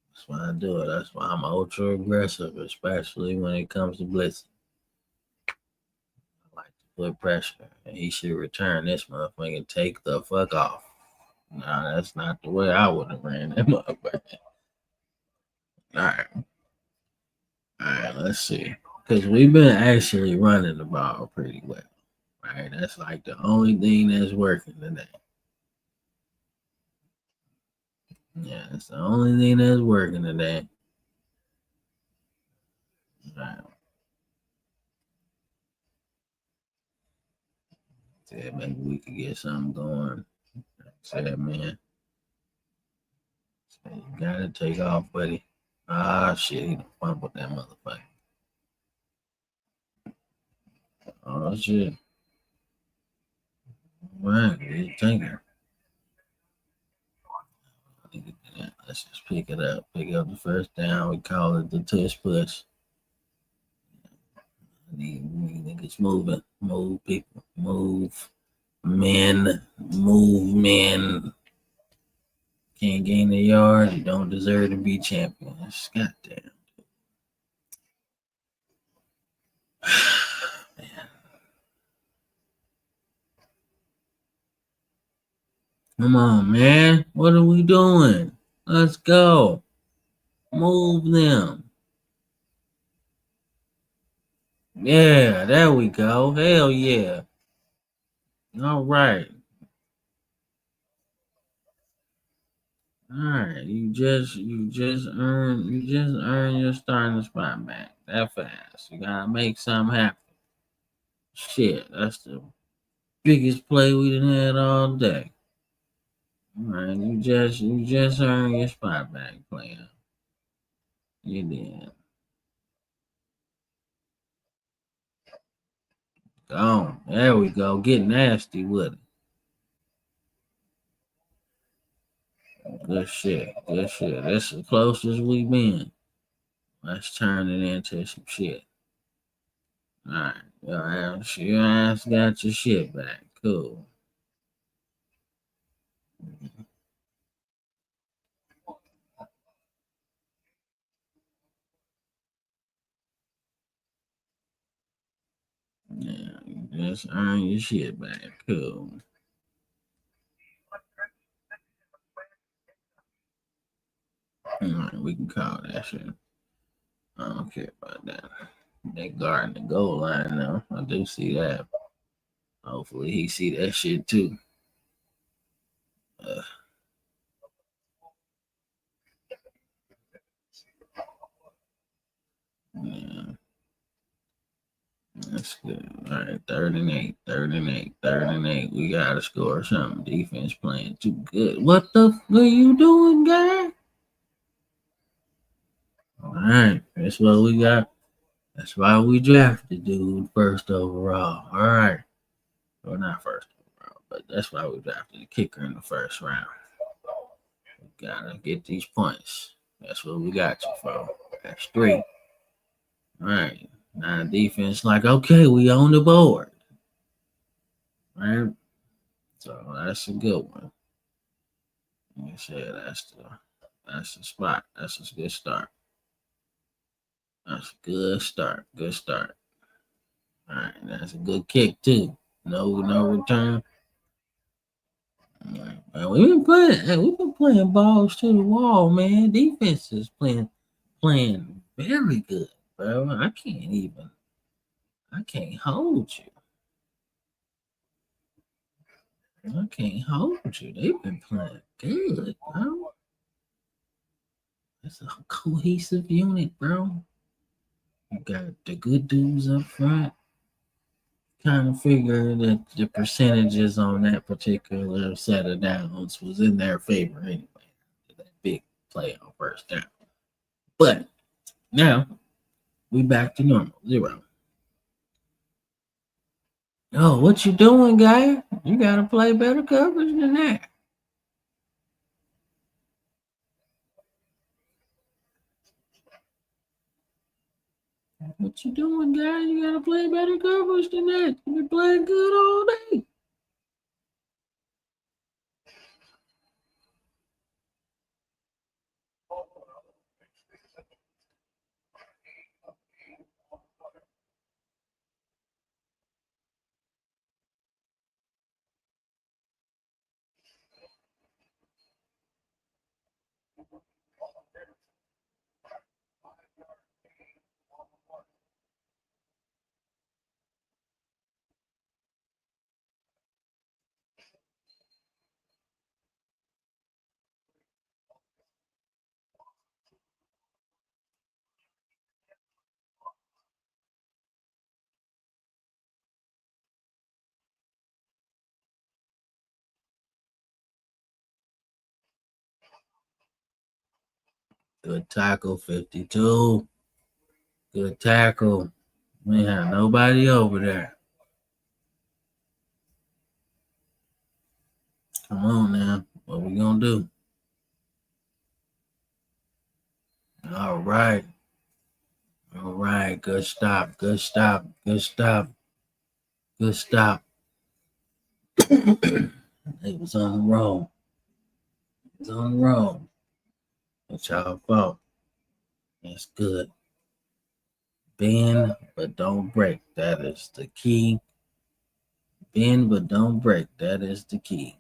Speaker 1: That's why I do it. That's why I'm ultra aggressive, especially when it comes to blitzing. I like to put pressure. And he should return this motherfucker and take the fuck off. Nah, that's not the way I would have ran that motherfucker. Alright. Alright, let's see. Because we've been actually running the ball pretty well. Right? That's like the only thing that's working today. Yeah, that's the only thing that's working today. Alright. Said maybe we could get something going. Said, man. Said, you gotta take off, buddy. Ah, shit. He done fumbled that motherfucker. Oh, shit. Right, good thinking. Let's just pick it up. Pick up the first down. We call it the tush push. Need niggas moving. Move people. Move men. Move men. Can't gain a yard. You don't deserve to be champions. Goddamn. Man. Come on, man. What are we doing? Let's go. Move them. Yeah, there we go. Hell yeah. All right. All right. You just earn your starting spot back that fast. You gotta make something happen. Shit, that's the biggest play we done had all day. All right, you just earned your spot back, player. You did. Go. There we go. Get nasty with it. Good shit. Good shit. That's the closest we been. Let's turn it into some shit. All right. Your ass got your shit back. Cool. Yeah, you just earn your shit back. Cool. All right, we can call that shit. I don't care about that. They guarding the goal line now. I do see that. Hopefully he see that shit too. Uh, yeah, that's good. All right, third and eight, third and eight, third and eight. We gotta score something. Defense playing too good. What the fuck are you doing, guy? All right, that's what we got. That's why we drafted dude first overall. All right, well not first overall, but that's why we drafted the kicker in the first round. We gotta get these points. That's what we got you for. That's three. All right. Now defense like, okay, we on the board. Right? So that's a good one. Like I said, that's the spot. That's a good start. That's a good start. Good start. All right. That's a good kick too. No return. All right. Man, we've been playing balls to the wall, man. Defense is playing very good, bro. I can't hold you. I can't hold you. They've been playing good, bro. It's a cohesive unit, bro. You got the good dudes up front. Kind of figure that the percentages on that particular set of downs was in their favor anyway. That big play on first down. But now we back to normal. 0. Oh, what you doing, guy? You gotta play better coverage than that. What you doing, guy? You gotta play better coverage than that. You been playing good all day. Good tackle, 52. Good tackle. We have nobody over there. Come on now. What we gonna do? All right. All right. Good stop. Good stop. Good stop. Good stop. It was on the roll. It was on the roll. It's y'all fault. That's good. Bend, but don't break. That is the key. Bend, but don't break. That is the key.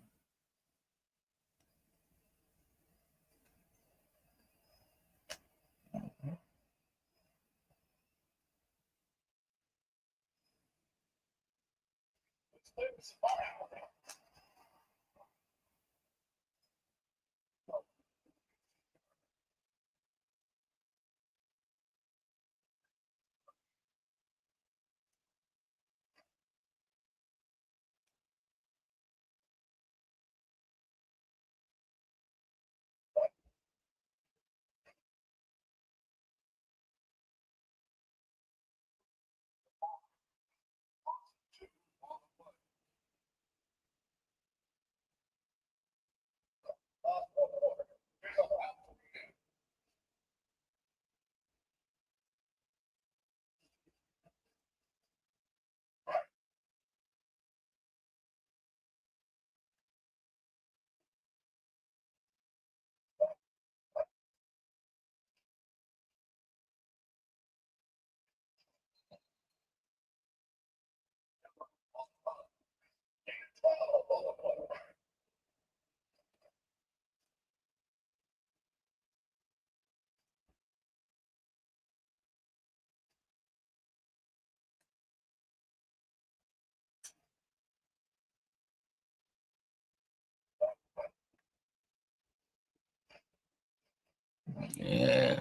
Speaker 1: Yeah.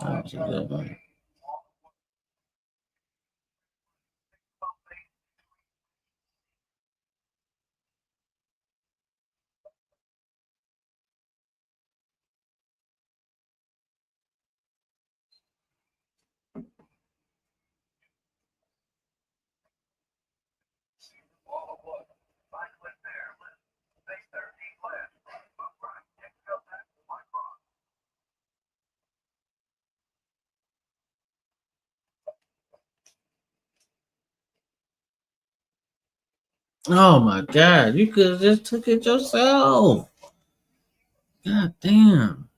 Speaker 1: That was a good one. Oh my God. You could have just took it yourself. God damn.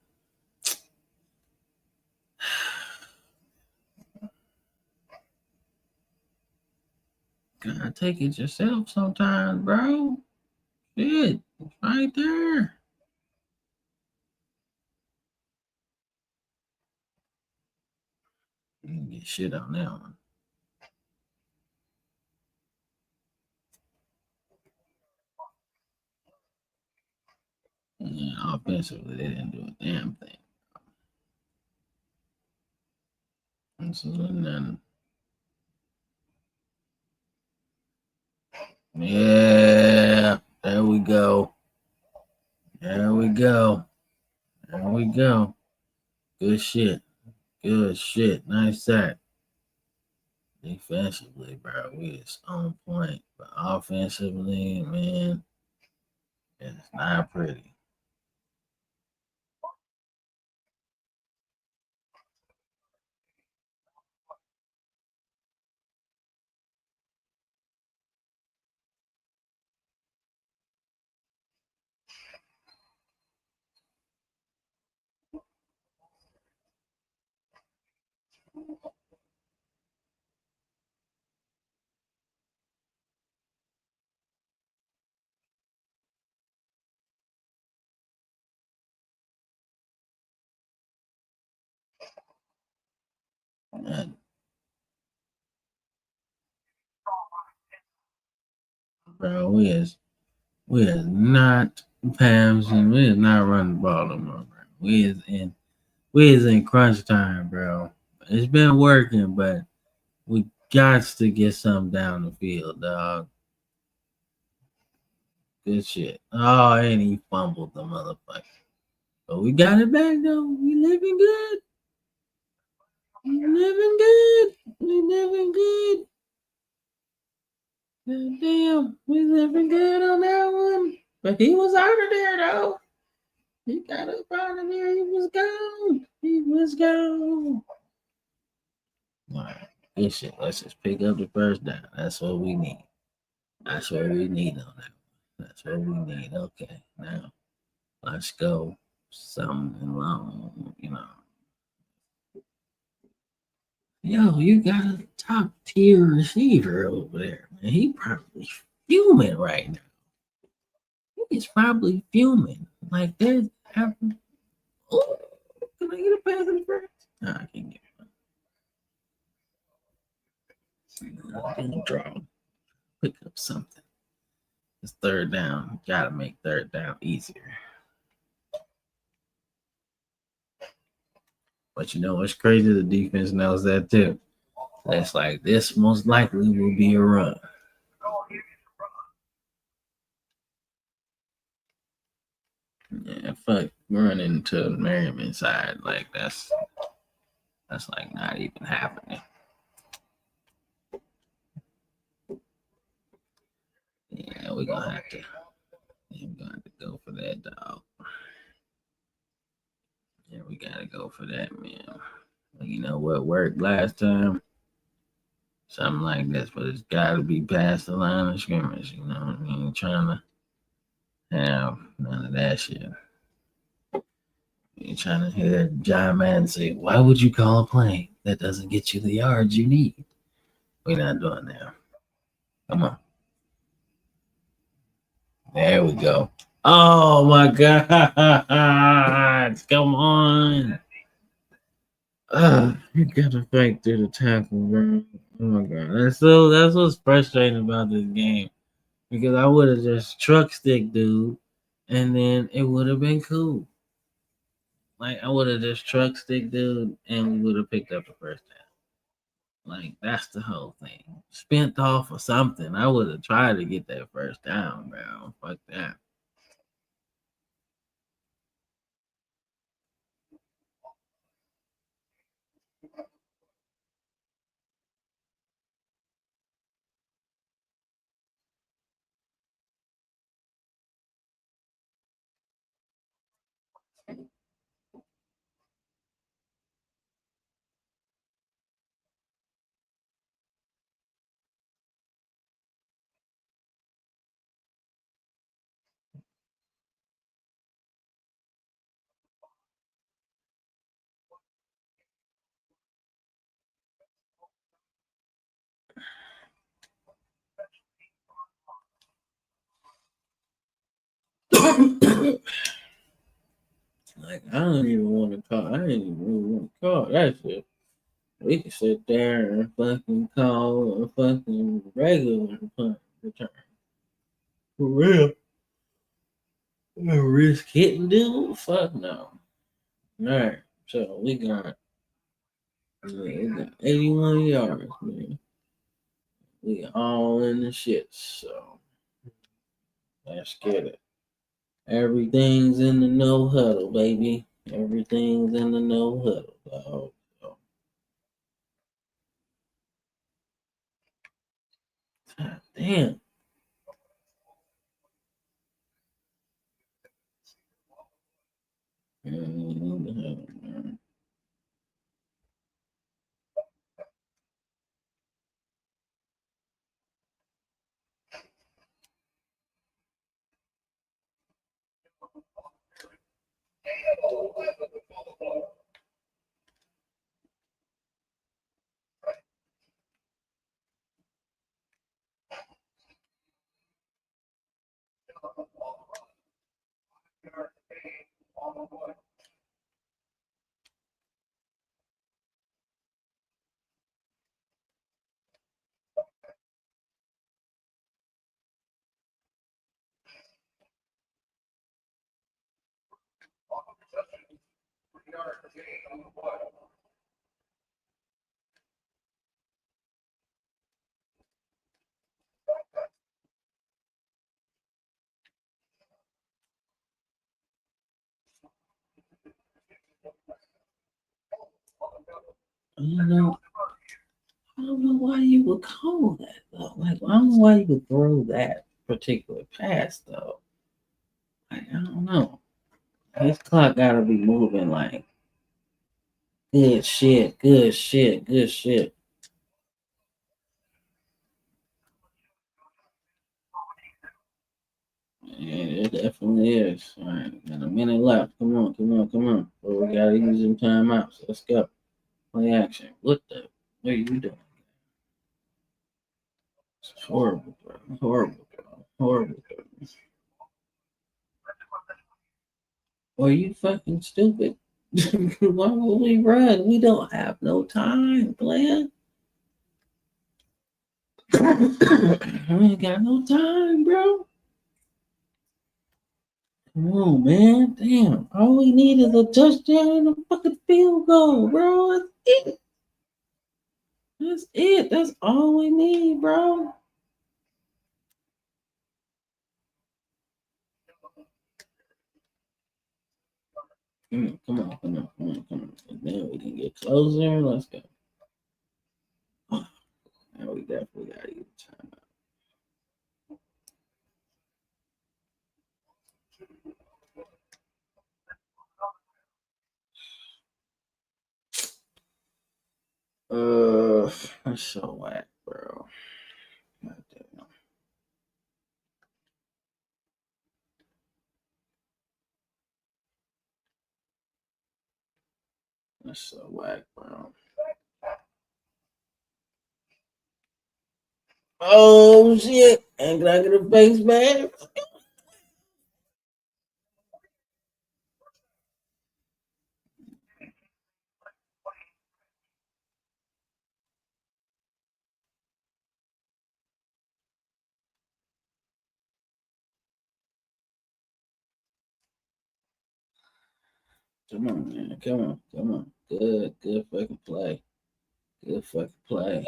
Speaker 1: Gotta take it yourself sometimes, bro. Shit. It's right there. You can get shit on that one. Yeah, offensively, they didn't do a damn thing. This is nothing. Yeah, there we go. There we go. There we go. Good shit. Good shit. Nice sack. Defensively, bro, we is on point. But offensively, man, it's not pretty. And, bro, we is not passing. We is not running the ball no more, bro. We is in crunch time, bro. It's been working, but we got to get something down the field, dog. Good shit. Oh, and he fumbled the motherfucker. But we got it back though. We living good. We living good. We living good. God damn, we living good on that one. But he was out of there though. He got up out of there. He was gone. He was gone. All right. Good shit. Let's just pick up the first down. That's what we need. That's what we need on that. That's what we need. Okay. Now let's go. Something along, Yo, you got a top tier receiver over there, man. He probably fuming right now. He's probably fuming. Like there's oh, can I get a pass first? No, I can't get one. I'm gonna draw. Pick up something. It's third down. Gotta make third down easier. But you know what's crazy? The defense knows that too. That's like this most likely will be a run. Yeah, fuck running to Merriman side. Like that's like not even happening. Yeah, we're gonna have to. Yeah, we're gonna have to go for that dog. Yeah, we gotta go for that, man. You know what worked last time? Something like this, but it's gotta be past the line of scrimmage. You know what I mean? Trying to have none of that shit. You're trying to hear John Madden say, "Why would you call a play that doesn't get you the yards you need?" We're not doing that. Come on. There we go. Oh my God. Come on. You gotta fight through the tackle, bro. Oh my God. That's what's frustrating about this game. Because I would have just truck stick dude and then it would have been cool. Like I would have just truck stick dude and we would have picked up the first down. Like that's the whole thing. Spent off or something. I would have tried to get that first down, bro. Fuck that. Like I don't even want to call. I ain't even really want to call that shit. We can sit there and fucking call a fucking regular punt return. For real. Risk hitting dude? Fuck no. Alright. So we got 81 yards, man. We all in the shit. So let's get it. Everything's in the no huddle, baby. Everything's in the no huddle, dog. So, God damn. Man. I don't know why you would call that though. Like, I don't know why you would throw that particular pass though. Like, I don't know. His clock gotta be moving like good shit, good shit, good shit. Yeah, it definitely is. All right, got a minute left. Come on, come on, come on. Well, we gotta use some timeouts. Let's go. Play action. What are you doing? It's horrible, bro. Horrible, bro. Horrible, bro. Are you fucking stupid? Why would we run? We don't have no time, player. We ain't got no time, bro. Come on, man. Damn. All we need is a touchdown and a fucking field goal, bro. That's it. That's it. That's all we need, bro. Come on, come on, come on, come on. And then we can get closer. Let's go. Now we definitely gotta use time. That's so whack, bro. God damn. That's so whack, bro. Oh shit! And can I get a face mask? Come on, man. Come on, come on. Good fucking play. Good fucking play.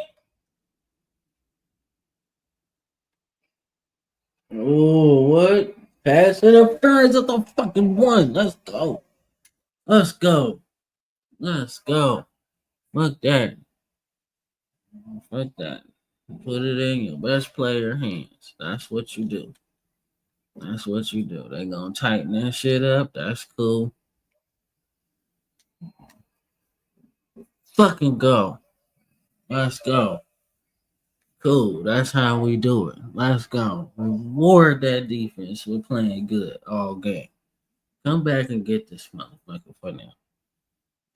Speaker 1: Oh, what? Pass interference at the fucking one. Let's go. Let's go. Let's go. Fuck that. Fuck that. Put it in your best player hands. That's what you do. That's what you do. They gonna tighten that shit up. That's cool. Fucking go. Let's go. Cool. That's how we do it. Let's go. Reward that defense. We're playing good all game. Come back and get this motherfucker for now.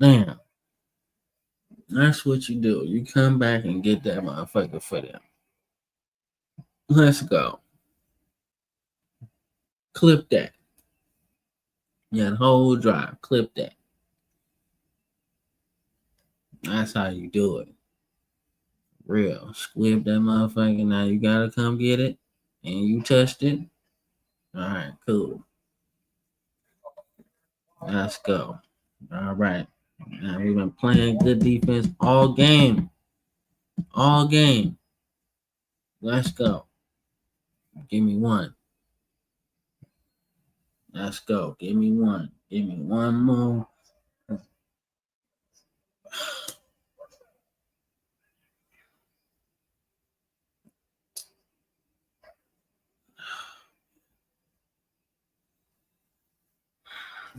Speaker 1: Damn. That's what you do. You come back and get that motherfucker for them. Let's go. Clip that. That whole drive. Clip that. That's how you do it. Real. Squib that motherfucker. Now you gotta come get it. And you touched it. Alright, cool. Let's go. All right. Now we've been playing good defense all game. All game. Let's go. Give me one. Let's go. Give me one. Give me one more.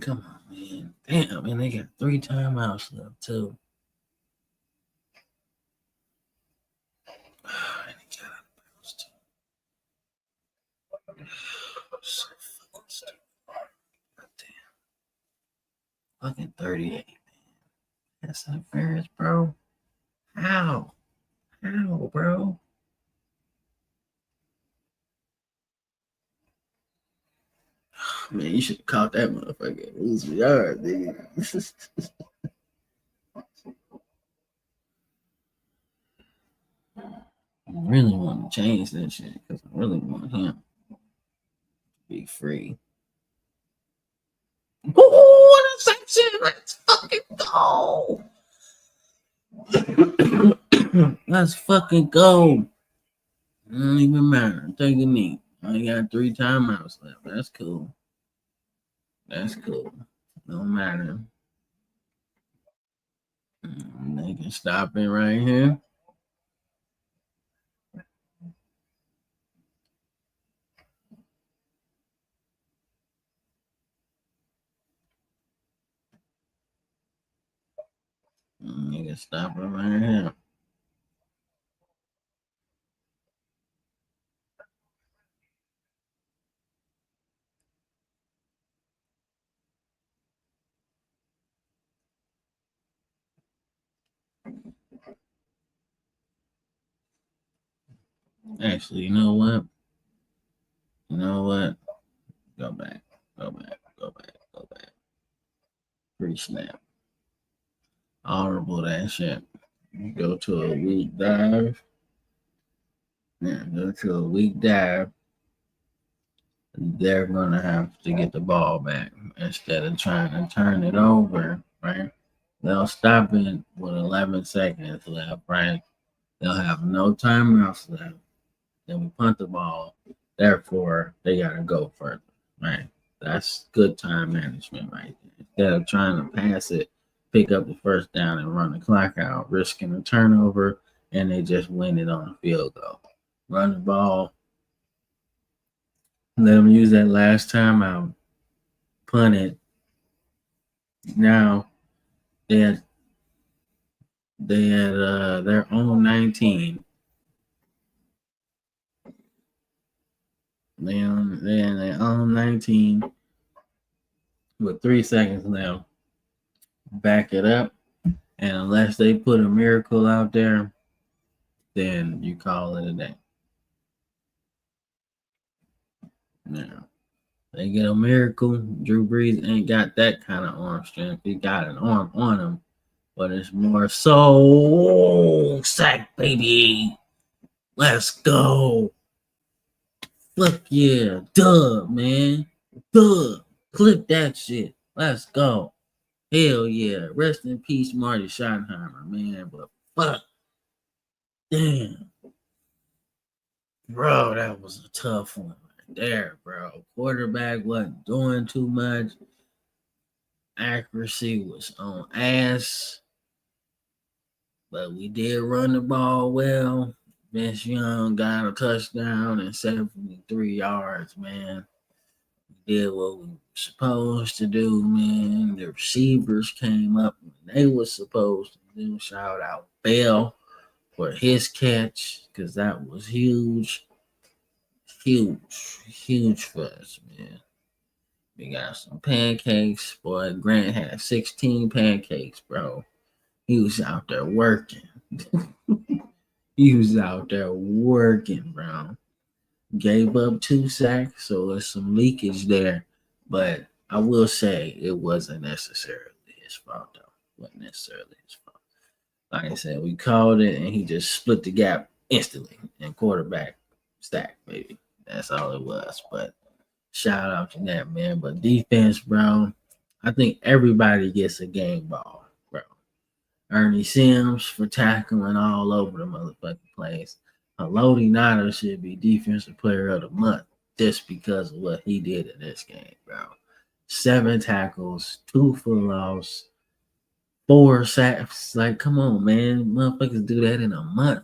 Speaker 1: Come on, man. Damn, man, they got 3 timeouts left, too. And he got out of bounds, too. So fucking stupid. God damn. Fucking 38, man. That's not fair, bro. How? How, bro? Man, you should have caught that motherfucker. It was yard, nigga. I really want to change that shit because I really want him to be free. Ooh, what a second! shit. Let's fucking go. Let's fucking go. It don't even matter. Take a knee. I got 3 timeouts left. That's cool. That's cool. Don't matter. They can stop it right here. They can stop it right here. Actually, you know what? You know what? Go back. Go back. Go back. Go back. Free snap. Honorable that shit. Go to a weak dive. Yeah, go to a weak dive. They're gonna have to get the ball back instead of trying to turn it over, right? They'll stop it with 11 seconds left, right? They'll have no timeouts left. Then we punt the ball. Therefore, they gotta go further, right? That's good time management, right? Instead of trying to pass it, pick up the first down and run the clock out, risking a turnover, and they just win it on the field goal. Run the ball. Let them use that last timeout. Punt it. Now they had their own 19. They had their own 19 with 3 seconds left. Back it up, and unless they put a miracle out there, then you call it a day. Now they get a miracle. Drew Brees ain't got that kind of arm strength. He got an arm on him, but it's more so sack, baby. Let's go. Fuck yeah. Duh, man. Duh. Clip that shit. Let's go. Hell yeah. Rest in peace, Marty Schottenheimer, man. But fuck. Damn. Bro, that was a tough one right there, bro. Quarterback wasn't doing too much. Accuracy was on ass. But we did run the ball well. Vince Young got a touchdown and 73 yards, man. We did what we were supposed to do, man. The receivers came up when they were supposed to do. Shout out Bell for his catch, because that was huge. Huge for us, man. We got some pancakes. Boy, Grant had 16 pancakes, bro. He was out there working. He was out there working, bro. Gave up 2 sacks, so there's some leakage there. But I will say it wasn't necessarily his fault, though. Wasn't necessarily his fault. Like I said, we called it, and he just split the gap instantly. And quarterback stack, baby. That's all it was. But shout out to that, man. But defense, bro, I think everybody gets a game ball, bro. Ernie Sims for tackling all over the motherfucking place. Haloti Ngata should be Defensive Player of the Month just because of what he did in this game, bro. 7 tackles, 2 for loss, 4 sacks. Like, come on, man. Motherfuckers do that in a month.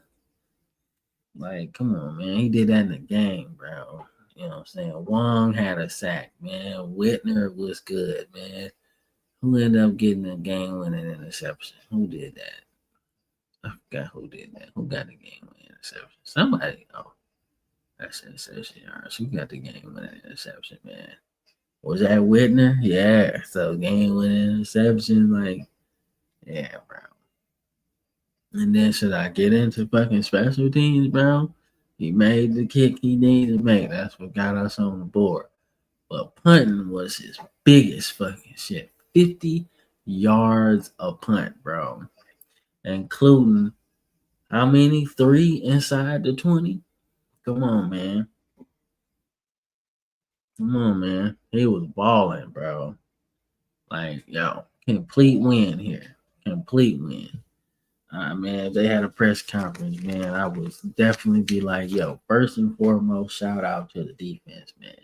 Speaker 1: Like, come on, man. He did that in the game, bro. You know what I'm saying? Wong had a sack, man. Whitner was good, man. Who ended up getting a game-winning interception? Who did that? I forgot who did that. Who got the game-winning interception? Somebody. Oh, that's interception yards. Who got the game-winning interception, man? Was that Whitner? Yeah. So game-winning interception, like, yeah, bro. And then should I get into fucking special teams, bro? He made the kick he needed to make. That's what got us on the board. But punting was his biggest fucking shit. 50 yards a punt, bro. Including how many? 3 inside the 20? Come on, man. Come on, man. He was balling, bro. Like, yo, Complete win here. Complete win. Man, if they had a press conference, man, I would definitely be like, yo, first and foremost, shout out to the defense, man.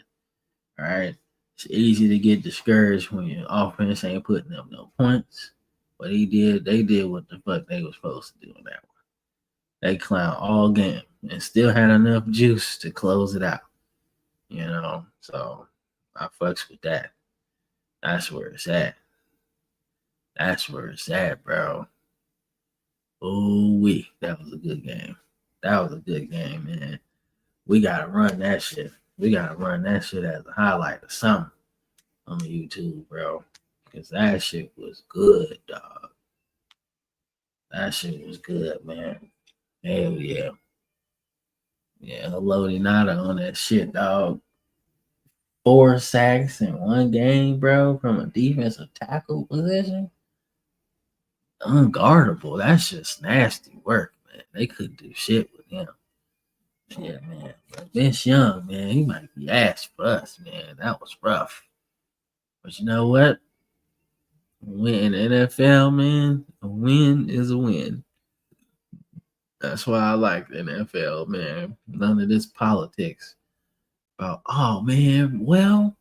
Speaker 1: All right. It's easy to get discouraged when your offense ain't putting up no points. But they did what the fuck they was supposed to do in that one. They clown all game and still had enough juice to close it out. So I fucks with that. That's where it's at. That's where it's at, bro. Oh, that was a good game. That was a good game, man. We gotta run that shit. We gotta run that shit as a highlight or something on YouTube, bro. Cause that shit was good, dog. That shit was good, man. Hell yeah. Yeah, Lodi Nada on that shit, dog. 4 sacks in one game, bro, from a defensive tackle position. Unguardable. That's just nasty work, man. They couldn't do shit with him. Yeah, man. But Vince Young, man, he might be ass for us, man. That was rough. But you know what? When in the NFL, man, a win is a win. That's why I like the NFL, man. None of this politics about, oh, man, well,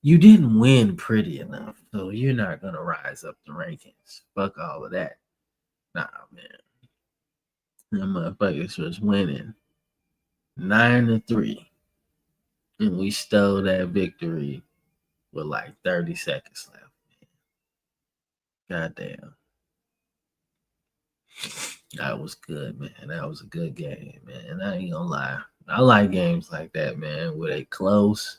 Speaker 1: you didn't win pretty enough, so you're not going to rise up the rankings. Fuck all of that. Nah, man. Them motherfuckers was winning 9-3, and we stole that victory with like 30 seconds left. Goddamn. That was good, man. That was a good game, man. I ain't gonna lie. I like games like that, man, where they close.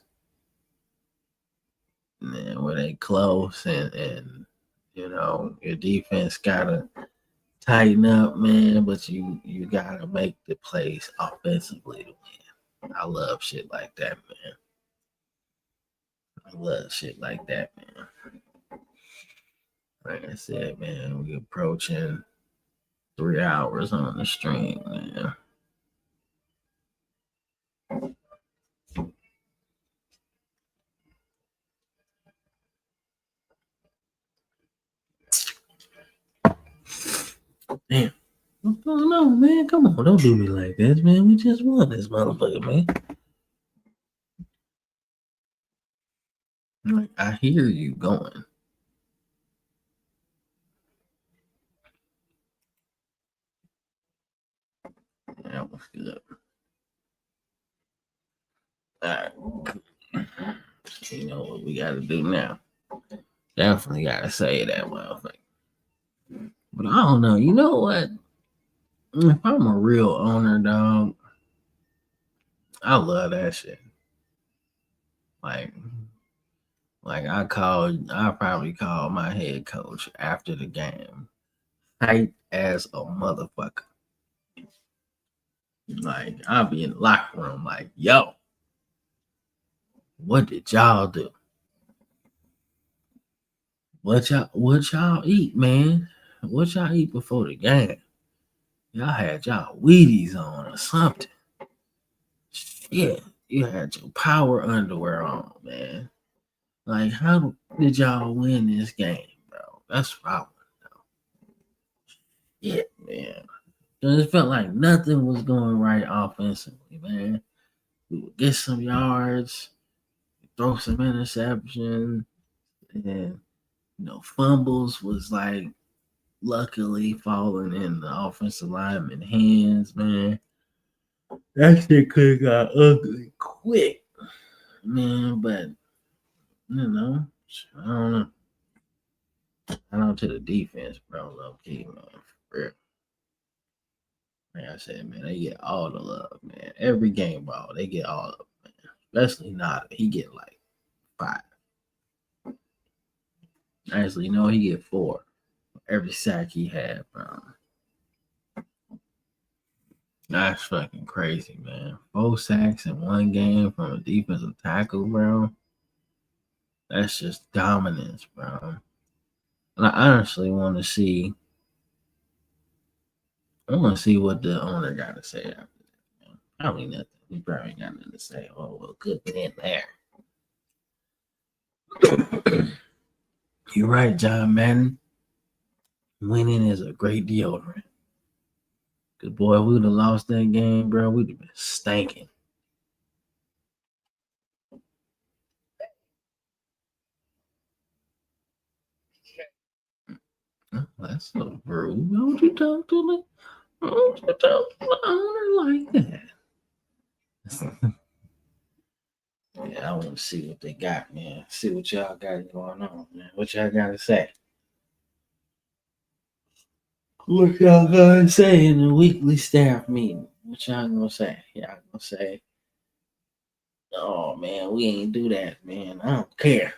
Speaker 1: Man, where they close and your defense gotta tighten up, man, but you gotta make the plays offensively to win. I love shit like that, man. I love shit like that, man. Like I said, man, we approaching 3 hours on the stream, man. Damn. What's going on, man? Come on, don't do me like this, man. We just won this motherfucker, man. Like, I hear you going. That was good. All right. You know what we got to do now? Definitely got to say that motherfucker. But I don't know. You know what? If I'm a real owner, dog, I love that shit. Like I probably call my head coach after the game, hype as a motherfucker. Like I'll be in the locker room, like, yo, what did y'all do? What y'all eat, man? What y'all eat before the game? Y'all had y'all Wheaties on or something. Yeah, you had your power underwear on, man. Like, how did y'all win this game, bro? That's what I want to know. Yeah, man. It felt like nothing was going right offensively, man. We would get some yards, throw some interception, and fumbles was like luckily falling in the offensive lineman hands, man. That shit could have got ugly quick, man. But I don't know. Shout out to the defense, bro. Low key, man. For real. Like I said, man, they get all the love, man. Every game ball, they get all of it, man. Especially Nada. He get like 5. Actually, he get 4. Every sack he had, bro. That's fucking crazy, man. 4 sacks in one game from a defensive tackle, bro. That's just dominance, bro. And I honestly want to see. I want to see what the owner got to say after that. Man. Probably nothing. He probably got nothing to say. Oh well, good win there. You're right, John Madden. Winning is a great deodorant. Cause boy, if we would have lost that game, bro, we'd have been stinking. Oh, that's so rude. Don't you talk to me? Don't you talk to the owner like that? Yeah, I want to see what they got, man. See what y'all got going on, man. What y'all got to say? What y'all gonna say in the weekly staff meeting? What y'all gonna say? Y'all gonna say, "Oh man, we ain't do that, man. I don't care."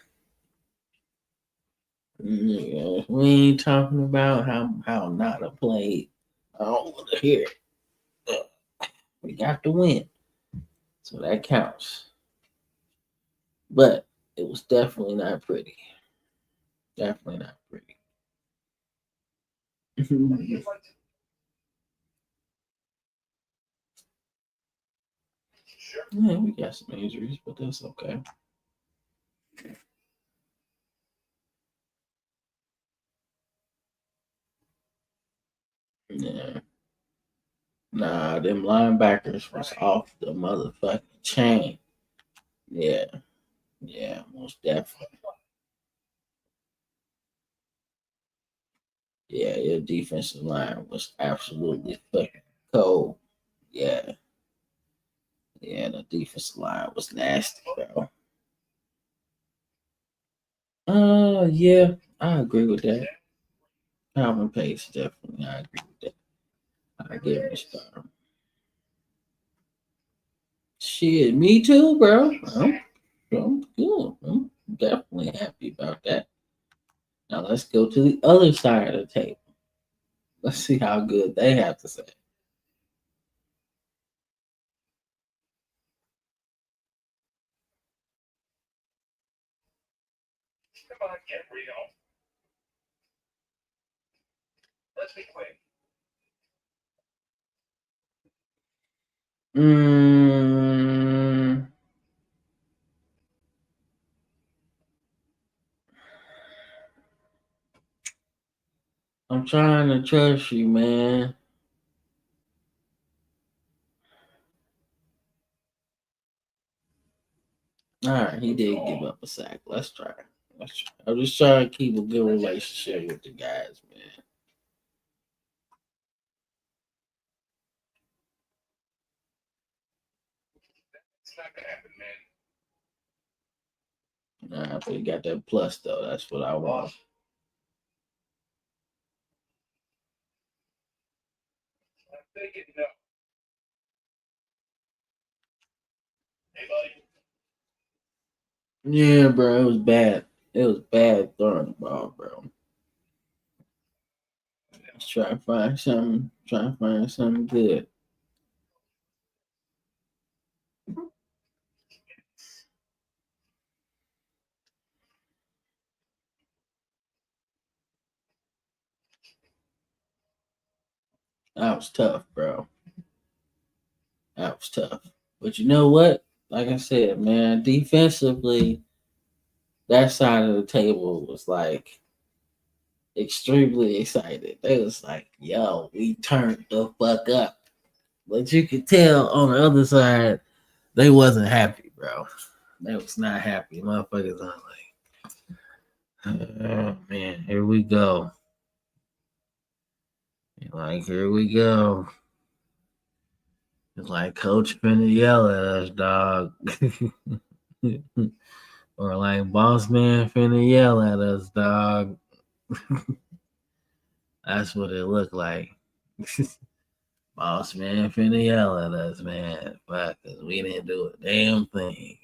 Speaker 1: Yeah, we ain't talking about how not to play. I don't want to hear it. We got to win, so that counts. But it was definitely not pretty. Definitely not pretty.
Speaker 2: Sure.
Speaker 1: Yeah, we got some injuries, but that's okay. Yeah. Nah, them linebackers was off the motherfucking chain. Yeah, yeah, most definitely. Yeah, your defensive line was absolutely fucking cold. Yeah, yeah, the defensive line was nasty, bro. Yeah, I agree with that. Calvin Pace, definitely, I agree with that. I give him a star. Shit, me too, bro. I'm good. I'm definitely happy about that. Now let's go to the other side of the table. Let's see how good they have to say.
Speaker 2: Come on, get real. Let's be quick.
Speaker 1: Mm, I'm trying to trust you, man. All right, he did give up a sack. Let's try. Let's try. I'm just trying to keep a good relationship with the guys, man.
Speaker 2: It's not gonna happen, man.
Speaker 1: Nah, but he got that plus though. That's what I want.
Speaker 2: I'm thinking no. Hey, buddy.
Speaker 1: Yeah, bro, it was bad. It was bad throwing the ball, bro. Let's try to find something. Try to find something good. That was tough, bro. That was tough. But you know what? Like I said, man, defensively, that side of the table was like extremely excited. They was like, yo, we turned the fuck up. But you could tell on the other side, they wasn't happy, bro. They was not happy. Motherfuckers are like, oh man, here we go. Like, here we go. It's like coach finna yell at us, dog. Or like boss man finna yell at us, dog. That's what it looked like. Boss man finna yell at us, man. Fuck, cause we didn't do a damn thing.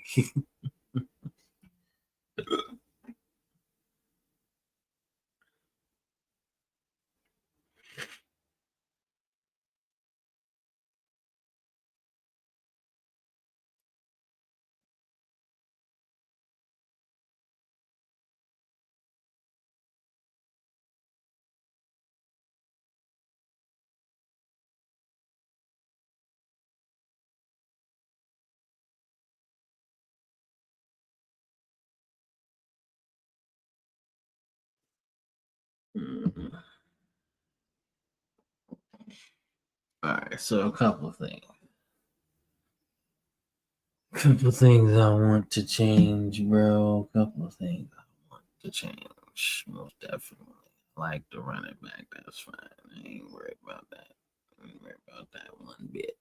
Speaker 1: Mhm. All right, so a couple of things. Couple things I want to change, bro. Couple of things I want to change. Most definitely. Like the running back, that's fine. I ain't worried about that. I ain't worried about that one bit.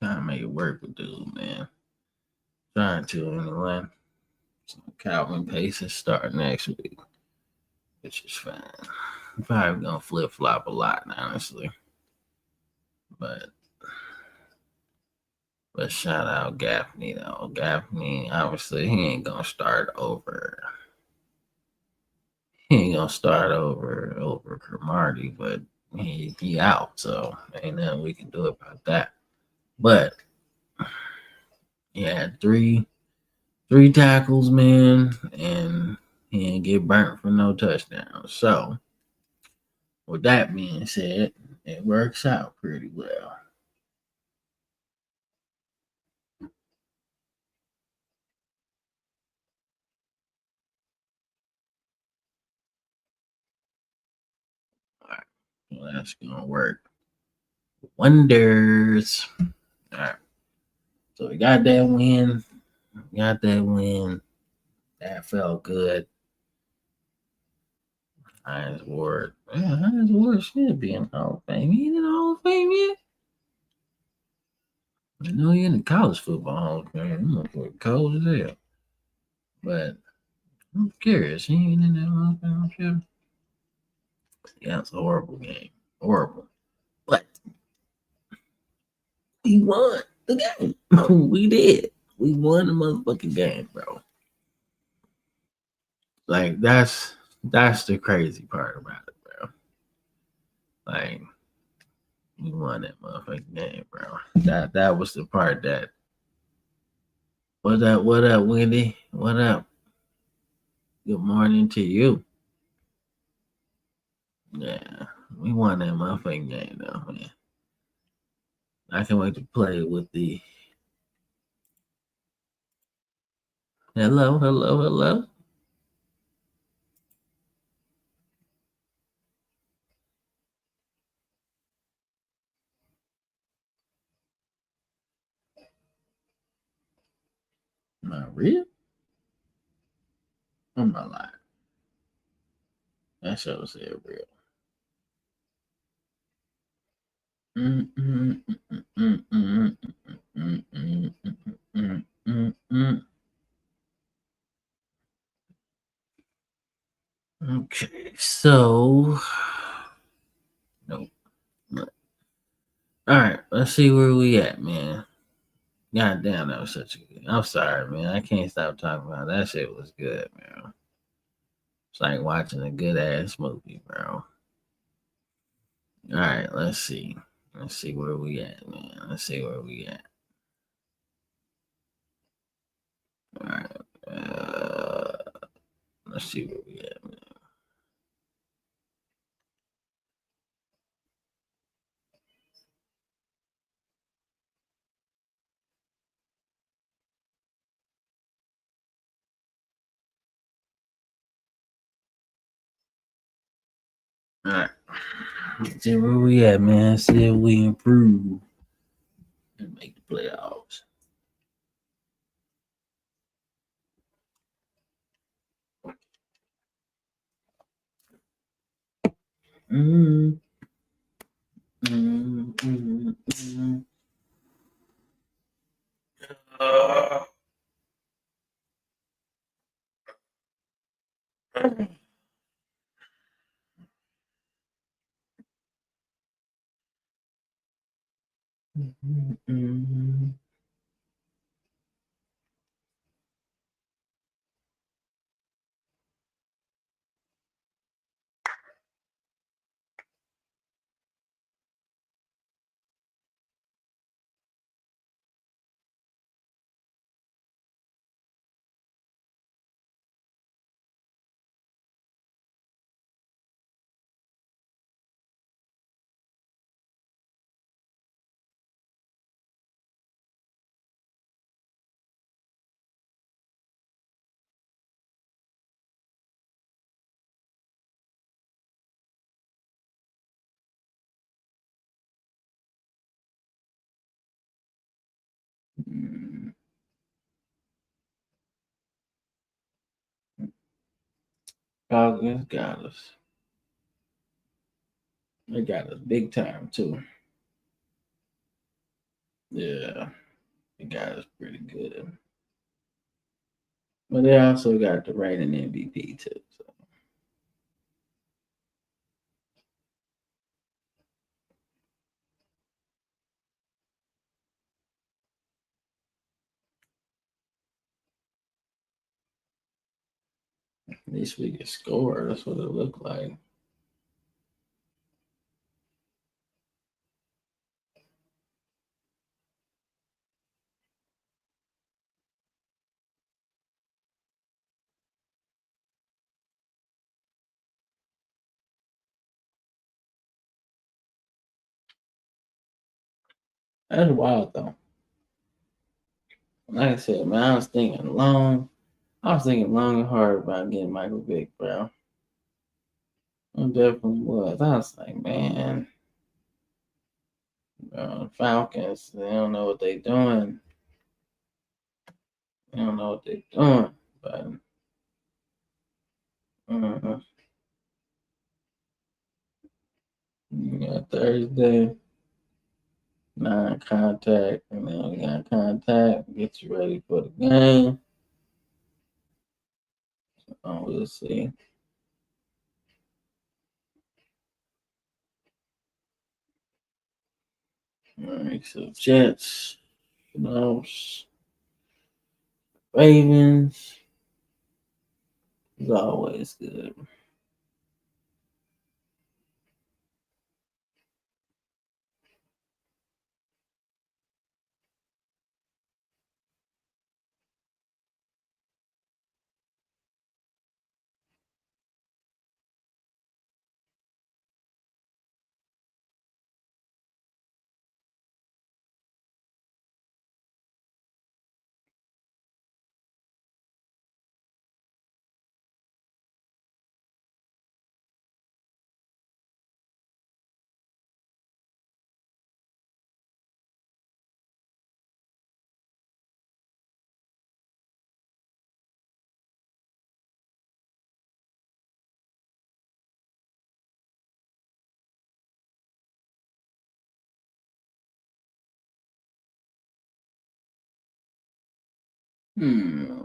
Speaker 1: Trying to make it work with dude, man. Trying to anyway. So Calvin Pace is starting next week, which is fine. I'm probably gonna flip flop a lot, honestly. But shout out Gaffney though. Gaffney, obviously he ain't gonna start over. He ain't gonna start over Cromartie, but he out, so ain't nothing we can do about that. But he had three tackles, man, and he didn't get burnt for no touchdowns. So with that being said, it works out pretty well. All right. Well, that's gonna work wonders. All right. So we got that win. Got that win. That felt good. Hines Ward. Yeah, Hines Ward should be in the Hall of Fame. He in the Hall of Fame yet? I know he in the college football Hall of Fame. I'm gonna put cold as hell. But I'm curious. He ain't in that Hall of Fame, I'm sure. Yeah, it's a horrible game. Horrible. But we won the game. We did. We won the motherfucking game, bro. Like that's the crazy part about it, bro. Like we won that motherfucking game, bro. That was the part that what up, Wendy? What up? Good morning to you. Yeah. We won that motherfucking game though, man. I can't wait to play with the hello, hello, hello. Am I real? I'm not lying. That show said real. Mm, mm, mm, mm, mm, mm, mm, mm, mm, mm. Okay, so nope. All right, let's see where we at, man. God damn, that was such a good. I'm sorry, man. I can't stop talking about it. That shit was good, man. It's like watching a good ass movie, bro. All right, let's see. Let's see where we at, man. Let's see where we at. All right. Let's see where we at, man. All right. Let's see where we at, man. See if we improve and make the playoffs. Mm, mm, mm, mm. Uh, mm, mm. Falcons got us. They got us big time too. Yeah, they got us pretty good. But they also got the reigning MVP too. So at least we can score. That's what it looked like. That's wild though. Like I said, man, I was thinking long and hard about getting Michael Vick, bro. I definitely was. I was like, man, Falcons, they don't know what they're doing. They don't know what they're doing. But uh, yeah, Thursday, non-contact, and then we got contact. Get you ready for the game. We'll see. All right, so Jets, Ravens is always good. Hmm.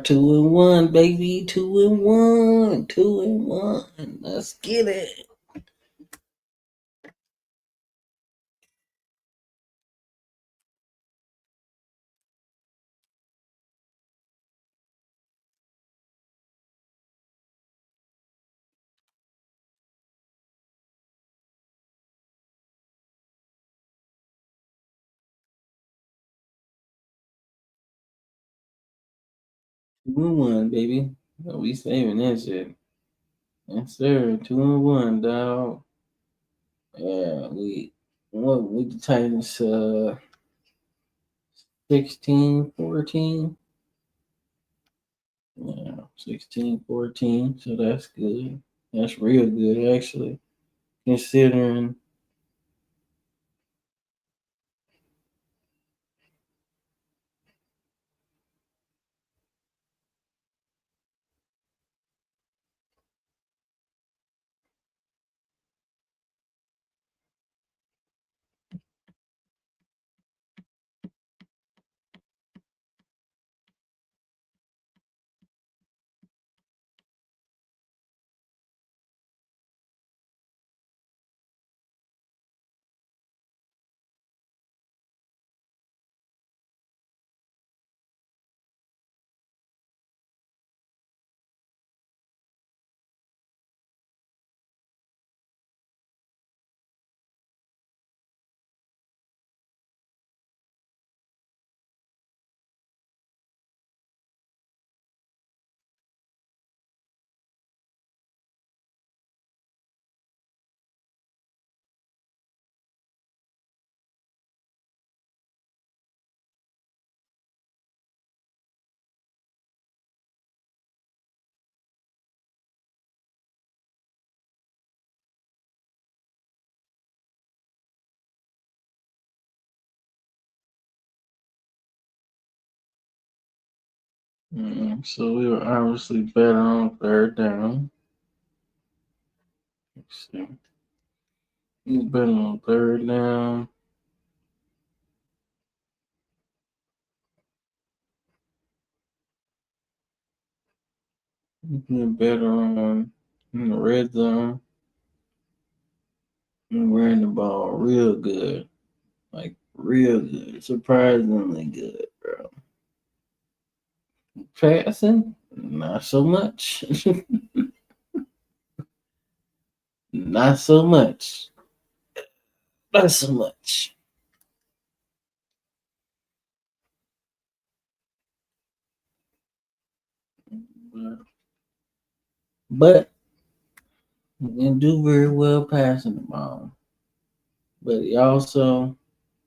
Speaker 1: 2-1, baby. 2-1. 2-1. Let's get it. Two and one, baby. We saving that shit. Yes, sir. 2-1, dog. Yeah, we the Titans 16-14. Yeah, 16-14. So that's good. That's real good actually. Considering So we were obviously better on third down. Let's see. We were better on third down. We've been better on in the red zone. We ran the ball real good. Like real good. Surprisingly good, bro. Passing? Not so much. Not so much. Not so much. But he didn't do very well passing the ball. But he also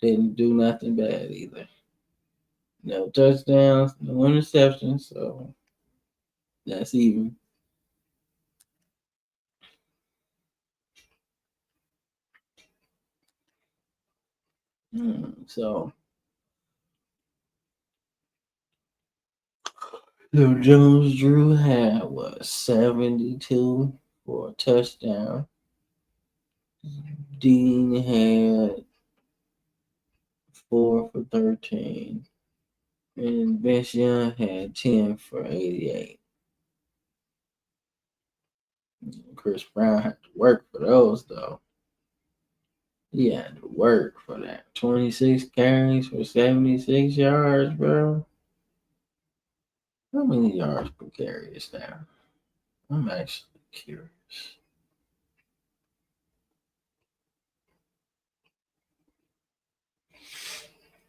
Speaker 1: didn't do nothing bad either. No touchdowns, no interceptions, so that's even. So Jones Drew had what 72 for a touchdown. Dean had 4 for 13. And Vince Young had 10 for 88. Chris Brown had to work for those though. He had to work for that. 26 carries for 76 yards, bro. How many yards per carry is that? I'm actually curious.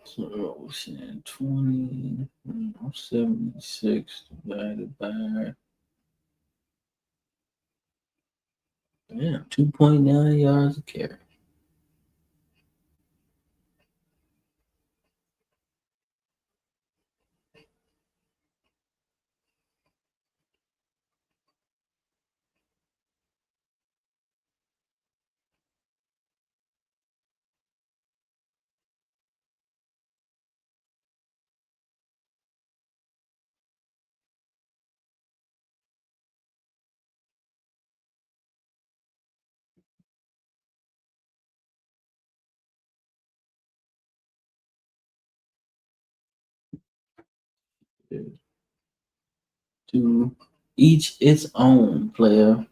Speaker 1: So we're saying 20, 76 divided by 2.9 yards a carry. To each its own, player.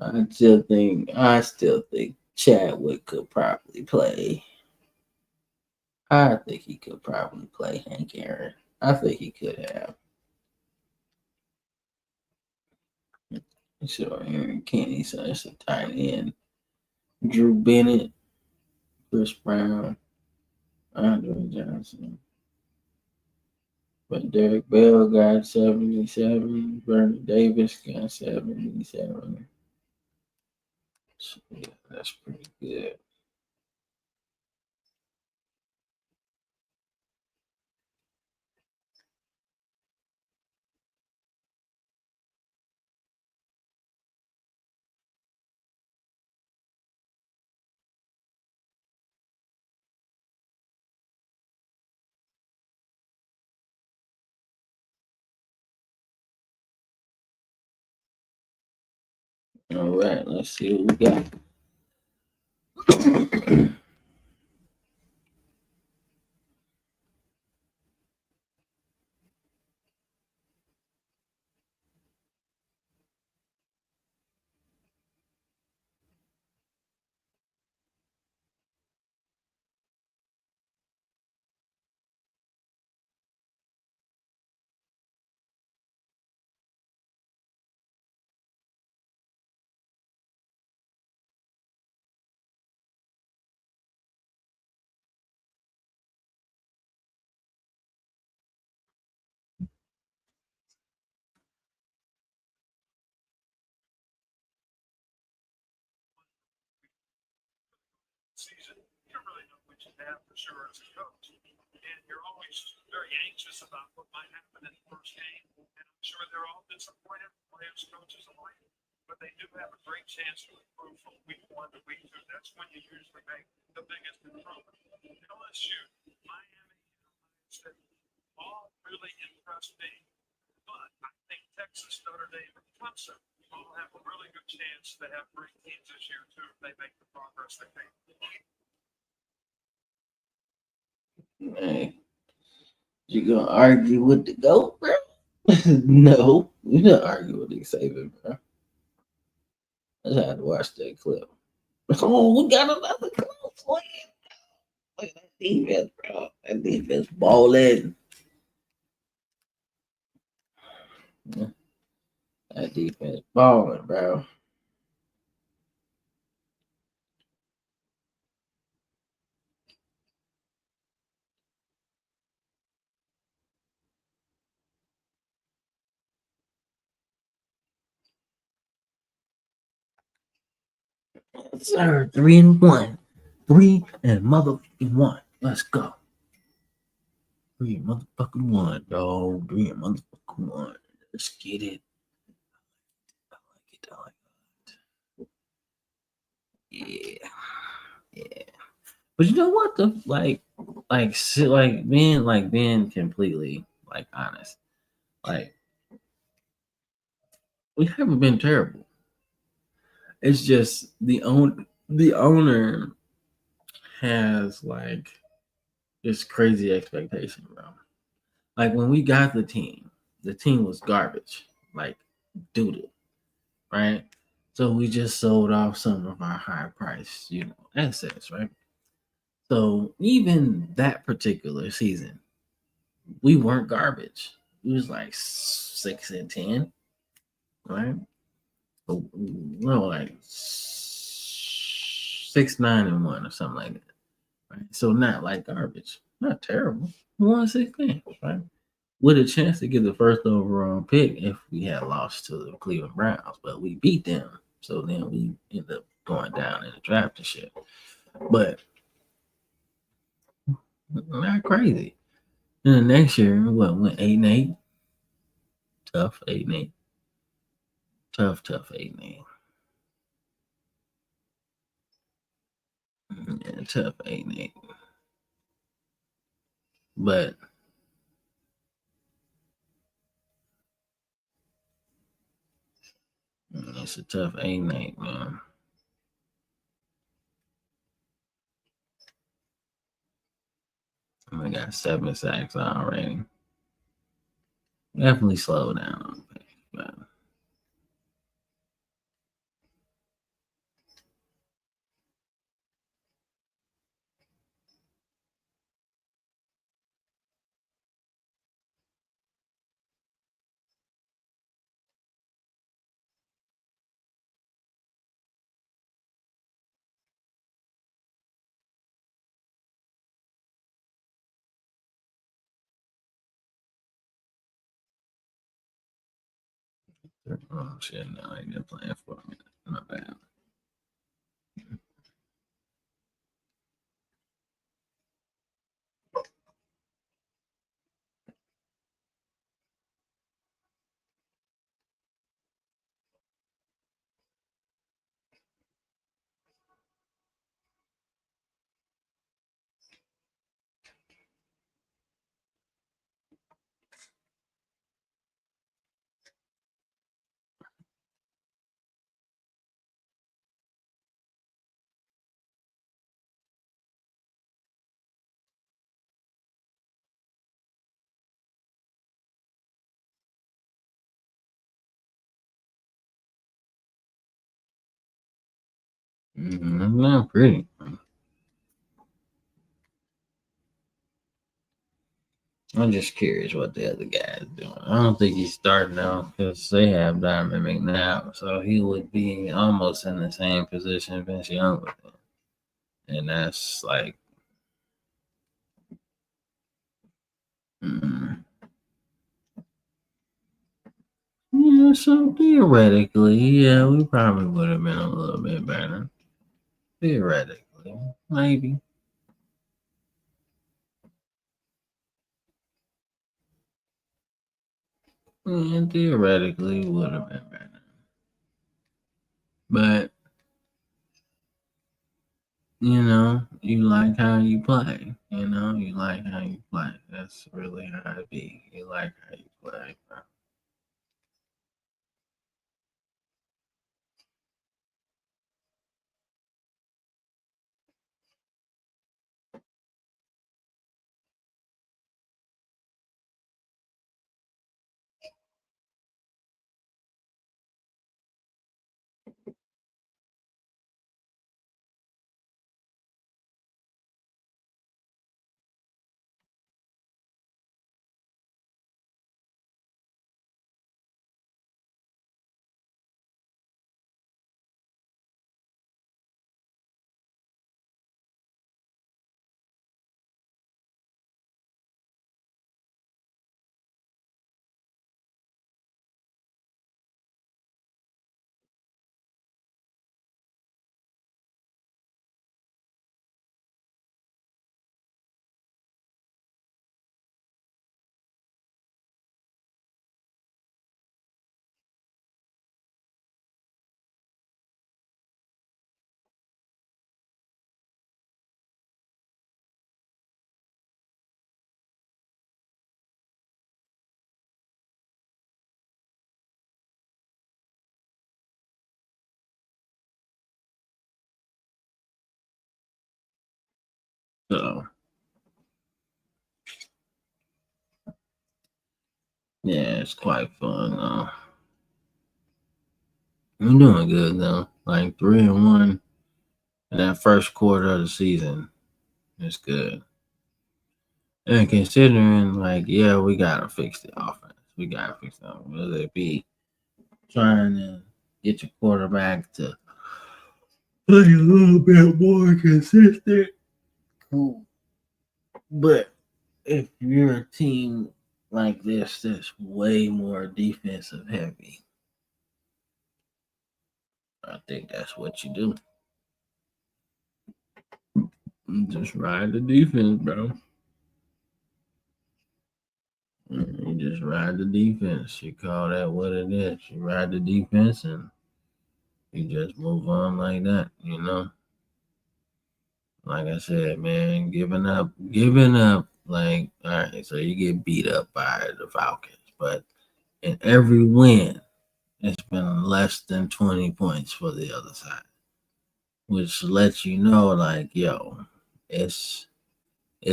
Speaker 1: I still think Chadwick could probably play. I think he could probably play Hank Aaron. I think he could have. So Aaron Kenny, so that's a tight end. Drew Bennett, Chris Brown, Andre Johnson. But Derek Bell got 77. Bernie Davis got 77. So yeah, that's pretty good. All right, let's see what we got.
Speaker 2: Season, you don't really know what you have for sure as a coach. And you're always very anxious about what might happen in the first game. And I'm sure they're all disappointed, players, coaches alike. But they do have a great chance to improve from week 1 to week 2. That's when you usually make the biggest improvement. LSU, Miami, State, all really impressed me. But I think Texas, Notre Dame, and Clemson all have a really good chance to have great teams this year too if they make the progress they make.
Speaker 1: Hey, you gonna argue with the GOAT, bro? No, you're not arguing with the Saban, bro. I just had to watch that clip. Oh, we got another close one. Look at that defense, bro. That defense balling. That defense balling, bro. Yes, sir. 3-1. 3-1. Let's go. 3-1, dog. 3-1. Let's get it. I like it. I like it. Yeah. Yeah. But you know what? Being completely like honest. Like we haven't been terrible. It's just the owner has like this crazy expectation, bro. Like when we got the team was garbage, like doodle, right? So we just sold off some of our high price, assets, right? So even that particular season, we weren't garbage. We was like 6-10, right? No, like 6-9-1 or something like that. Right? So not like garbage, not terrible. We won 6 games, right? With a chance to get the first overall pick if we had lost to the Cleveland Browns, but we beat them. So then we ended up going down in the draft and shit. But not crazy. And the next year, went 8-8? Tough 8-8. Tough 8-8. Yeah, tough 8-8. But it's a tough 8-8, man. I got 7 sacks already. Definitely slow down on the pace, but oh shit, no, I didn't play for a minute. My bad. Not pretty. I'm just curious what the other guy's doing. I don't think he's starting out because they have Diamond McNabb, so he would be almost in the same position Vince Young would be. And that's like, mm, yeah. So theoretically, yeah, we probably would have been a little bit better. Theoretically, maybe. Yeah, theoretically, would have been better. But you like how you play, You know, you like how you play. That's really how it be. You like how you play, bro. So yeah, it's quite fun though. I'm doing good though. Like 3-1 in that first quarter of the season. It's good. And considering like, yeah, we gotta fix the offense. We gotta fix the offense. Whether it be trying to get your quarterback to play a little bit more consistent. Cool. But if you're a team like this that's way more defensive heavy, I think that's what you do. Just ride the defense, bro. You just ride the defense. You call that what it is. You ride the defense and you just move on like that, you know? Like I said, man, giving up, like, all right, so you get beat up by the Falcons, but in every win, it's been less than 20 points for the other side, which lets you know, like, yo, it's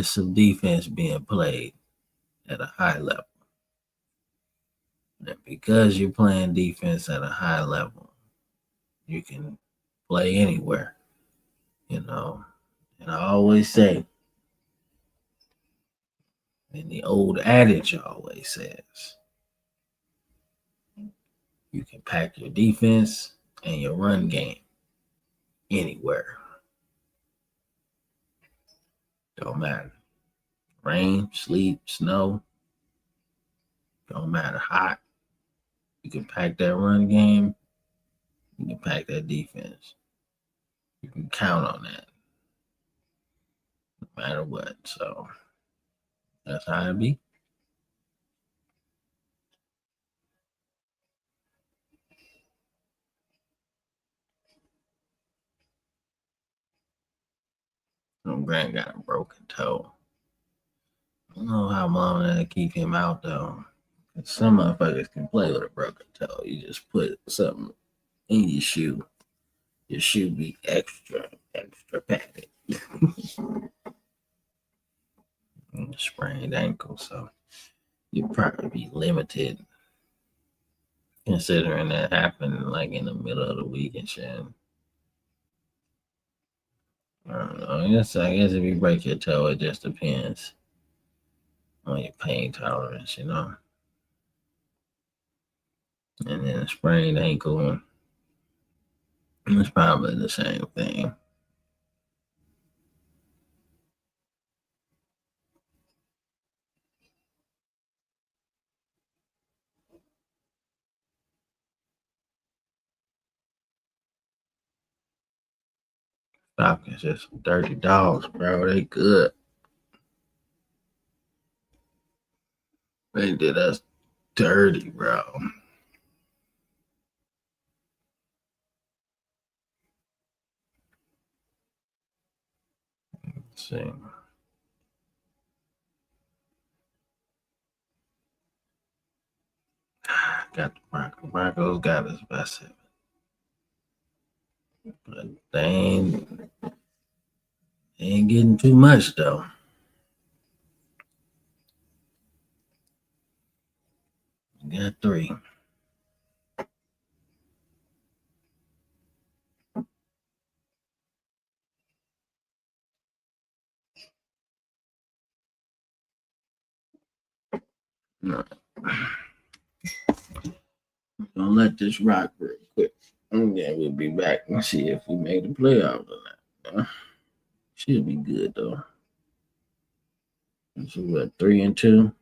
Speaker 1: some defense being played at a high level. And because you're playing defense at a high level, you can play anywhere, you know. And I always say, and the old adage always says, you can pack your defense and your run game anywhere. Don't matter. Rain, sleet, snow, don't matter. Hot. You can pack that run game. You can pack that defense. You can count on that no matter what. So that's how it be. Grant got a broken toe. I don't know how long that'll keep him out though. Some motherfuckers can play with a broken toe. You just put something in your shoe. Your shoe be extra padded. Sprained ankle, so you probably be limited considering that happened like in the middle of the week and shit. I don't know. I guess if you break your toe, it just depends on your pain tolerance, you know. And then a sprained ankle, it's probably the same thing. Falcons just some dirty dogs, bro. They good. They did us dirty, bro. Let's see. got the Broncos. Broncos got us by 7. But they ain't getting too much though. We got 3. No. Gonna let this rock real quick. And then we'll be back and see if we made the playoffs or not. Should be good though. So what, 3-2?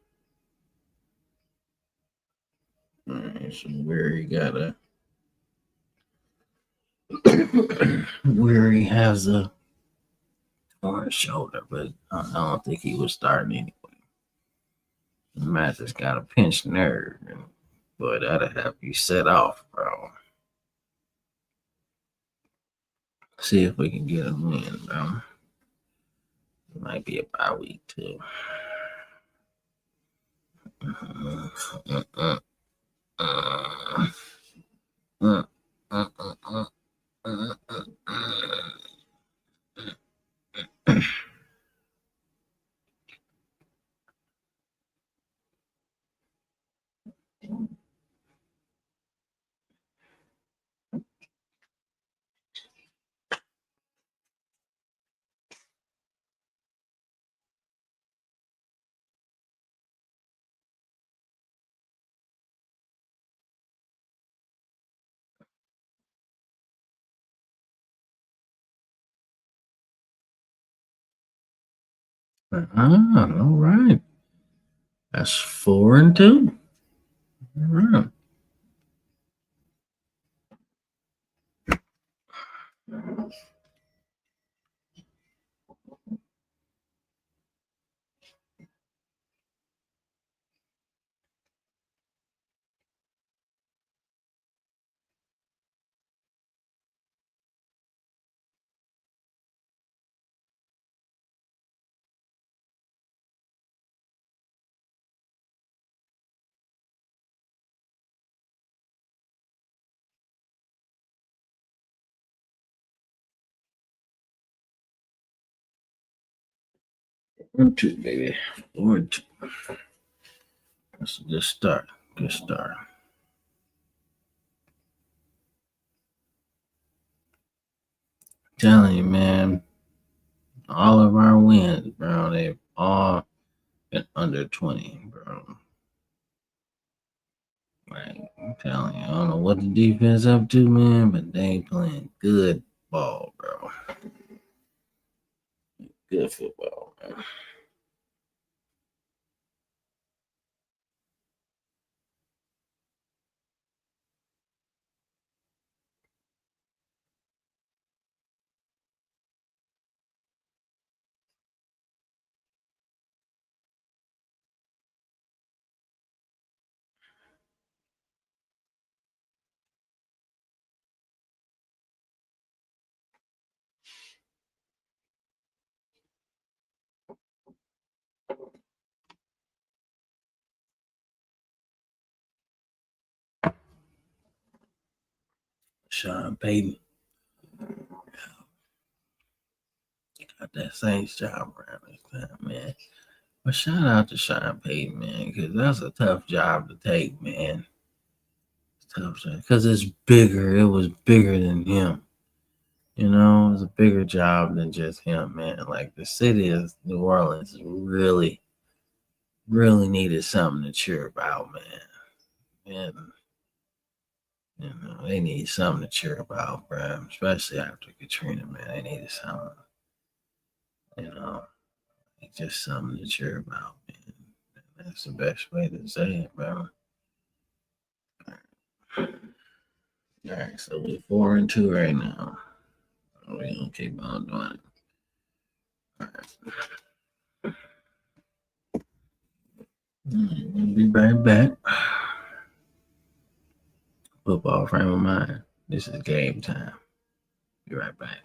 Speaker 1: Alright, so Weary Weary has a torn shoulder, but I don't think he was starting anyway. Mathis got a pinched nerve, and boy, that'll have you set off, bro. See if we can get him in, bro. It might be a bye week too. All right. That's 4-2. All right. One, two, baby. 4-2. That's a good start. Good start. Telling you, man, all of our wins, bro, they've all been under 20, bro. Like, I'm telling you, I don't know what the defense up to, man, but they ain't playing good ball, bro. Good football, man. Sean Payton got that Saints job around this time, man. But shout out to Sean Payton, man, because that's a tough job to take, man. It's tough because it's bigger. It was bigger than him. You know, it was a bigger job than just him, man. Like the city of New Orleans really, really needed something to cheer about, man. And you know, they need something to cheer about, bro. Especially after Katrina, man. They needed something, you know, just something to cheer about, man. That's the best way to say it, bro. All right, so we're 4-2 right now. We're gonna keep on doing it. All right. We'll be right back. Football frame of mind. This is game time. Be right back.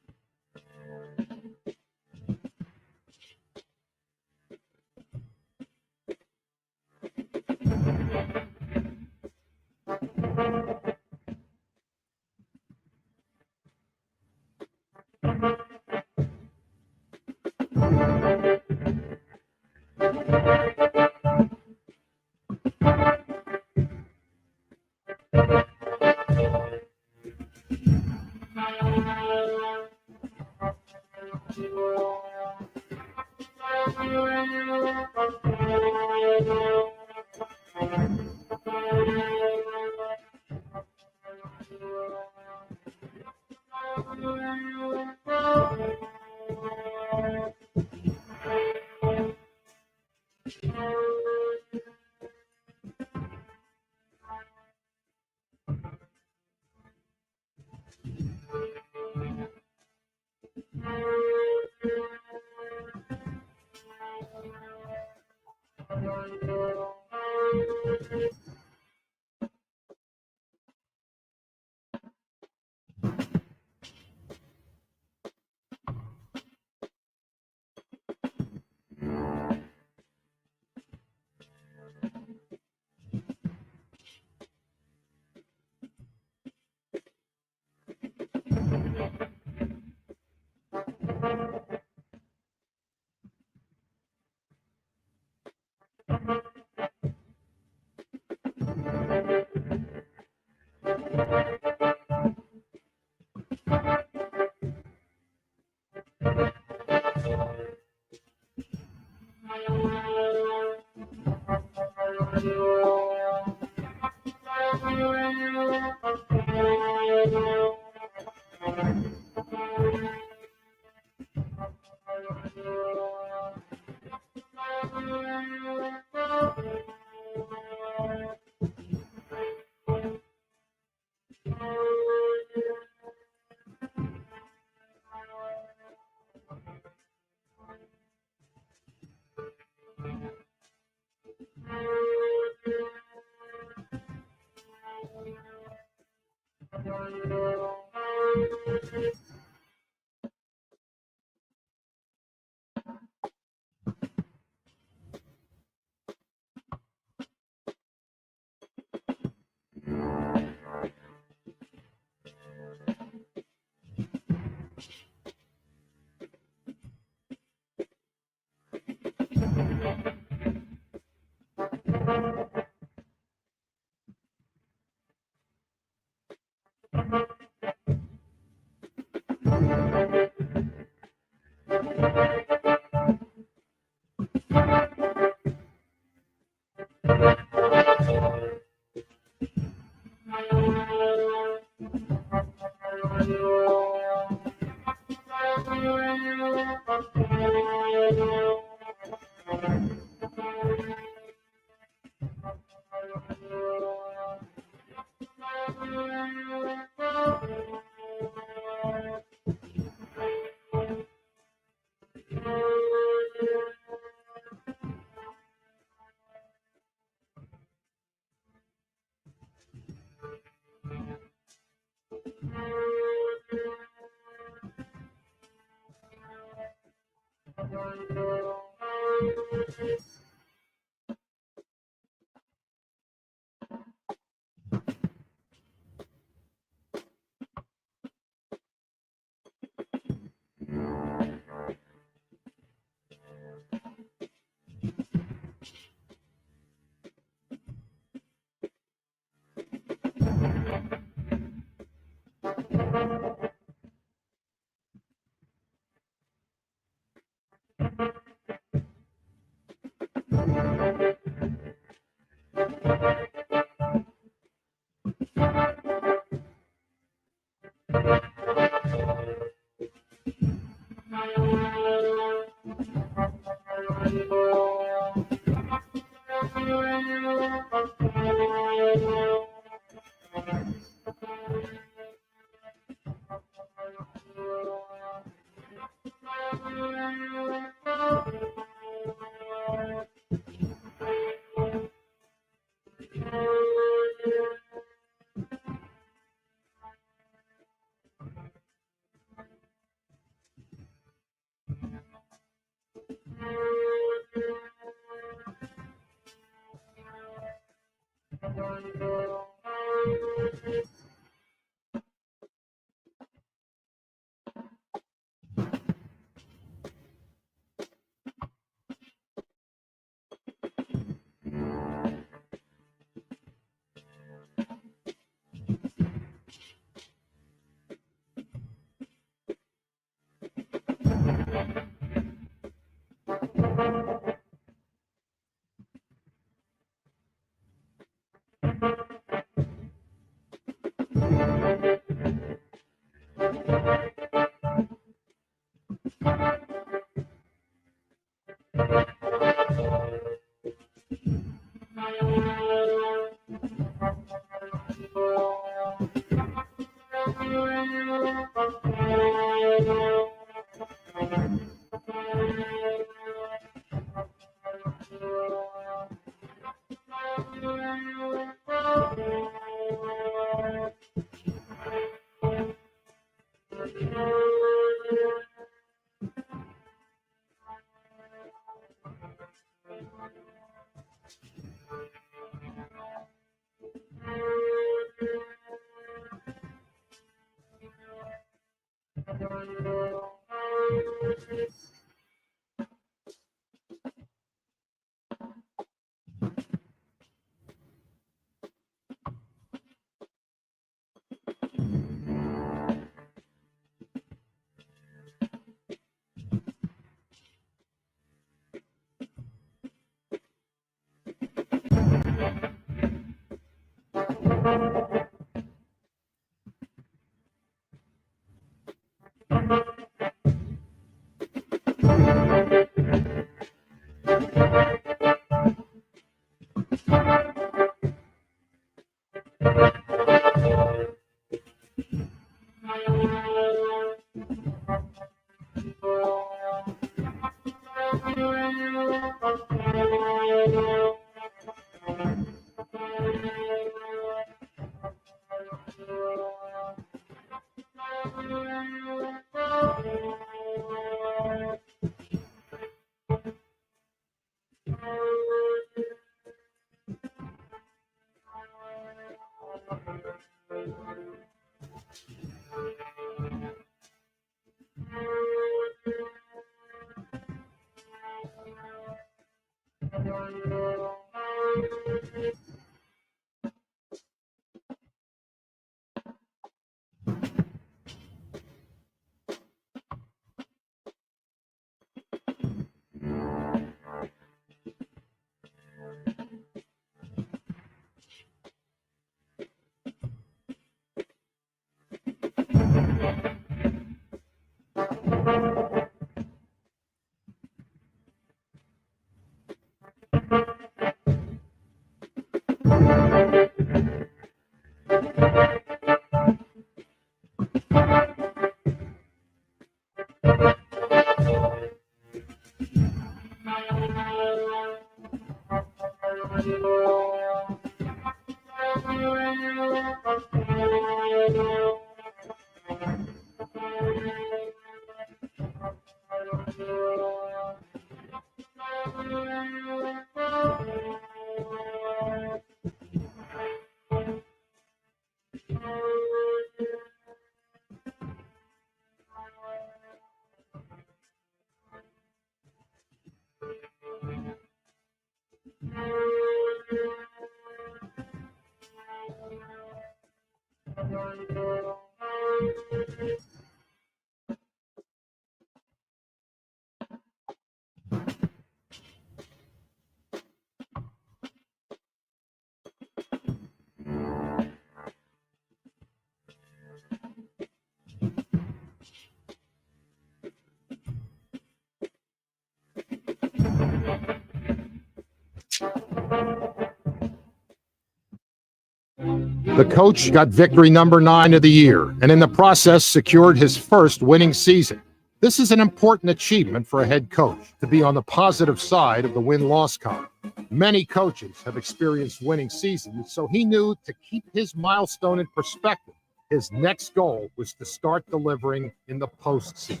Speaker 3: The coach got victory number 9 of the year, and in the process secured his first winning season. This is an important achievement for a head coach, to be on the positive side of the win-loss column. Many coaches have experienced winning seasons, so he knew to keep his milestone in perspective, his next goal was to start delivering in the postseason.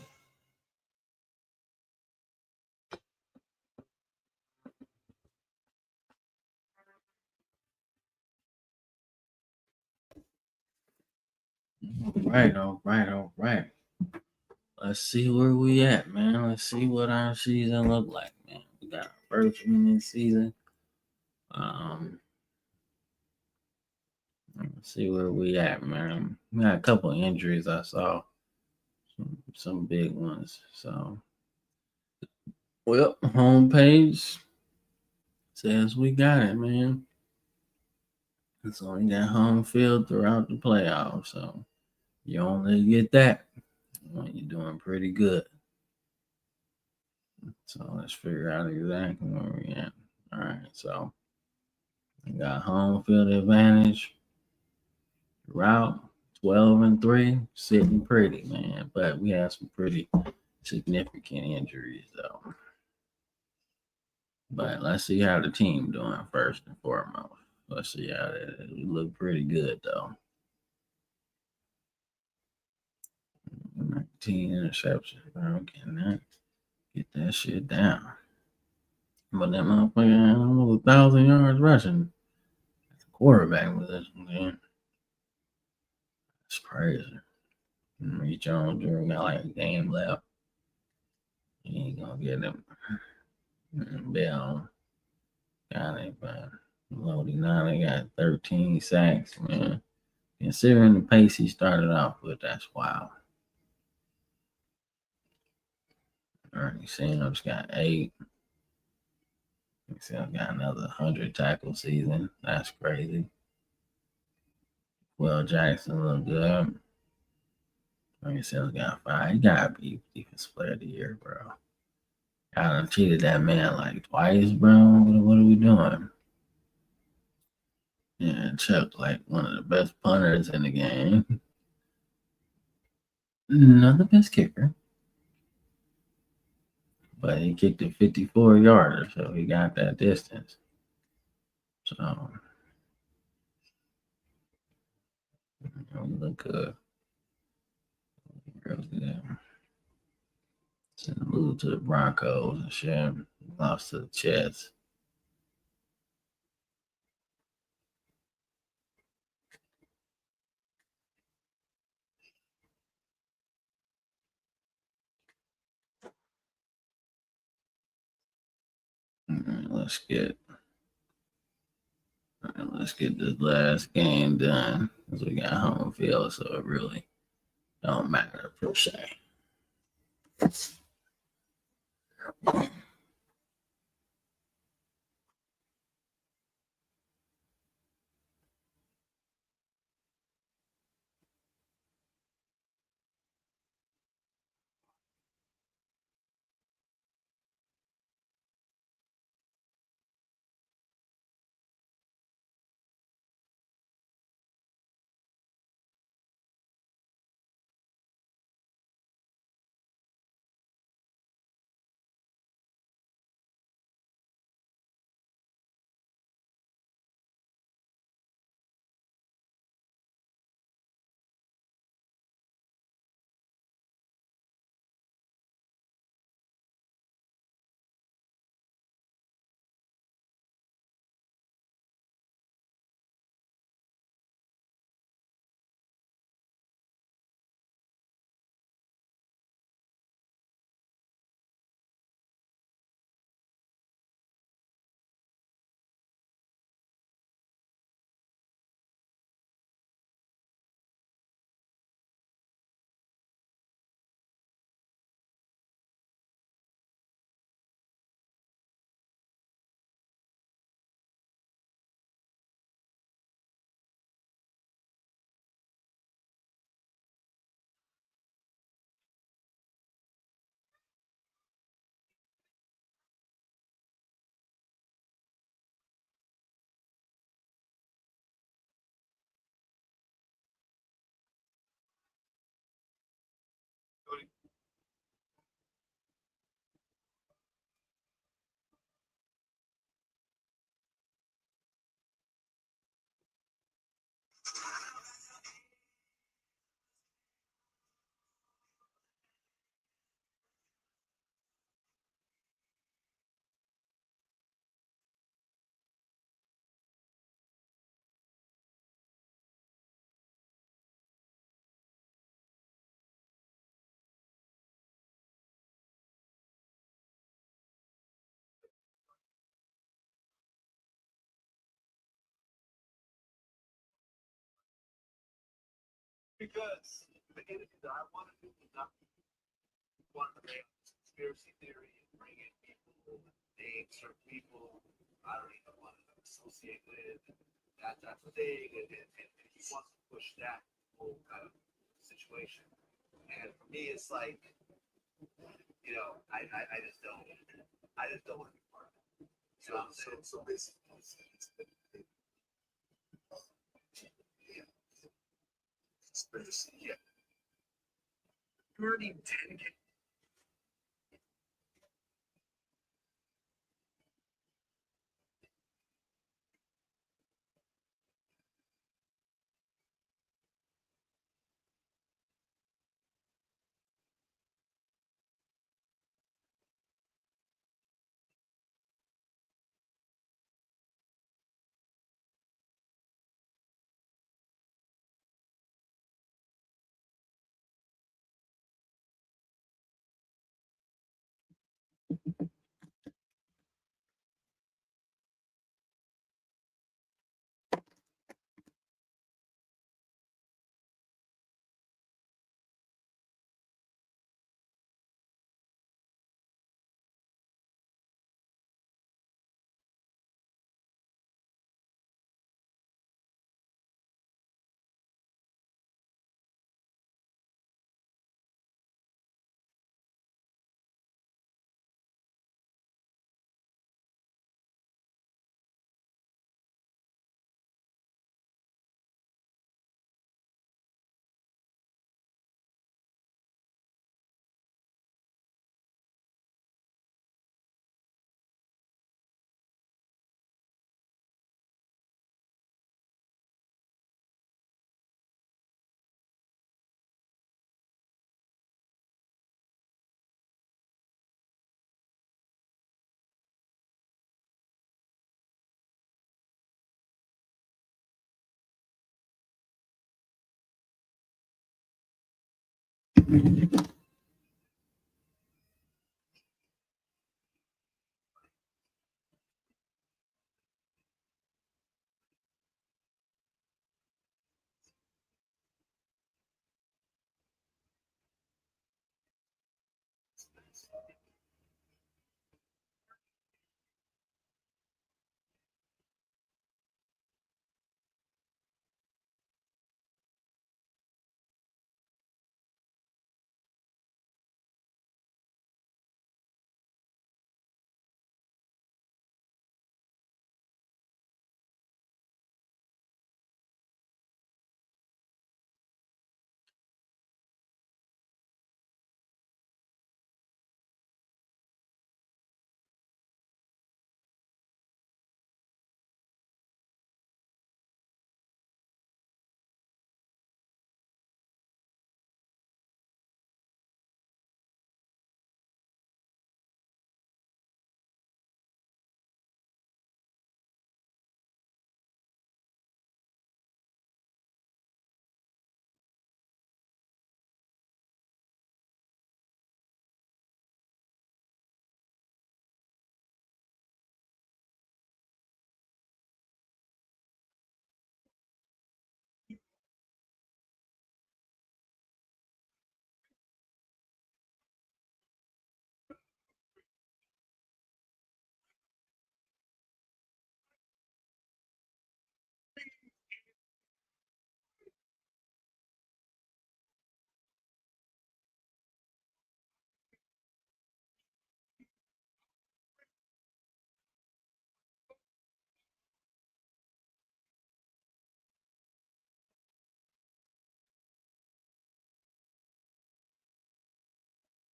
Speaker 1: All right. Let's see where we at, man. Let's see what our season look like, man. We got our first winning season. Let's see where we at, man. We got a couple injuries I saw. Some big ones. So, well, homepage says we got it, man. So we got home field throughout the playoffs. So you only get that when you're doing pretty good. So let's figure out exactly where we at. All right, so we got home field advantage. Route 12-3, sitting pretty, man. But we have some pretty significant injuries, though. But let's see how the team doing first and foremost. Let's see how we look pretty good, though. 19 interceptions, bro. Get that shit down. But that motherfucker almost 1,000 yards rushing. That's a quarterback position, man. That's crazy. Reach on Drew got like a game left. You ain't gonna get him. Bell got it, but Lodi Nana got 13 sacks, man. Considering the pace he started off with, that's wild. Ernie Sims got 8. Sims got another 100 tackle season. That's crazy. Will Jackson look good. Ernie Sims got 5. He gotta be defensive player of the year, bro. I done cheated that man like twice, bro. What are we doing? Yeah, Chuck, like one of the best punters in the game. Not the best kicker. But he kicked a 54-yarder, so he got that distance. So, we look good. Real good. Send a move to the Broncos and shit. Lost to the Jets. All right, let's get this last game done because we got home field, so it really don't matter per se.
Speaker 2: Because the interview that I want to do is not one of the conspiracy theory and bring in people, names or people I don't even want to associate with, that type of thing. And he wants to push that whole kind of situation. And for me, it's like, you know, I just don't want to be part of it. You know what I'm saying? So basically, yeah. Conspiracy, yeah. Burning 10K.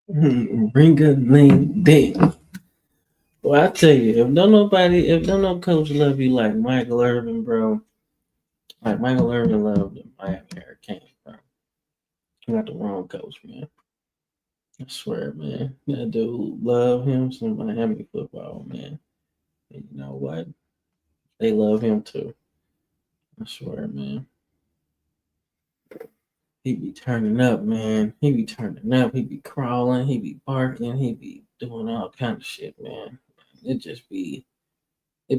Speaker 4: Ring a ling ding. Well, I tell you, if don't no coach love you like Michael Irvin, bro, like Michael Irvin loved the Miami Hurricanes, bro. You got the wrong coach, man. I swear, man. That dude love him some Miami football, man. And you know what? They love him too. I swear, man. He be turning up, man. He be turning up. He be crawling. He be barking. He be doing all kind of shit, man. It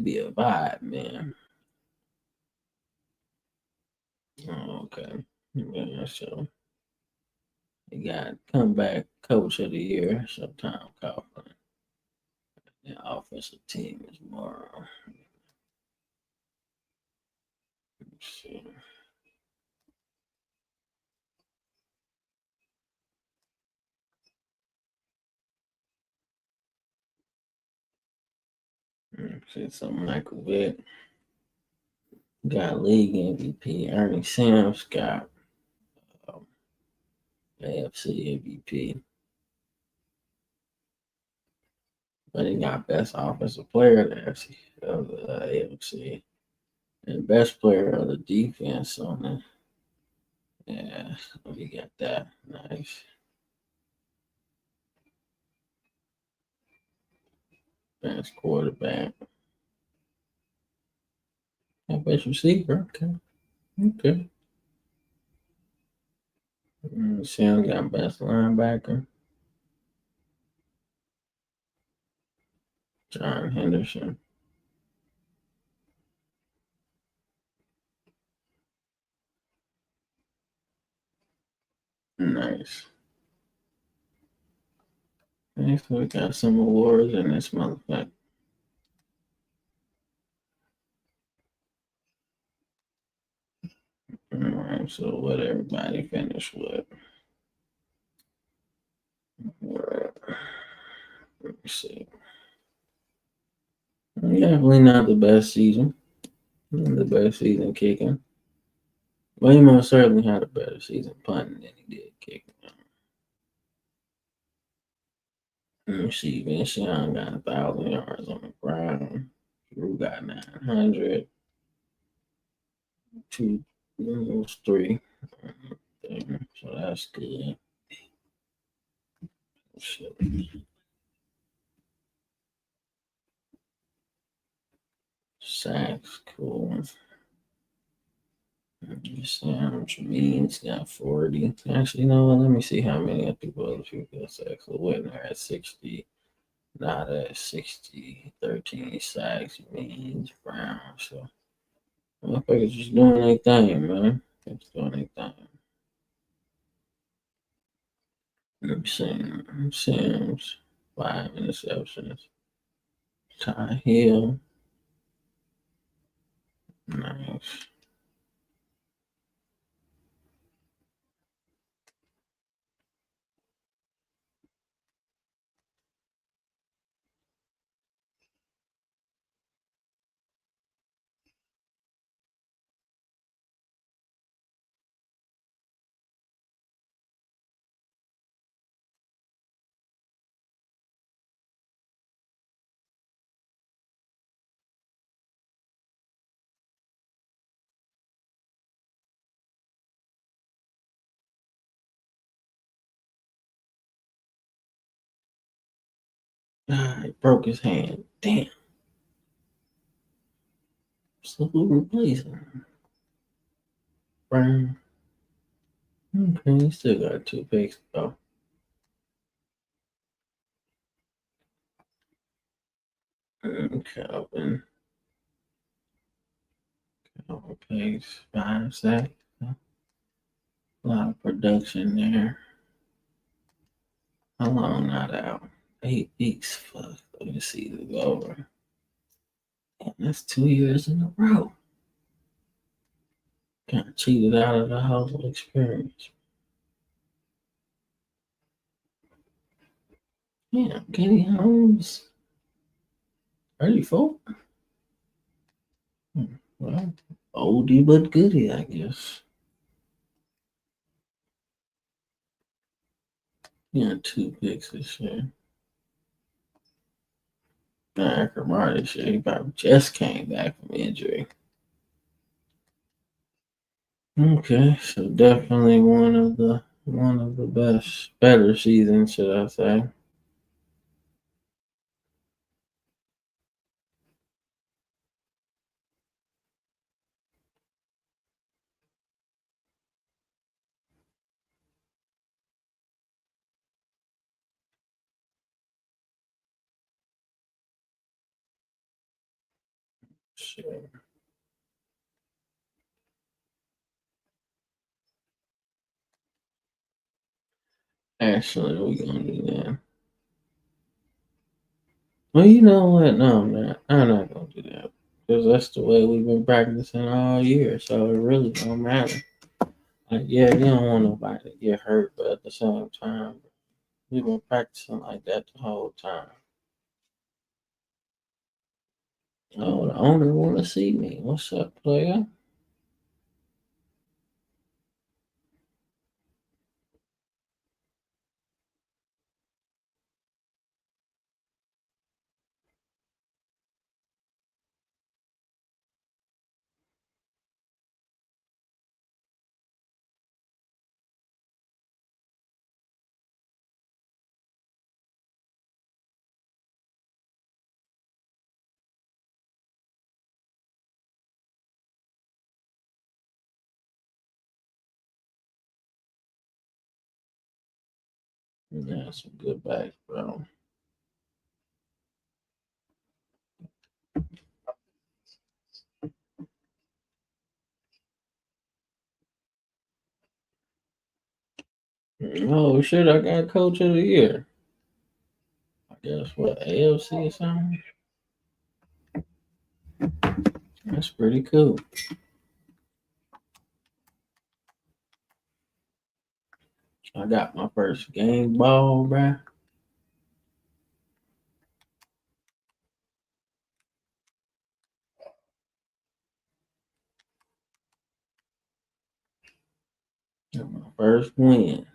Speaker 4: be a vibe, man. Oh, okay. Yeah, so he got comeback coach of the year, so Tom Coughlin. The offensive team is more. Let's see. Let's see, so Michael Vick got league MVP. Ernie Sims got um, AFC MVP. But he got best offensive player of the AFC and best player of the defense on it. Yeah, we got that. Nice. Best quarterback. Yeah, best receiver. Okay. Okay. Sam got best linebacker. John Henderson. Nice. Okay, so we got some awards in this motherfucker. All right, so what everybody finished with. Let me see. Definitely not the best season. The best season kicking. But he most certainly had a better season punting than he did kicking. Let me see. Vince Young got 1,000 yards on the ground. Drew got 900. Two, almost three. So that's good. Shit. Sacks, cool. Sam Means got 40. Actually, you know what? Let me see how many other people got sacks. So Whitner at 60. Not at 60. 13 sacks. Means Brown. So motherfuckers just doing their thing, man. Just doing their thing. Let me see. Sims, 5 interceptions. Ty Hill. Nice. Ah, he broke his hand. Damn. So who replaced him? Brown. Okay, he still got 2 picks though. Calvin. Calvin Pace, 5 sacks. A lot of production there. How long not out? 8 weeks. Fuck. Let me see the over. Damn, that's 2 years in a row. Got cheated out of the whole experience. Yeah, Kenny Holmes. 34? Well, oldie but goodie, I guess. Yeah, 2 picks this year. Nah, Kamara this year, he probably just came back from injury. Okay, so definitely one of the better seasons, should I say? Sure. Actually, we're gonna do that. Well, you know what? No, I'm not. I'm not gonna do that because that's the way we've been practicing all year. So it really don't matter. Like, yeah, you don't want nobody to get hurt, but at the same time, we've been practicing like that the whole time. Oh, the owner want to see me. What's up, player? Yeah, some good backs, bro. Oh shit! I got coach of the year. I guess what AFC or something. That's pretty cool. I got my first game ball, bruh. Got my first win.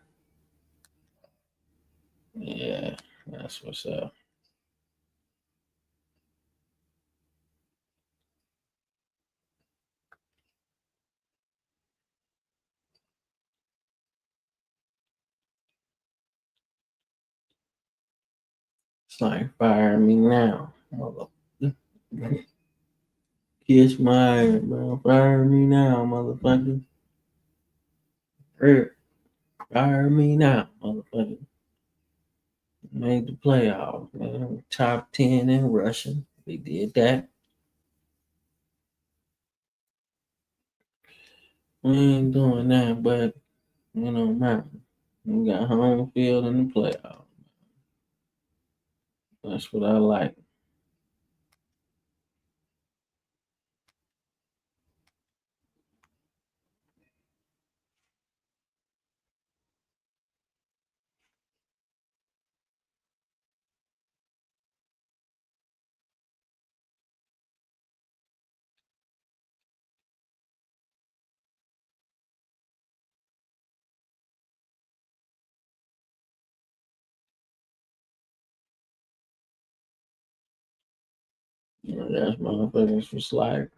Speaker 4: Yeah, that's what's up. It's like fire me now, mother. Kiss my ass, bro. Fire me now, motherfucker. Fire me now, motherfucker. Made the playoffs, man. Top 10 in rushing. We did that. We ain't doing that, but man, we got home field in the playoffs. That's what I like. That's motherfuckers was like,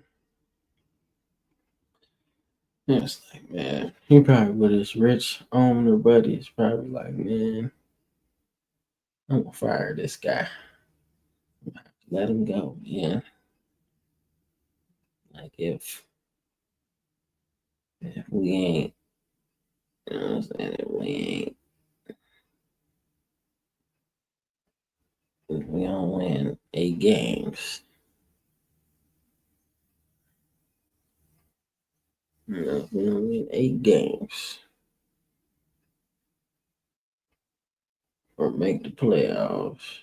Speaker 4: it's like, man, he probably with his rich owner buddies, probably like, man, I'm gonna fire this guy. Let him go, man. Like if we ain't, you know what I'm saying, if we don't win 8 games, if we don't win 8 games or make the playoffs,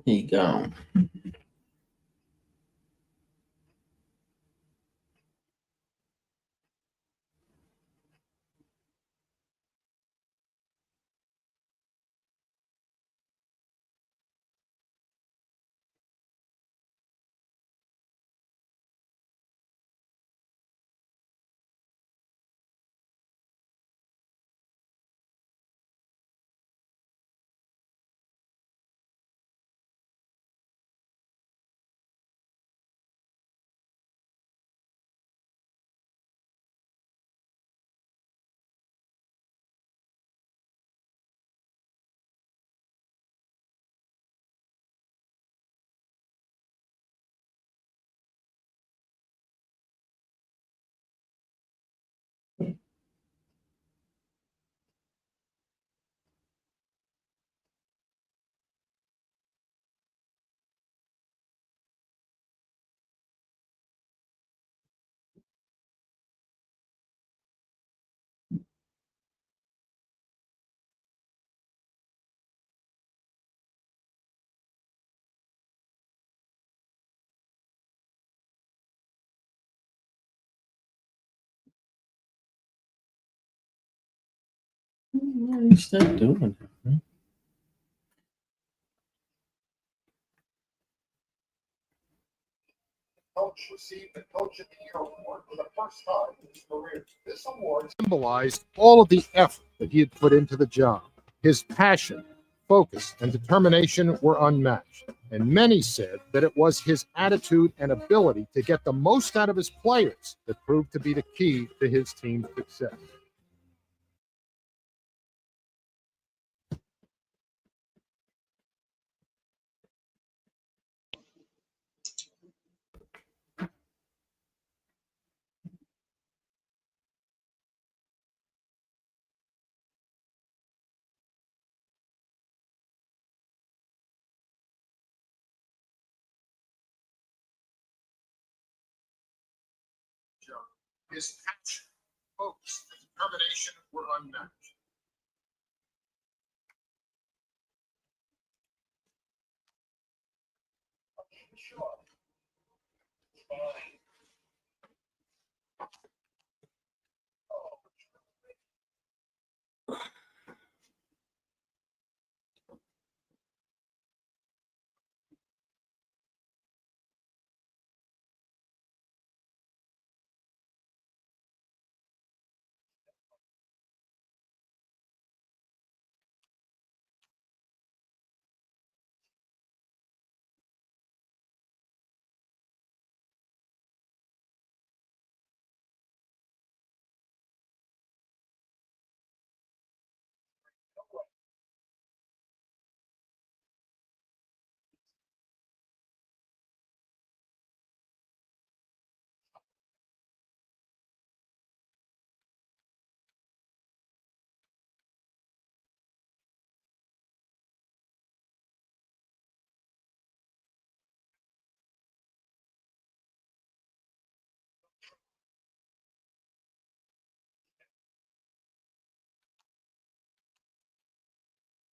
Speaker 4: he gone. Why you stop doing that? Man?
Speaker 3: Coach received the Coach of the Year award for the first time in his career. This award symbolized all of the effort that he had put into the job. His passion, focus, and determination were unmatched. And many said that it was his attitude and ability to get the most out of his players that proved to be the key to his team's success. His passion, focus, and determination were unmatched.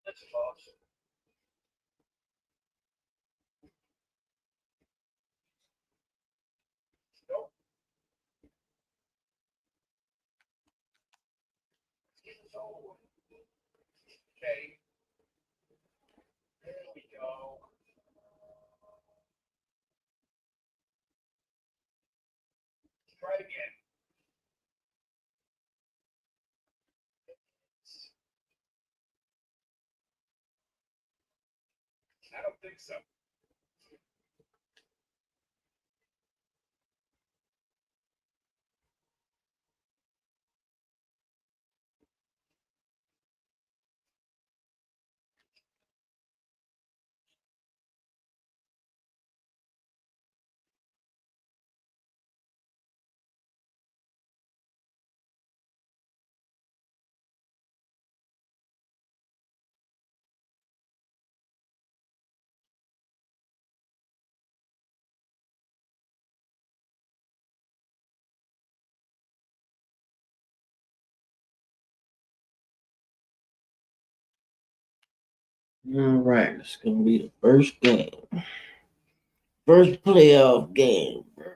Speaker 3: That's awesome. Okay, there we go. Try it again. I don't think so.
Speaker 4: All right, it's gonna be the first game, first playoff game, bro.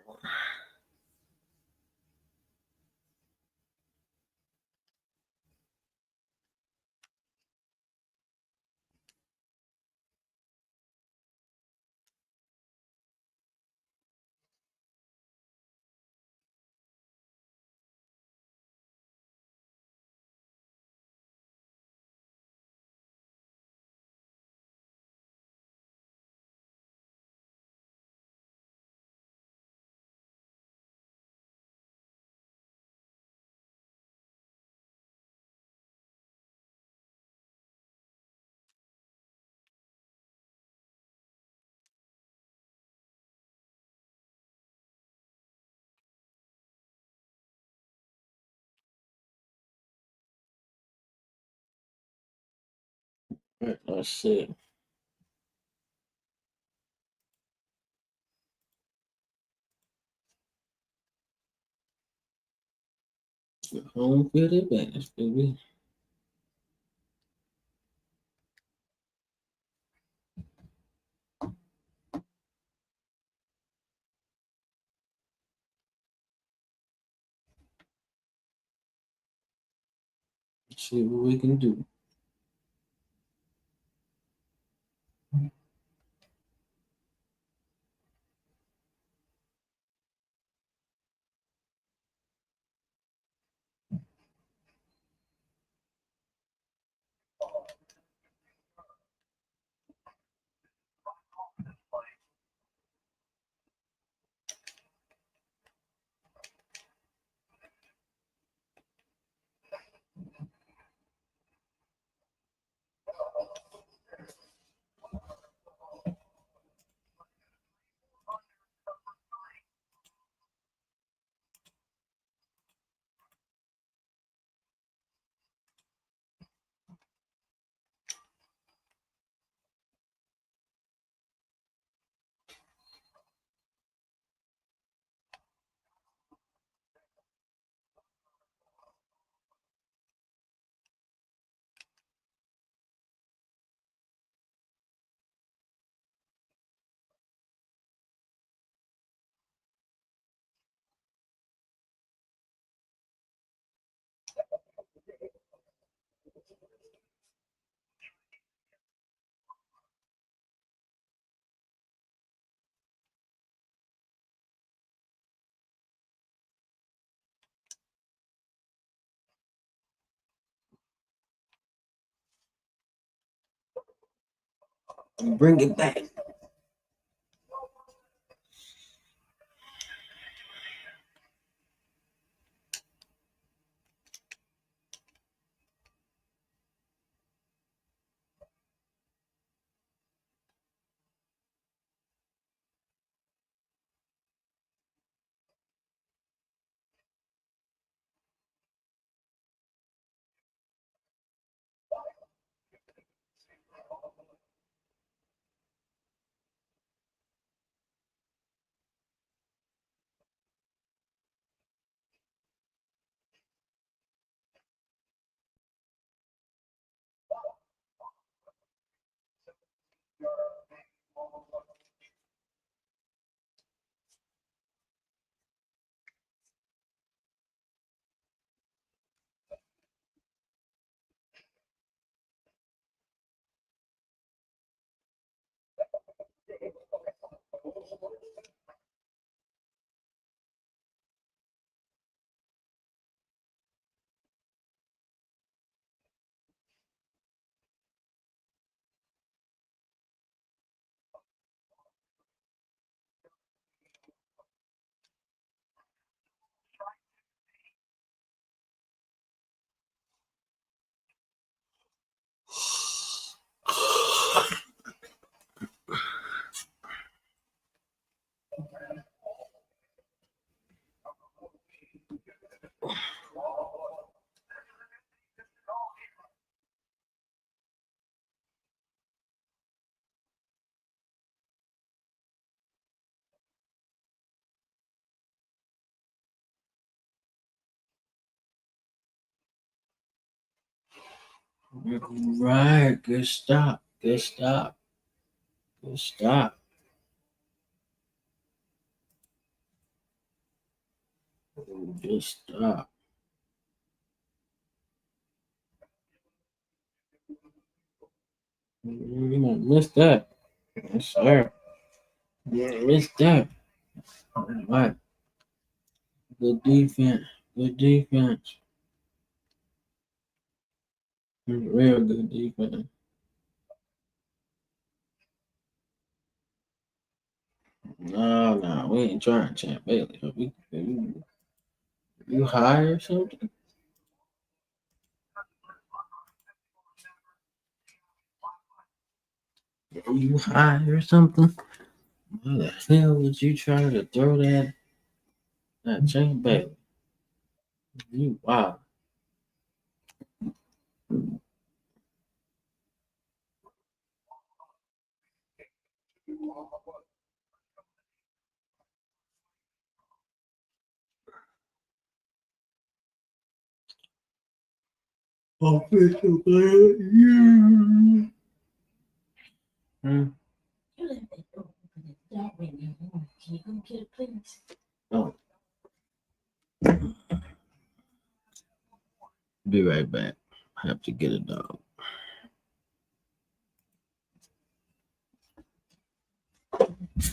Speaker 4: All right, let's see. Home field advantage, baby. See what we can do. Bring it back. Right. Good stop. Good stop. Good stop. Good stop. You might miss that. Yes, sir. You missed that. Right. Good defense. Good defense. Real good defense. No, we ain't trying, Champ Bailey. You high or something? You high or something? Why the hell would you try to throw that Champ Bailey? You wow. Official player, you. Hmm. Oh, be right back.
Speaker 1: I have to get a dog.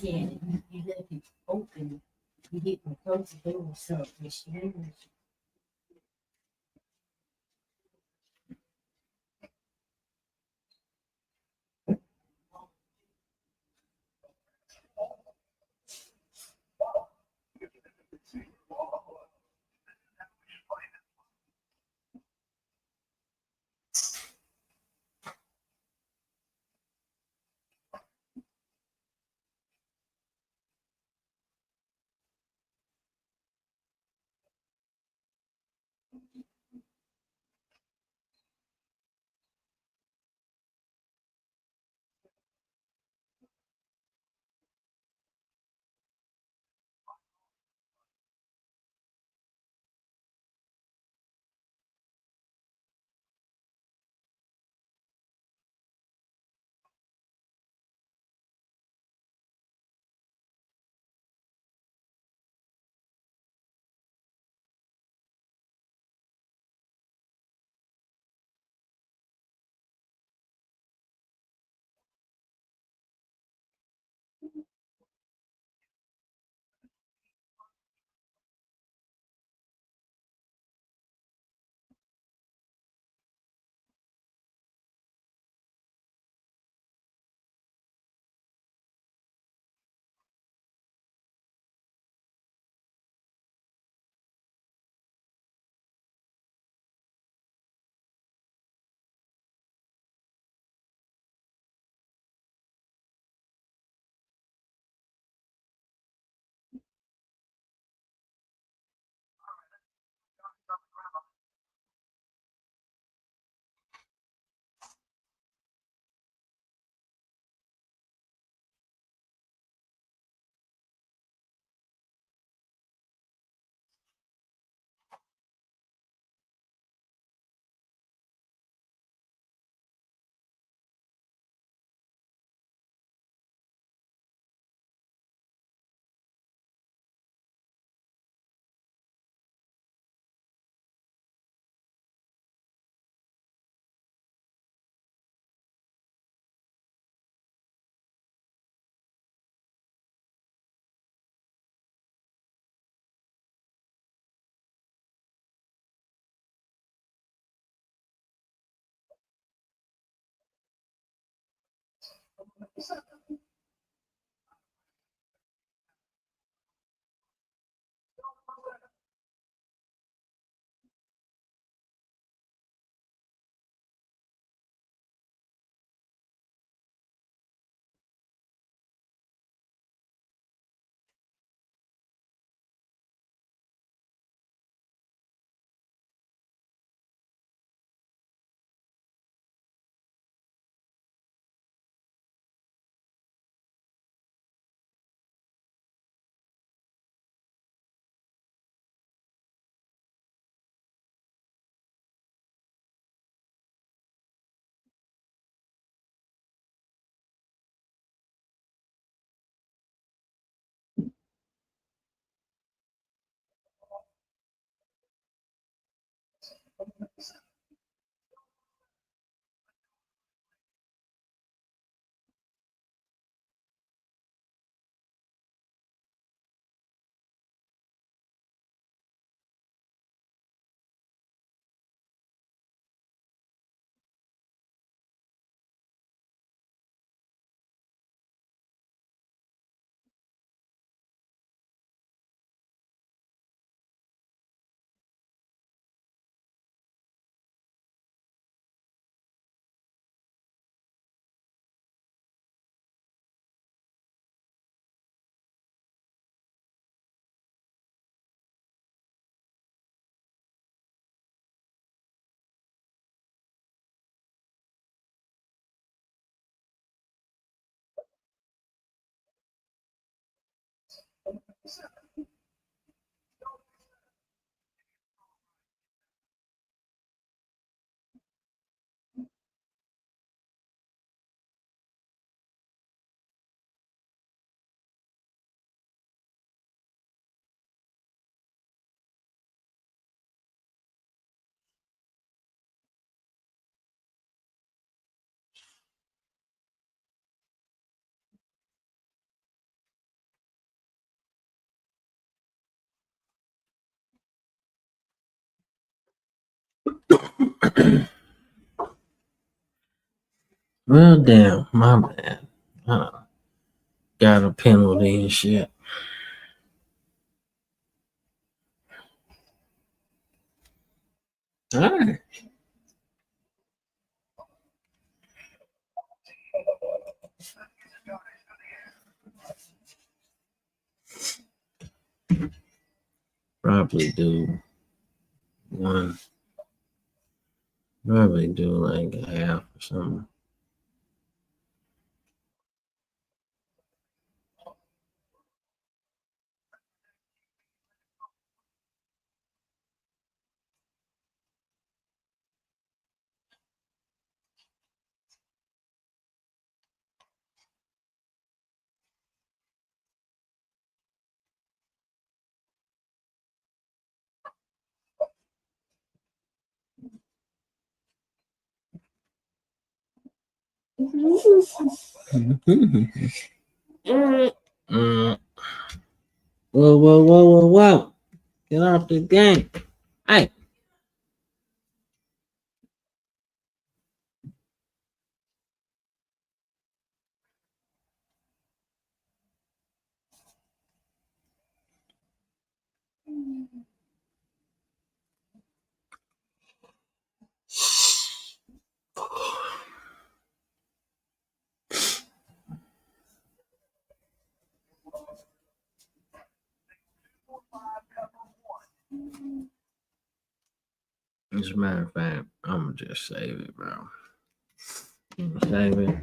Speaker 5: Yeah, you left it open. You didn't close the door, so it's yours.
Speaker 4: Well, damn, my bad. Got a penalty and shit. All right. Probably do one. Probably do like a half or something. Mm. Whoa. Get off the game. Hey. As a matter of fact, I'm gonna just save it, bro. Save it.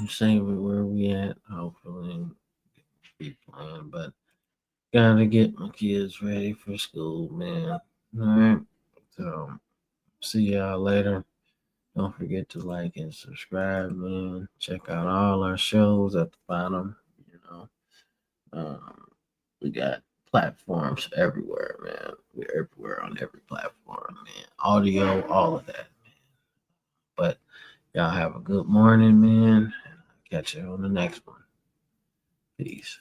Speaker 4: Save it where we at. Hopefully, keep playing, but gotta get my kids ready for school, man. All right. So, see y'all later. Don't forget to like and subscribe, man. Check out all our shows at the bottom. You know, we got platforms everywhere, man. We're everywhere on every platform, man. Audio, all of that, man. But y'all have a good morning, man. And I'll catch you on the next one. Peace.